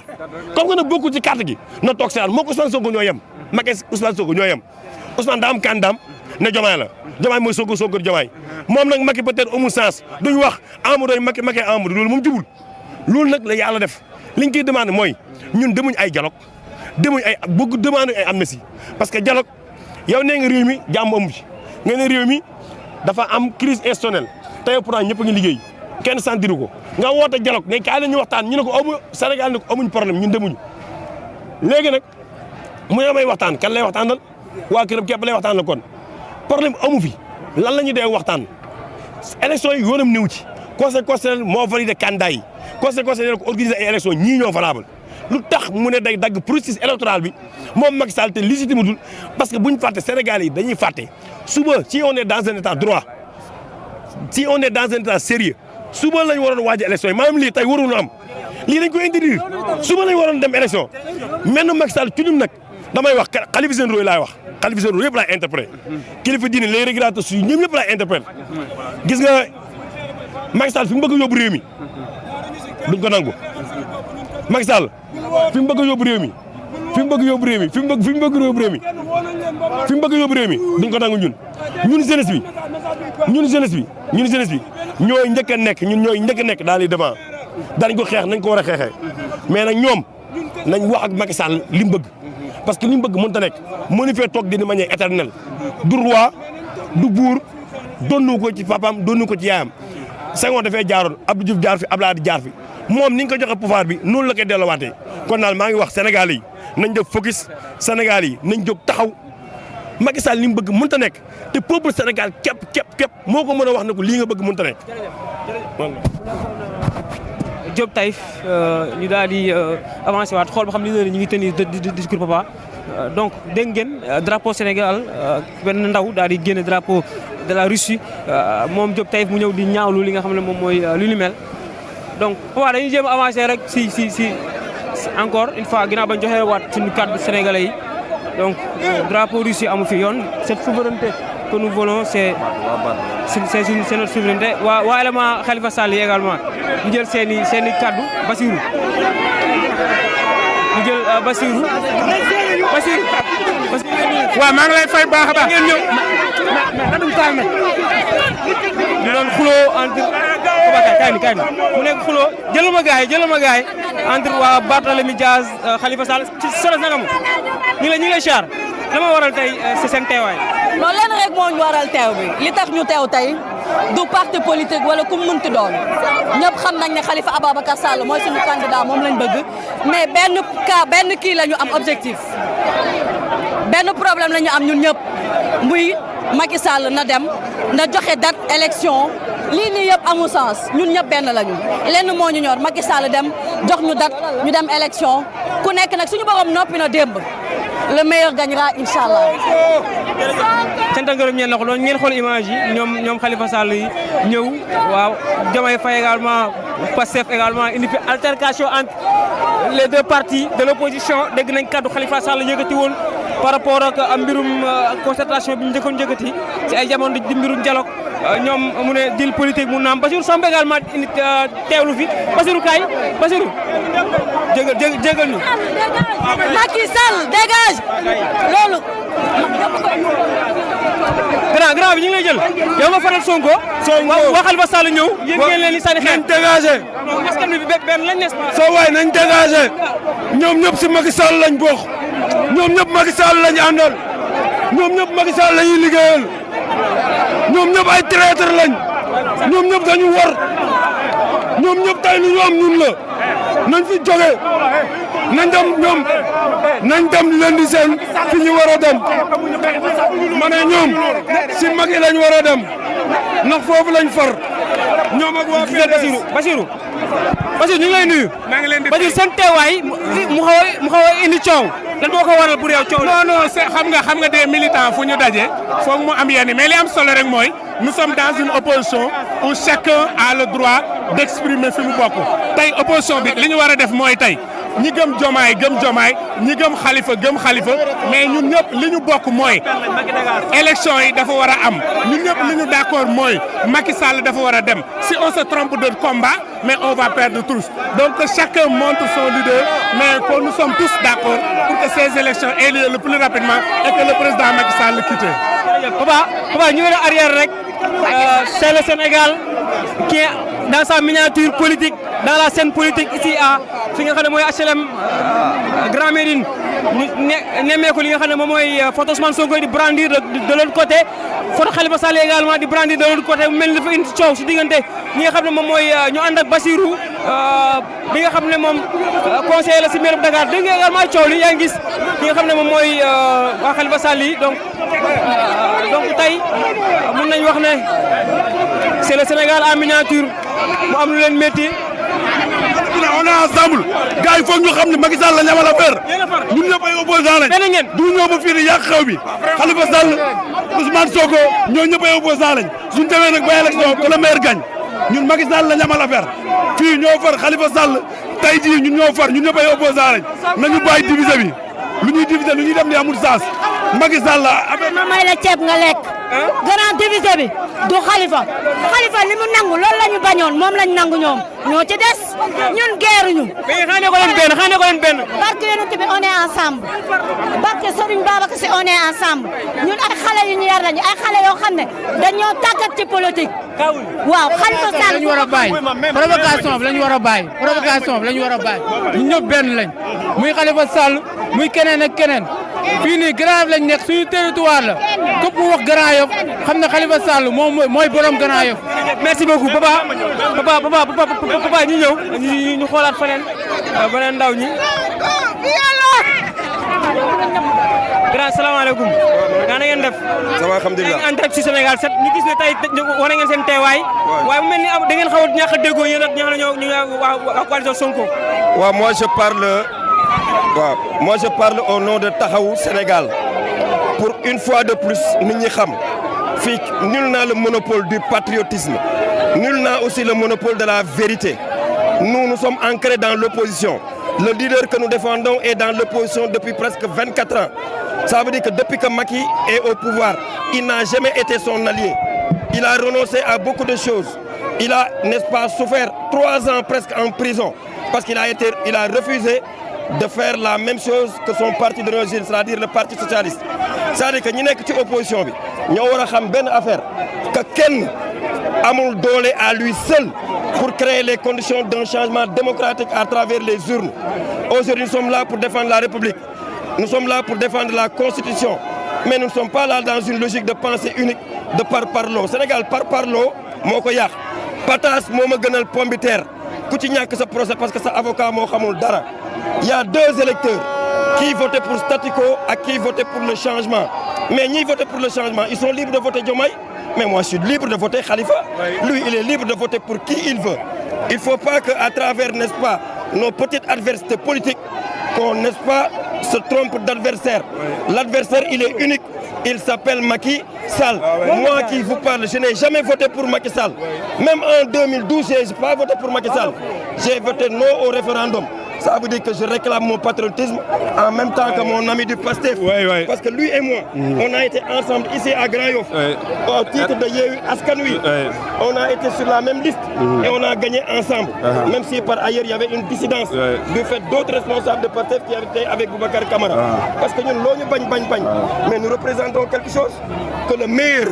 comme que nag bokkul ci carte gi na toog seetaan moo ko Ousmane Sonko ñoo yem Macky Ousmane Sonko ñoo yem Ousmane daa am candidat ne Diomaye la Diomaye mooy Sonko Diomaye moom nag Macky peut-être amul sens duñ wax Amadou Macky Amadou loolu moom jubul loolu nag la yàlla def li ñu koy demandé mooy ñun demuñ ay dialogue demuñ ay bëgg demandé ay amnistie parce que dialogue yow nee nga réew mi jàmm amu ci nga ne réew mi dafa am crise institutionnelle te yow pourtant ñëpp a ngi liggéey kenn sentiru ko nga woote dialogue ne kaay la ñu waxtaan ñu ne ko amu Sénégal ne ko amuñ problème ñun demuñu léegi nag mu ne may waxtaan kan lay waxtaanal waa këram képp lay waxtaan la kon problème amu fi lan la ñuy dee waxtaan élection yi yoonam néew ci conseil constitutionnel moo validé candidat yi conseil constitutionnel ko organiser ay élection ñii ñoo valable lu tax mu ne day dagg processus électoral bi moom Macky Sall te légitime dul parce que bu ñu fàtte Sénégal yi dañuy fàtte suba si on est dans un état droit si on est dans un état sérieux suba lañ waroon waaj élection yi maanaam lii tey waroon am lii dañ ko interdire suba lañ waroon dem élection maintenant Macky Sall ci ñun nag damay wax xalifa généraux yi laay wax xalifa généraux yëpp laay interprété kilifa diine les régulateurs suy ñoom ñëpp laay interprété gis nga Macky Sall fi mu bëgg a yóbbu réew mi duñ ko nangu Macky Sall fi mu bëgg a yóbbu réew mi fi mu bëgg yóbbu réew mi fi mu bëgg yóbbu réew mi fi mu bëgg yóbbu réew mi duñ ko nangu ñun jeunesse bi ñun jeunesse bi ñooy njëkk a nekk ñun ñooy njëkk a nekk dans les devants dañ ko xeex nañ ko war a xeexee mais nag ñoom nañ wax ak Macky Sall li mu bëgg parce que li mu bëgg mënut a nekk mënu fee toog de manière éternelle du roi du buur donnu ko ci papaam donnu ko ci yaayam Senghor dafay jaaroon Abdou Diouf jaar fi Abdoulaye jaar fi moom ni nga ko joxe pouvoir bi noonu la koy delloowaatee kon daal maa ngi wax Sénégal yi nañ def focus Sénégal yi nañ jóg taxaw Macky Sall li mu bëgg mënut a nekk te peuple Sénégal képp moo ko mën a wax ne ko lii nga bëgg mënut a nekk. Diop Taïf ñu daal di avancé waat xool ba xam ne ñu ngi tenir discours papa donc dégg ngeen drapeau Sénégal benn ndaw daal di génne drapeau de la Russie moom Diop Taïf mu ñëw di ñaawlu li nga xam ne moom mooy lu ni mel donc papa dañuy jéem a avancé rek si encore une fois ginnaaw bañ joxee waat suñu cadre sénégalais yi donc drapeau Russie amu fi yoon cette souveraineté que nous voulons c'est notre souveraineté waa élément Khalifa Sall yi également ñu jël seen i kaddu Bassirou ñu jël Bassirou waaw maa ngi lay fay baax a baax ngeen ñëw nadum taal na ñu doon xuloo entre kaay ni mu nekk xuloo jëlama gaay entre waa Barthélémy Dias Khalifa Sall ci solos nagamu ñu ngi lay char dama waral tey si seen teewaay non leen rek moo ñu waral teew bi li tax ñu teew tey du parti politique wala ku mënti doon ñëpp xam nañ ne Khalifa Ababacar Sall mooy suñu candidat moom lañ bëgg mais benn kii la ñu am objectif benn problème la ñu am ñun ñëpp muy Macky Sall na dem na joxe date élection lii nii yëpp amul sens ñun ñëpp benn lañu lenn moo ñu ñor Macky Sall dem jox ñu date ñu dem élection ku nekk nag suñu borom noppi na démb le meilleur gagnera inchallah. sant ak ngërëm ñeen la ko doon ngeen xool image yi ñoom Khalifa Sall yi ñëw waaw Diomaye Faye également Pastef également indi fi altercation entre les deux partis de l'opposition dégg nañ kaddu Khalifa Sall yëkkati woon par rapport ak mbirum concertation bi ñu njëkkoon yëkkati ci ay jamono di mbirum dialogue ñoom mu ne deal politique mu naam Bassirou Samb également indi teewlu fi Bassirou kaay Bassirou jégal ñu Macky Sall dégage loolu grand bi ñu ngi lay jël yow nga faral Sonko waa Khalifa Sall ñëw yéen ngeen leen di sànni xeer nañ dégagé askan bi benn lañ nes soo waay nañ dégagé ñoom ñëpp si Macky Sall lañ bokk ñoom ñëpp Macky Sall lañ àndal ñoom ñëpp Macky Sall la ñuy liggéeyal ñoom ñëpp ay traître lañ ñoom ñëpp dañu war ñoom ñëpp tey lu ñu am ñun la nañ fi jóge nañ dem ñoom nañ dem lundi seen fi ñu war a dem ma ne ñoom si Macky lañ war a dem ndax foofu lañ far ñoom ak waa Bassirou ñu ngi lay nuyu. maa ngi leen di Bassirou seen teewaay mu xaw a indi coow lan moo ko waral pour yow coow la. non xam nga des militants fu ñu daje foog mu am yenn mais li am solo rek mooy nous sommes dans une opposition où chacun a le droit d'exprimer fi mu bokk tey opposition bi li ñu war a def mooy tey ñi gëm Diomaye ñi gëm Khalifa mais ñun ñëpp li ñu bokk mooy élection yi dafa war a am ñun ñëpp li ñu d'accord mooy Macky Sall dafa war a dem si on se trompe de combat mais on va perdre tous donc que chacun montre son leader mais que nous sommes tous d'accord pour que ces élections aient lieu le plus rapidement et que le président Macky Sall quitte. Papa ñu ngi arrière rek c'est le Sénégal qui est dans sa miniature politique dans la scène politique ici à fi nga xam ne mooy HLM Grand Médine ñu nemmeeku li nga xam ne moom mooy photo Ousmane Sonko di brandir de l'autre côté photo Khalifa Sall également di brandir de l'autre côté mu mel ni dafa indi coow si diggante ñi nga xam ne moom mooy ñu ànd ak Bassirou bi nga xam ne moom conseiller la si maire bu Dakar dégg nga également coow li yaa ngi gis ki nga xam ne moom mooy waa Khalifa Sall yi donc tey mën nañ wax ne c'est le Sénégal en miniature mu am lu leen métti. on est ensemble gars yi foog ñu xam ne Macky Sall la ñamal affaire ñun ñëpp ay opposants lañ du ñëw ba fii di yàq xew bi Khalifa Sall Ousmane Sonko ñoo ñëpp ay opposants lañ suñ demee nag ba élection que le maire gagne ñun Macky Sall la ñamal affaire fii ñoo far Khalifa Sall tey jii ñun ñoo far ñun ñëpp ay opposant lañ nañu bàyyi diviser bi lu ñuy diviser lu ñuy dem ni amul sens Macky Sall ma may la ceeb nga lekk. grand diviser bi du Khalifa li mu nangu loolu la ñu bañoon moom lañ nangu ñoom ñoo ci des ñun geeruñu. mais xaane ko leen benn. barke yonent bi on est ensemble barke Serigne Babacar Sy on est ensemble ñun ay xale yu ñu yar lañu ay xale yoo xam ne dañoo tàggat ci politique. waaw Khalifa Sall lañu war a bàyyi provocation bi lañu war a bàyyi ñun ñëpp benn lañ muy Khalifa Sall muy keneen ak keneen fii nii Grand Yoff lañ nekk suñu territoire la képp ku wax Grand Yoff xam ne Khalifa Sall moom mooy borom Grand Yoff. merci beaucoup papa ñu ñëw ñu xoolaat beneen ndaw ñi. grand salaamaaleykum. na ngeen def. ça va alhamdulilah en direct ci Sénégal 7 ñu gis ne tey wane ngeen seen teewaay. waaye mu mel ni da ngeen xaw a ñàkk a déggoo yéen ak ñoo coalition Sonko. waaw moi je parle au nom de Taxawu Sénégal pour une fois de plus nit ñi xam fii nul n'a le monopole du patriotisme nul n'a aussi le monopole de la vérité nous sommes ancrés dans l'opposition le leader que nous défendons est dans l'opposition depuis presque 24 ans ça veut dire que depuis que Macky est au pouvoir il n'a jamais été son allié il a renoncé à beaucoup de choses il a n'est-ce pas souffert 3 ans presque en prison parce qu'il a refusé de faire la même chose que son parti d'origine, c'est-à-dire le parti socialiste. C'est-à-dire que ñi nekk ci opposition bi ñoo war a xam benn affaire que kenn amul doole à lui seul pour créer les conditions d'un changement démocratique à travers les urnes. Aujourd'hui, nous sommes là pour défendre la République. Nous sommes là pour défendre la Constitution. Mais nous ne sommes pas là dans une logique de pensée unique de parparloo. Sénégal parparloo moo ko yàq. Pataas moo ma gënal pomme de terre ku ci ñàkk sa procès parce que sa avocat moo xamul dara. Il y a 2 électeurs qui votaient pour statu quo et qui votaient pour le changement. Mais ñi votaient pour le changement, ils sont libres de voter Diomaye. Mais moi, je suis libre de voter Khalifa. Lui, il est libre de voter pour qui il veut. Il ne faut pas qu'à travers, n'est-ce pas, nos petites adversités politiques, qu'on, n'est-ce pas, se trompe d'adversaire. L'adversaire, il est unique. Il s'appelle Macky Sall. Moi qui vous parle, je n'ai jamais voté pour Macky Sall. Même en 2012, je n'ai pas voté pour Macky Sall. J'ai voté non au référendum. Ça veut dire que je réclame mon patriotisme en même temps que mon ami du PASTEF. Parce que lui et moi, on a été ensemble ici à Grand Yoff. Au titre de Yewwi Askan Wi. On a été sur la même liste et on a gagné ensemble. Même si par ailleurs il y avait une dissidence du fait d'autres responsables de PASTEF qui étaient avec Boubacar Camara. Parce que nous, mais nous représentons quelque chose que le meilleur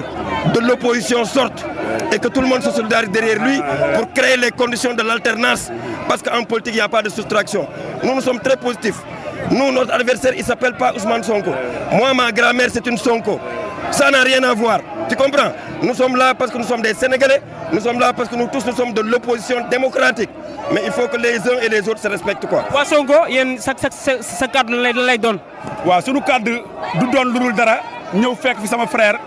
de l'opposition sorte et que tout le monde se solidarise derrière lui pour créer les conditions de l'alternance. Parce qu'en politique, il n'y a pas de soustraction. Nous sommes très positifs. Nous, notre adversaire, il ne s'appelle pas Ousmane Sonko. Moi, ma grand-mère, c'est une Sonko. Ça n'a rien à voir. Tu comprends? Nous sommes là parce que nous sommes des Sénégalais. Nous sommes là parce que nous tous, nous sommes de l'opposition démocratique. Mais il faut que les uns et les autres se respectent, quoi. waa Sonko yéen sa kàddu lay doon. waaw sunu kàddu du doon lu dul dara ñëw fekk fi sama frère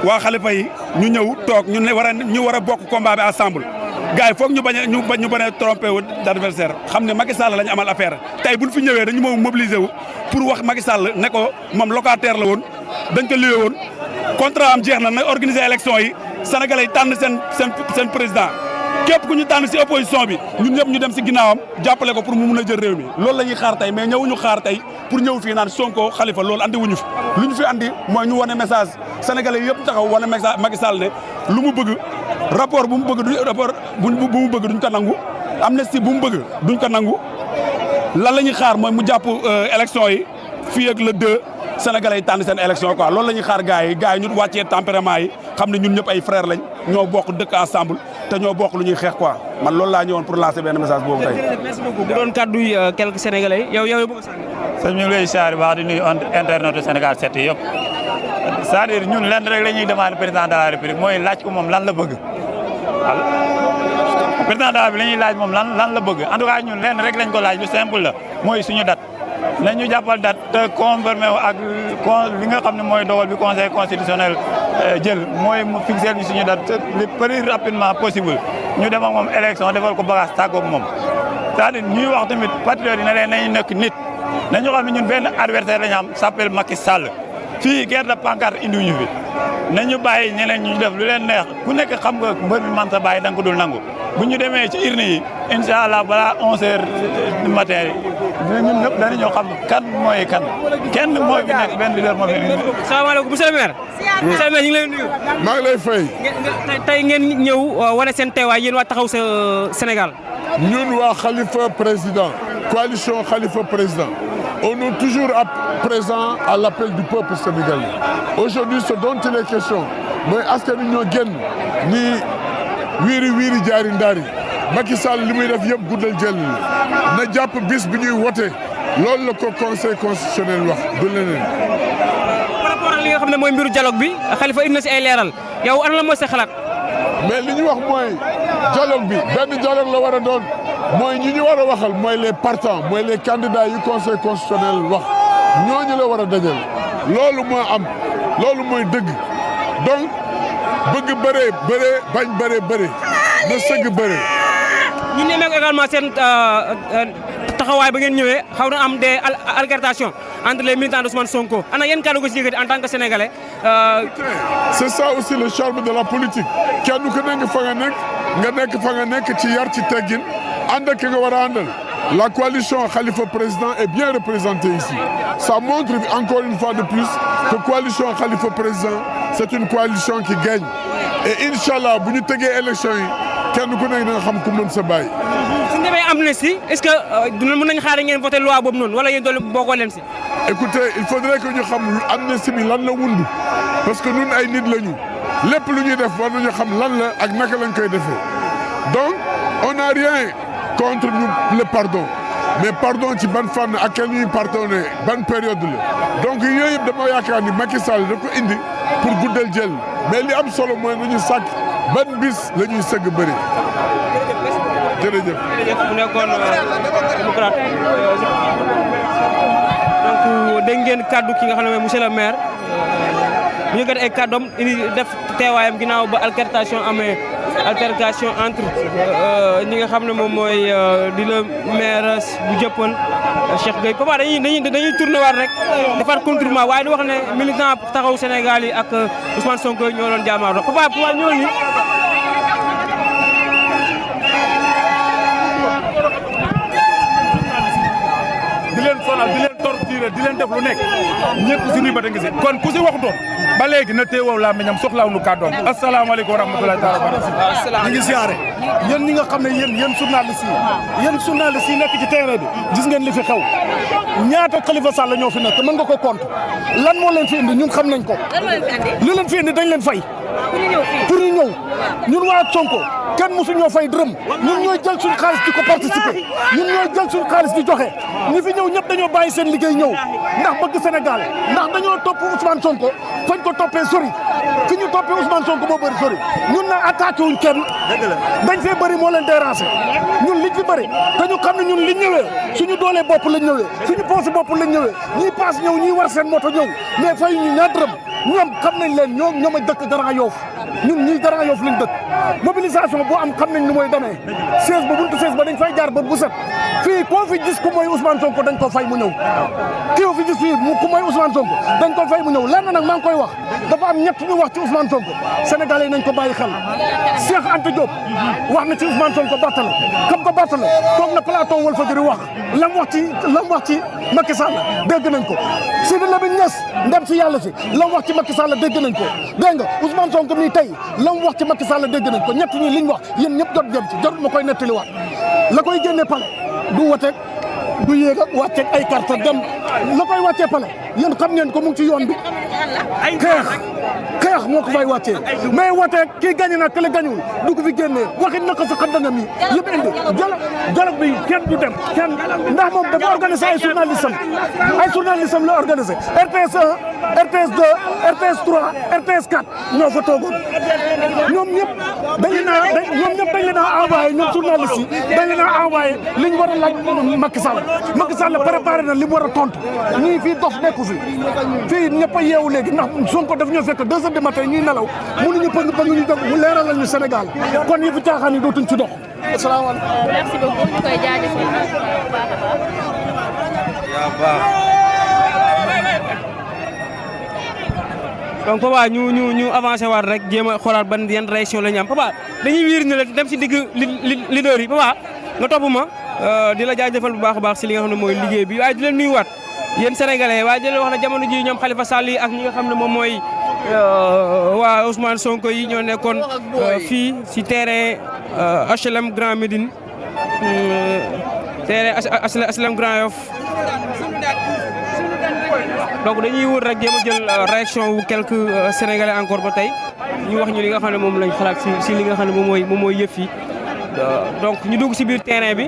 waa Khalifa yi ñu ñëw toog ñu war a bokk combat bi ensemble. gars yi foog ñu bañ a trompé wu d'adversaire xam ne Macky Sall la ñu amal affaire tey buñ fi ñëwee dañu mobiliser wu pour wax Macky Sall ne ko moom locataire la woon dañ ko lié woon contrat am jeex na organiser élection yi sénégalais yi tànn seen président képp ku ñu tànn si opposition bi ñun ñëpp ñu dem si ginnaawam jàppale ko pour mu mun a jël réew mi loolu la ñuy xaar tey mais ñëwuñu xaar tey pour ñëw fii naan Sonko Khalifa loolu andi wuñu fi lu ñu fi andi mooy ñu wane message sénégalais yëpp taxaw wane message Macky Sall ne lu mu bëgg rapport bu mu bëgg du rapport bu mu bëgg duñ ko nangu amnistie bu mu bëgg duñ ko nangu lan la ñuy xaar mooy mu jàpp élection yi fii ak le 2 sénégalais yi tànn seen élection quoi loolu la ñuy xaar gars yi ñu wàccee tempérament yi xam ne ñun ñëpp ay frères lañ ñoo bokk dëkk ensemble te ñoo bokk lu ñuy xeex quoi man loolu laa ñëwoon pour lancer benn message boobu tey. merci beaucoup bu doon kàddu yi quelques sénégalais yow bëgg a sànni. sëñ ñu ngi lay siyaare baax di nuyu internet Sénégal 7 yëpp c'est-à-dire ñun lenn rek la ñuy demande président de la République mooy laaj ko moom lan la bëgg président de la République la ñuy laaj moom lan la bëgg en tout cas ñun lenn rek lañ ko laaj lu simple la mooy suñu date nañu jàppal date te conformé ak li nga xam ne mooy dogal bi conseil constitutionnel jël mooy mu fixé ñu suñu date le plus rapidement possible ñu dem ak moom élection defal ko bagage tàggoog moom c'est-à-dire ñuy wax tamit patriote yi ne leen nañu nekk nit nañu xam ne ñun benn adversaire la ñu am s'appelle Macky Sall fii guerre de pancarte indiwuñu fi nañu bàyyi ñeneen ñu def lu leen neex ku nekk xam nga mbër mi man sa bàyyi da nga ko dul nangu bu ñu demee ci urne yi incha allah balaa 11h du matin ñun ñëpp danañoo xam kan mooy kan kenn mooy fi nekk benn leader moo fi nekk. salaamaaleykum monsieur le maire. monsieur le maire ñu ngi lay nuyu. maa ngi lay fay. tey ngeen ñëw wane seen teewaay yéen waa taxaw sa Sénégal. ñun waa Khalifa président coalition Khalifa président on est toujours présent à l'appel du peuple sénégalais. Aujourd'hui ce dont il est question mooy askan wi ñoo génn ni wiiri wiiri jaari ndaari Macky Sall li muy def yëpp guddal jël na jàpp bis bi ñuy wote loolu la ko conseil constitutionnel wax du leneen. par rapport ak li nga xam ne mooy mbiru dialogue bi Khalifa indi na si ay leeral yow ana la mooy sa xalaat. mais li ñu wax mooy dialogue bi benn dialogue la war a doon mooy ñi ñu war a waxal mooy les partants mooy les candidats yu conseil constitutionnel wax ñooñu la war a dajal loolu moo am loolu mooy dëgg donc bëgg bëree bañ bëree na sëgg bëree. ñu nemmeeku également seen taxawaay ba ngeen ñëwee xaw na am des altercations entre les militants d'Ousmane Sonko ana yéen kàddu ko si yëkkati en tant que sénégalais. c'est ça aussi le charme de la politique kenn ku nekk fa nga nekk ci yar ci teggin ànd ak ki nga war a àndal. La coalition Khalifa Président est bien représentée ici. Ça montre encore une fois de plus que coalition Khalifa Président, c'est une coalition qui gagne. Et Inch'Allah, bu ñu tegee élection yi kenn ku nekk nga xam ku mën sa bàyyi. su ñu demee amnistie est-ce que mën nañu xaar ngeen voté loi boobu noonu wala yéen doole bokkoo leen si. Écoutez, il faudrait que ñu xam amnistie bi lan la wund parce que ñun ay nit lañu lépp lu ñuy def war nañu xam lan la ak naka lañ koy defee donc on n'a rien contre le pardon mais pardon ci ban fànn ak kenn ñuy pardonné ban période la donc yooyu yëpp dama yaakaar ni Macky Sall da ko indi pour guddal jël mais li am solo mooy nañu sàkk ban bis la ñuy sëgg bëri jërëjëf. mu nekkoon démocrate donc dégg ngeen kaddu ki nga xam ne mooy monsieur le maire bu ñu gat ay kaddoom indi def teewaayam ginnaaw ba altercation entre ñi nga xam ne moom mooy di le maire bu jëppoon Cheikh Gueye papa dañuy tourné waat rek defar contournement waaye di wax ne militant taxaw Sénégal yi ak Ousmane Sonko ñoo doon jaamaarloo papa ñoo ni di leen sonal di leen torturer di leen def lu nekk ñëpp suñuy bët a ngi si kon ku si waxutoon ba léegi na teewoo laa meñam soxlaaw nu kàddoom asalaamaaleykum wa rahmatulahi taala wa barakatuh. ñu ngi siyaare yéen ñi nga xam ne yéen journaliste yi nekk ci terrain bi gis ngeen li fi xew ñaata Khalifa Sall ñoo fi nekk mën nga ko compte lan moo leen fi indi ñun xam nañ ko li leen fi indi dañ leen fay pour ñu ñëw ñun waa Sonko kenn mosu ñoo fay dërëm ñun ñooy jël suñu xaalis di ko participer ñun ñooy jël suñu xaalis di joxe ñi fi ñëw ñëpp dañoo bàyyi seen liggéey ñëw ndax bëgg Sénégal ndax dañoo topp Ousmane Sonko fañ ko toppee sori fi ñu toppee Ousmane Sonko moo bëri sori ñun na attaqué wuñ kenn dañ fee bëri moo leen déranger ñun liñ fi bëri te ñu xam ne ñun liñ ñëwee suñu doolee bopp lañ ñëwee suñu poche bopp lañ ñëwee ñii paas ñëw ñii war seen moto ñëw mais fay ñu ñaar dërëm ñoom xam nañ leen ñoom a dëkk Grand Yoff ñun ñii Grand Yoff lañ dëkk mobilisation boo am xam nañ ni mooy demee 16 ba buntu 16 ba dañ fay jaar ba bu set fii koo fi gis ku mooy Ousmane Sonko dañ ko fay mu ñëw kii fi gis fii ku mooy Ousmane Sonko dañ ko fay mu ñëw lenn nag maa ngi koy wax dafa am ñett ñu wax ci Ousmane Sonko sénégalais yi nañ ko bàyyi xel Cheikh Anta Diop wax na ci Ousmane Sonko battale xam ko battale toog na plateau Walfadjri wax lam wax ci Macky Sall dégg nañ ko Sidi Lamine Niass ndem si yàlla si lam wax ci Macky Sall dégg nañ ko dégg nga Ousmane Sonko mii tey lam wax ci Macky Sall dégg nañ ko ñett ñi liñ wax yéen ñëpp jot jëm ci jarul ma koy nettaliwaat la koy génne pale du woteeg du yéeg ak wàcceeg ay carte dem la koy wàccee pale yéen xam ngeen ko mu ngi ci yoon bi xeex moo ko fay wàccee mais woteeg kii gañe na kële gañul du ko fi génnee waxit na ko sa xam danga mi yëpp indi dialogue bi kenn du dem kenn ndax moom dafa organisé ay journalisme la organisé RTS 1 RTS 2 RTS 3 RTS 4 ñoo fa toogoon ñoom ñëpp dañ leen a envoyé ñoom journalistes yi dañ leen a envoyé li ñu war a laaj Macky Sall préparé na li mu war a tontu ñii fii dof nekku fii ñëpp a yeewu léegi ndax Sonko daf ñoo fekk 2 heures du matin ñuy nelaw mënuñu bëgg ñu jóg mu leeralal ñu Sénégal kon yi fi caaxaan yi dootuñ ci dox. asalaamaaleykum. merci beaucoup ñu koy jaajëfal bu baax a baax. yaa baax. donc papa ñu avancé waat rek jéem a xoolaat ban yan réaction la ñu am papa dañuy wiir ne la dem si digg leader yi papa nga topp ma di la jaajëfal bu baax a baax si li nga xam ne mooy liggéey bi waaye di leen nuyuwaat yéen sénégalais waaye di leen wax ne jamono ji ñoom Khalifa Sall yi ak ñi nga xam ne moom mooy waa Ousmane Sonko yi ñoo nekkoon fii si terrain HLM Grand Médine terrain HLM Grand Yoff donc dañuy wër rek jéem a jël réaction wu quelques sénégalais encore ba tey ñu wax ñu li nga xam ne moom lañ xalaat si li nga xam ne moom mooy yëf yi donc ñu dugg si biir terrain bi.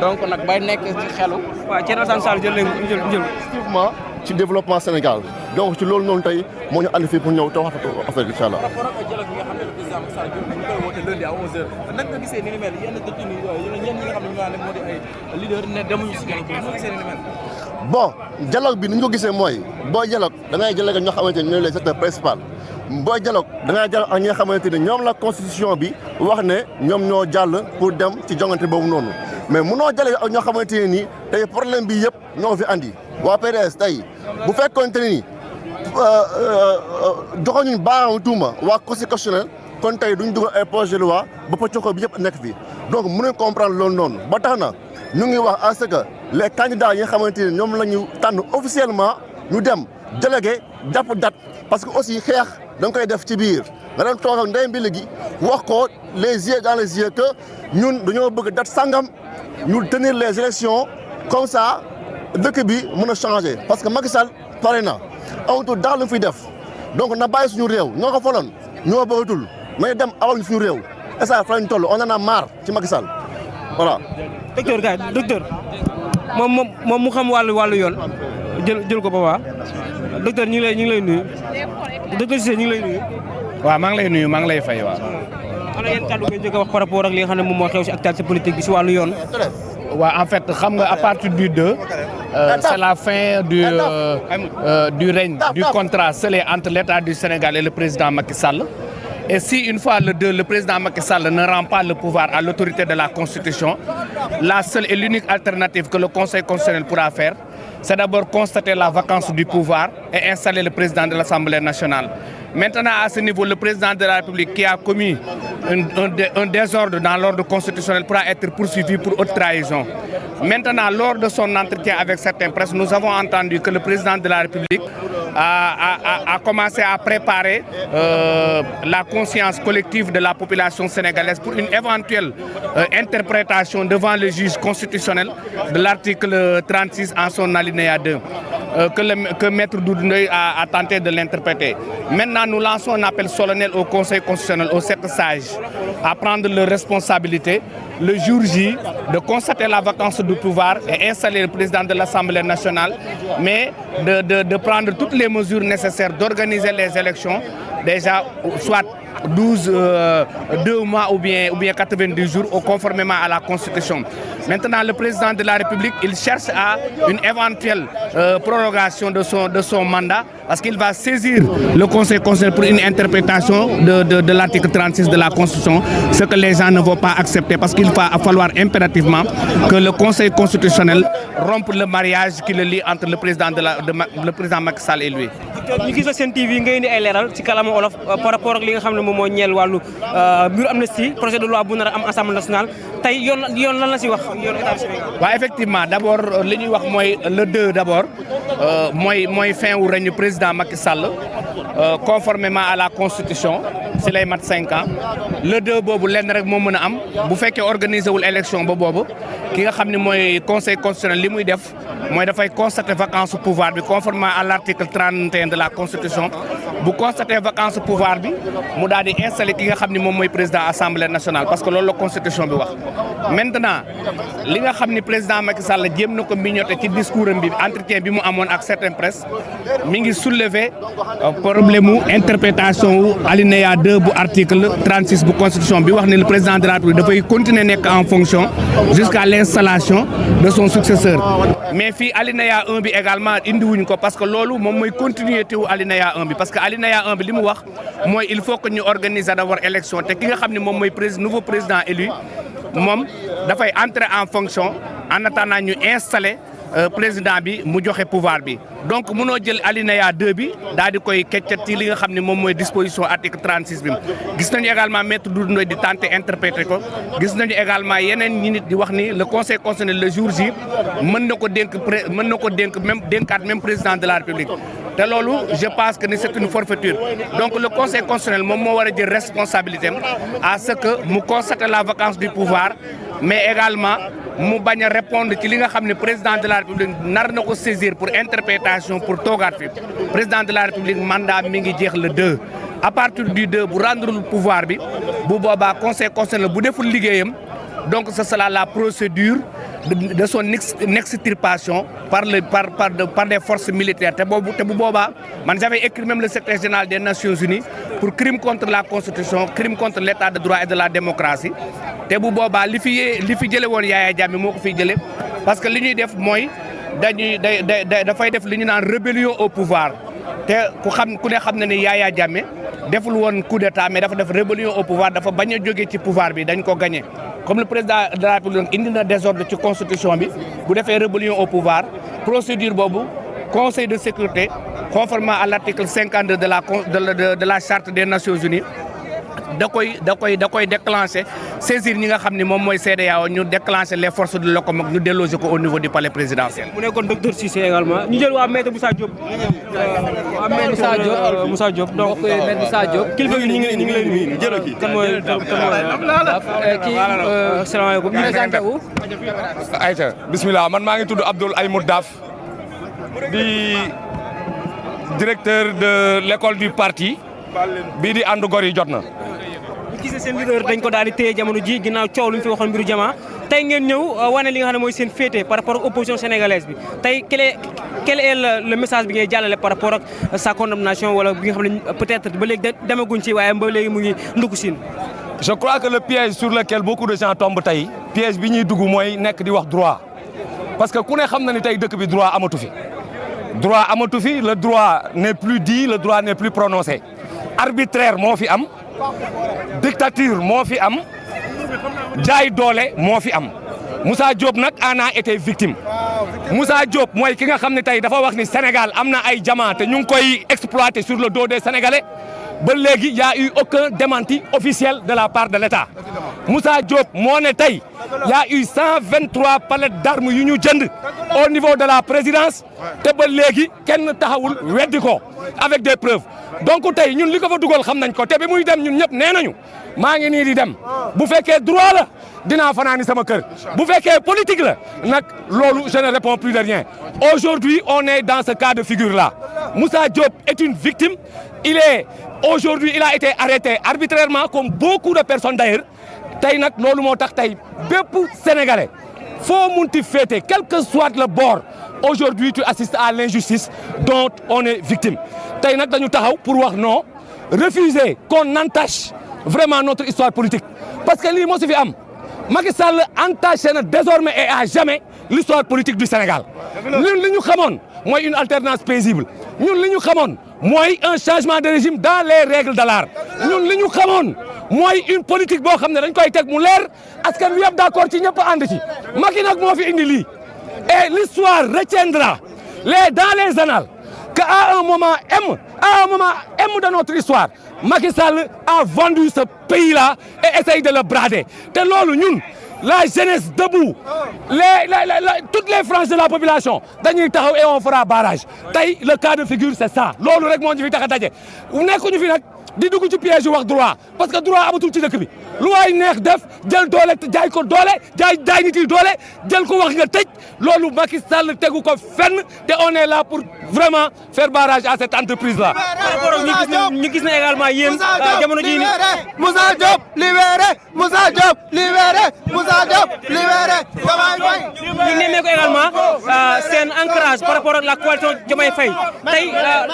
donc nag bay nekk ci xelu. waaw Thierno Alassane Sall jël effectivement ci développement Sénégal donc ci loolu noonu tey moo ñu andi fii pour ñëw te waxtu affaire bi incha allah. nan nga gisee ni ni mel yenn dëkk yi ñenn ñi nga xam ne ñu naan moo di ay leader ne demuñu si dialogue bi nga gisee ni ni mel. bon dialogue bi ni ñu ko gisee mooy booy dialogue da ngay dialogue ñoo xamante ne ñooy les acteurs principaux booy dialogue da ngay dialogue ak ñi nga xamante ne ñoom la constitution bi wax ne ñoom ñoo jàll pour dem ci jongante boobu noonu mais munoo dialogue ak ñoo xamante ne nii tey problème bi yëpp ñoo fi andi waa PDS tey bu fekkoonte ne ni joxoñuñ baaraamu tuuma waa constitutionnel kon tey duñ dugal ay projet de loi ba pëccëxoo bi yëpp nekk fi donc mënuñ comprendre loolu noonu ba tax na ñu ngi wax à ce que les candidats yi nga xamante ne ñoom la ñu tànn officiellement ñu dem délégué jàpp date parce que aussi xeex da nga koy def ci biir nga dem toog ak ndey mbi gi wax ko les yeux dans les yeux que ñun dañoo bëgg date sangam ñu tenir les élections comme ça dëkk bi mën a changer parce que Macky Sall pare na amatul daal lu fiy def donc na bàyyi suñu réew ñoo ko faloon ñoo bëggatul may dem awal ñu suñu réew et ça fa lañ toll on en a marre ci Macky Sall voilà. docteur gars docteur moom mu xam wàllu yoon jël ko papa docteur ñu ngi lay nuyu docteur Cissé ñu ngi lay nuyu. waaw maa ngi lay nuyu maa ngi lay fay waaw. ana yéen kàddu ngay njëkk a wax par rapport ak li nga xam ne moom moo xew si actualité politique bi si wàllu yoon. waaw en fait xam nga à partir du 2 c'est la fin du règne du contrat scellé entre l'État du Sénégal et le président Macky Sall. Et si une fois le 2, le président Macky Sall ne rend pas le pouvoir à l'autorité de la Constitution, la seule et l'unique alternative que le Conseil constitutionnel pourra faire, c'est d'abord constater la vacance du pouvoir et installer le président de l'Assemblée nationale. Maintenant, à ce niveau, le président de la République qui a commis un désordre dans l'ordre constitutionnel pourra être poursuivi pour haute trahison. Maintenant, lors de son entretien avec certaines presses, nous avons entendu que le président de la République a commencé à préparer la conscience collective de la population sénégalaise pour une éventuelle interprétation devant le juge constitutionnel de l'article 36 en son alinéa 2. Que Maître Doudou Ndoye a tenté de l'interpréter. Maintenant, nous lançons un appel solennel au Conseil constitutionnel, aux 7 sages, à prendre leurs responsabilités le jour J, de constater la vacance du pouvoir et installer le président de l'Assemblée nationale, mais de prendre toutes les mesures nécessaires d'organiser les élections, déjà soit 2 mois ou bien 90 jours, conformément à la Constitution. Maintenant, le président de la République, il cherche à une éventuelle prorogation de son mandat parce qu'il va saisir le Conseil constitutionnel pour une interprétation de l'article 36 de la Constitution, ce que les gens ne vont pas accepter parce qu'il va falloir impérativement que le Conseil constitutionnel rompe le mariage qui le lie entre le président Macky Sall et lui. ñu gis la seen TV nga indi ay leeral ci kàllaama olof par rapport ak li nga xam ne moom moo ñeel wàllu mbiru amnistie projet de loi bu nar a am assemblée nationale tey yoon lan la si wax yoon état du Sénégal. waaw effectivement d' abord li ñuy wax mooy le 2 d' abord mooy fin wu règne président Macky Sall conformément à la constitution si lay mat 5 ans le 2 boobu lenn rek moo mën a am bu fekkee organiser wul élection ba boobu ki nga xam ne mooy conseil constitutionnel li muy def mooy dafay constater vacance pouvoir bi conformément à l' article 31 de la constitution bu constater vacance pouvoir bi mu daal di installer ki nga xam ne moom mooy président assemblée nationale parce que loolu la constitution bi wax. maintenant li nga xam ni président Macky Sall jéem na ko mignoter ci discours am bi entretien bi mu amoon ak certaines presse mi ngi soulever problème mu interprétation wu alinéa 2 bu article 36 bu constitution bi wax ne le président de la République dafay continuer nekk en fonction jusqu'à l'installation de son successeur mais fii alinéa 1 bi également indiwuñ ko parce que loolu moom mooy continuité wu alinéa 1 bi parce que alinéa 1 bi li mu wax mooy il faut que ñu organiser d'abord élection te ki nga xam ne moom mooy nouveau président élu moom dafay entrer en fonction en attendant ñu installer président bi mu joxe pouvoir bi donc mënoo jël alinéa 2 bi daal di koy keccat ci li nga xam ne moom mooy disposition article 36 bi gis nañu également maître Doudou Ndoye di tenter interpréter ko gis nañu également yeneen ñi nit di wax ni le conseil constitutionnel le jour J mën na ko dénk même dénkaat même président de la république te loolu je pense que c'est une forfaiture donc le conseil constitutionnel moom moo war a jël responsabilité à ce que mu constate la vacance du pouvoir mais également mu bañ a répondre ci li nga xam ne président de la république nar na ko saisir pour interprétation pour toogaat fi président de la république mandat mi ngi jeex le 2 à partir du 2 bu rendre le pouvoir bi bu boobaa conseil constitutionnel bu deful liggéeyam donc ce sera la procédure de son extirpation par des forces militaires te bu boobaa man j'avais écrit même le secrétaire général des Nations Unies pour crime contre la constitution crime contre l'état de droit et de la démocratie te bu boobaa li fi jële woon Yaya Jammeh moo ko fiy jële parce que li ñuy def mooy dafay def li ñu naan rébellion au pouvoir te ku ne xam na ni Yaya Jammeh deful woon coup d'état mais dafa def rébellion au pouvoir dafa bañ a jógee ci pouvoir bi dañ ko gagné comme le président de la République indi na désordre ci constitution bi bu defee rébellion au pouvoir procédure boobu conseil de sécurité conformément à l'article 52 de la charte des Nations Unies da koy déclencher saisir ñi nga xam ni moom mooy CEDEAO ñu déclencher les forces de l'OCOMOG ñu déloger ko au niveau du palais présidentiel. mu nekkoon docteur Cissé également ñu jël waa maître Moussa Diop. Moussa Diop donc maître Moussa Diop. kilifa gi ñu ngi lay nuyu jërë kii. kan mooy kii asalaamaaleykum ñu présenté wu. ayca bismillah man maa ngi tudd Abdoul Aymoud Daf di directeur de l'école du parti bii di ànd gor yi jot na. ñu gisee seen leader dañ ko daal di téye jamono ji ginnaaw coow lu ñu fi waxoon mbiru Jama tey ngeen ñëw wane li nga xam ne mooy seen féete par rapport ak opposition sénégalaise bi tey quel est le message bi ngay jàllale par rapport ak sa condamnation wala bi nga xam ne peut-être ba léegi demaguñ ci waaye ba léegi mu ngi ndugg siin. je crois que le piège sur lequel beaucoup de gens tombent tey piège bi ñuy dugg mooy nekk di wax droit parce que ku ne xam na ni tey dëkk bi droit amatu fi le droit n'est plus dit le droit n'est plus prononcé arbitraire moo fi am dictature moo fi am jaay doole moo fi am Moussa Diop nag en a été victime Moussa Diop mooy ki nga xam ne tey dafa wax ni Sénégal am na ay diamants te ñu ngi koy exploiter sur le dos des Sénégalais ba léegi y a eu aucun démenti officiel de la part de l'État Moussa Diop moo ne tey y a eu 123 palettes d'armes yu ñu jënd au niveau de la présidence te ba léegi kenn taxawul weddi ko avec des preuves donc tey ñun li ko fa dugal xam nañ ko te bi muy dem ñun ñëpp nee nañu maa ngi nii di dem bu fekkee droit la dinaa fanaani sama kër bu fekkee politique la nag loolu je ne réponds plus de rien aujourd'hui on est dans ce cas de figure là Moussa Diop est une victime aujourd'hui il a été arrêté arbitrairement comme beaucoup de personnes d'ailleurs tey nag loolu moo tax tey bépp sénégalais foo munti féete quel que soit le bord aujourd'hui tu assistes à l'injustice dont on est victime tey nag dañu taxaw pour wax non refuser qu'on entache vraiment notre histoire politique parce que lii moo si fi am Macky Sall entaché na désormais et à jamais l'histoire politique du Sénégal ñun li ñu xamoon mooy une alternance paisible ñun li ñu xamoon mooy un changement de régime dans les règles de l'art ñun li ñu xamoon mooy une politique boo xam ne dañ koy teg mu leer askan wi yëpp d'accord ci ñëpp ànd ci Macky nag moo fi indi lii et l'histoire retiendra dans les annales qu'à un moment M de notre histoire Macky Sall a vendu ce pays-là et essaye de le brader te loolu ñun la jeunesse debout toutes les franges de la population dañuy taxaw et on fera barrage tey le cas de figure c'est ça loolu rek moo ñu fi tax a daje nekkuñu fi nag di dugg ci piège yu wax droit parce que droit amatul ci dëkk bi lu waay neex def jël doole jaay ko doole jaay nit yi doole jël ko wax nga tëj loolu Macky Sall tegu ko fenn te on est là pour vraiment faire barrage à cette entreprise là. ñu gis na également yéen jamono jii nii Moussa Diop libéré Moussa Diop libéré Moussa Diop libéré Diomaye Faye. ñu nemmee ko également seen ancrage par rapport ak la coalition Diomaye Faye tey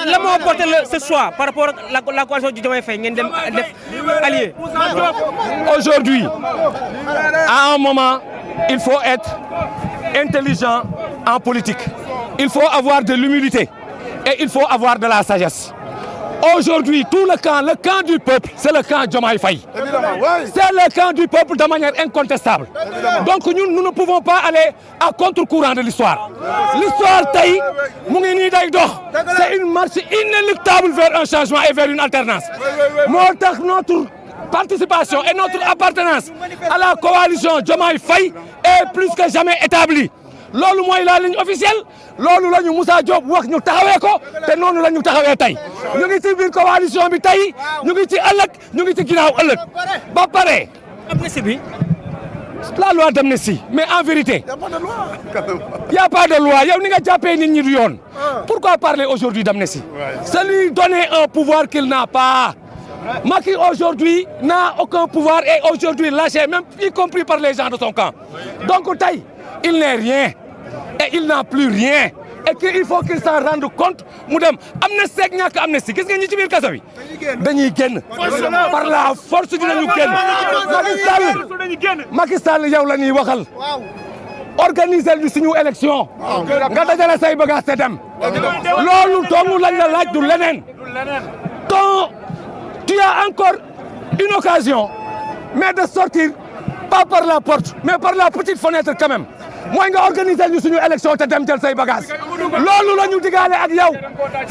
la moo porté ce choix par rapport ak la coalition Diomaye Faye ngeen dem def allié. Aujourd'hui, à un moment, il faut être intelligent en politique. Il faut avoir de l'humilité et il faut avoir de la sagesse. Aujourd'hui, tout le camp du peuple, c'est le camp Diomaye Faye. C'est le camp du peuple de manière incontestable. Donc nous ne pouvons pas aller à contre-courant de l'histoire. L'histoire taille, c'est une marche inéluctable vers un changement et vers une alternance. Notre participation et notre appartenance à la coalition Diomaye Faye est plus que jamais établie. Loolu mooy la ligne officielle loolu la ñu Moussa Diop wax ñu taxawee ko te noonu la ñu taxawee tey ñu ngi ci biir coalition bi tey ñu ngi ci ëllëg ñu ngi ci ginnaaw ëllëg ba pare. amnistie bi. La loi d'amnistie mais en vérité y a pas de loi yow ni nga jàppee nit ñi du yoon. Pourquoi parler aujourd'hui d'amnistie? C'est lui donner un pouvoir qu'il n'a pas. Macky aujourd'hui n'a aucun pouvoir et aujourd'hui lâché même y compris par les gens de son camp. Donc tey il n'est rien et il n'a plus rien et qu'il faut qu'il s'en rende compte mu dem amnistie ak ñàkk amnistie gis nga ñi ci biir kaso bi dañuy génn par la force dinañu génn. Macky Sall yow la ñuy waxal organiser ñu suñu élection nga dajale say bagages te dem loolu dong lañ la laaj du leneen. Donc tu as encore une occasion mais de sortir pas par la porte mais par la petite fenêtre quand même. mooy nga organiser ñu suñu élection te dem jël say bagages loolu la ñu digaale ak yow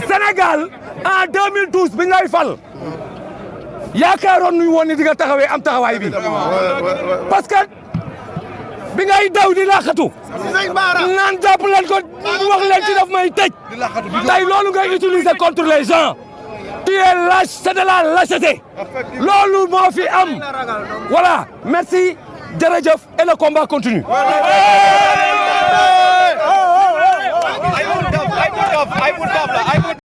Sénégal en 2012 bi ñu lay fal yaakaaroon nuñ woon ni di nga taxawee am taxawaay bi parce que bi ngay daw di laqatu naan jàpp leen ko wax leen ci daf may tëj tey loolu ngay utiliser contre les gens tu es lâche c'est de la lâcheté loolu moo fi am voilà merci. Jërëjëf et le combat continue. ay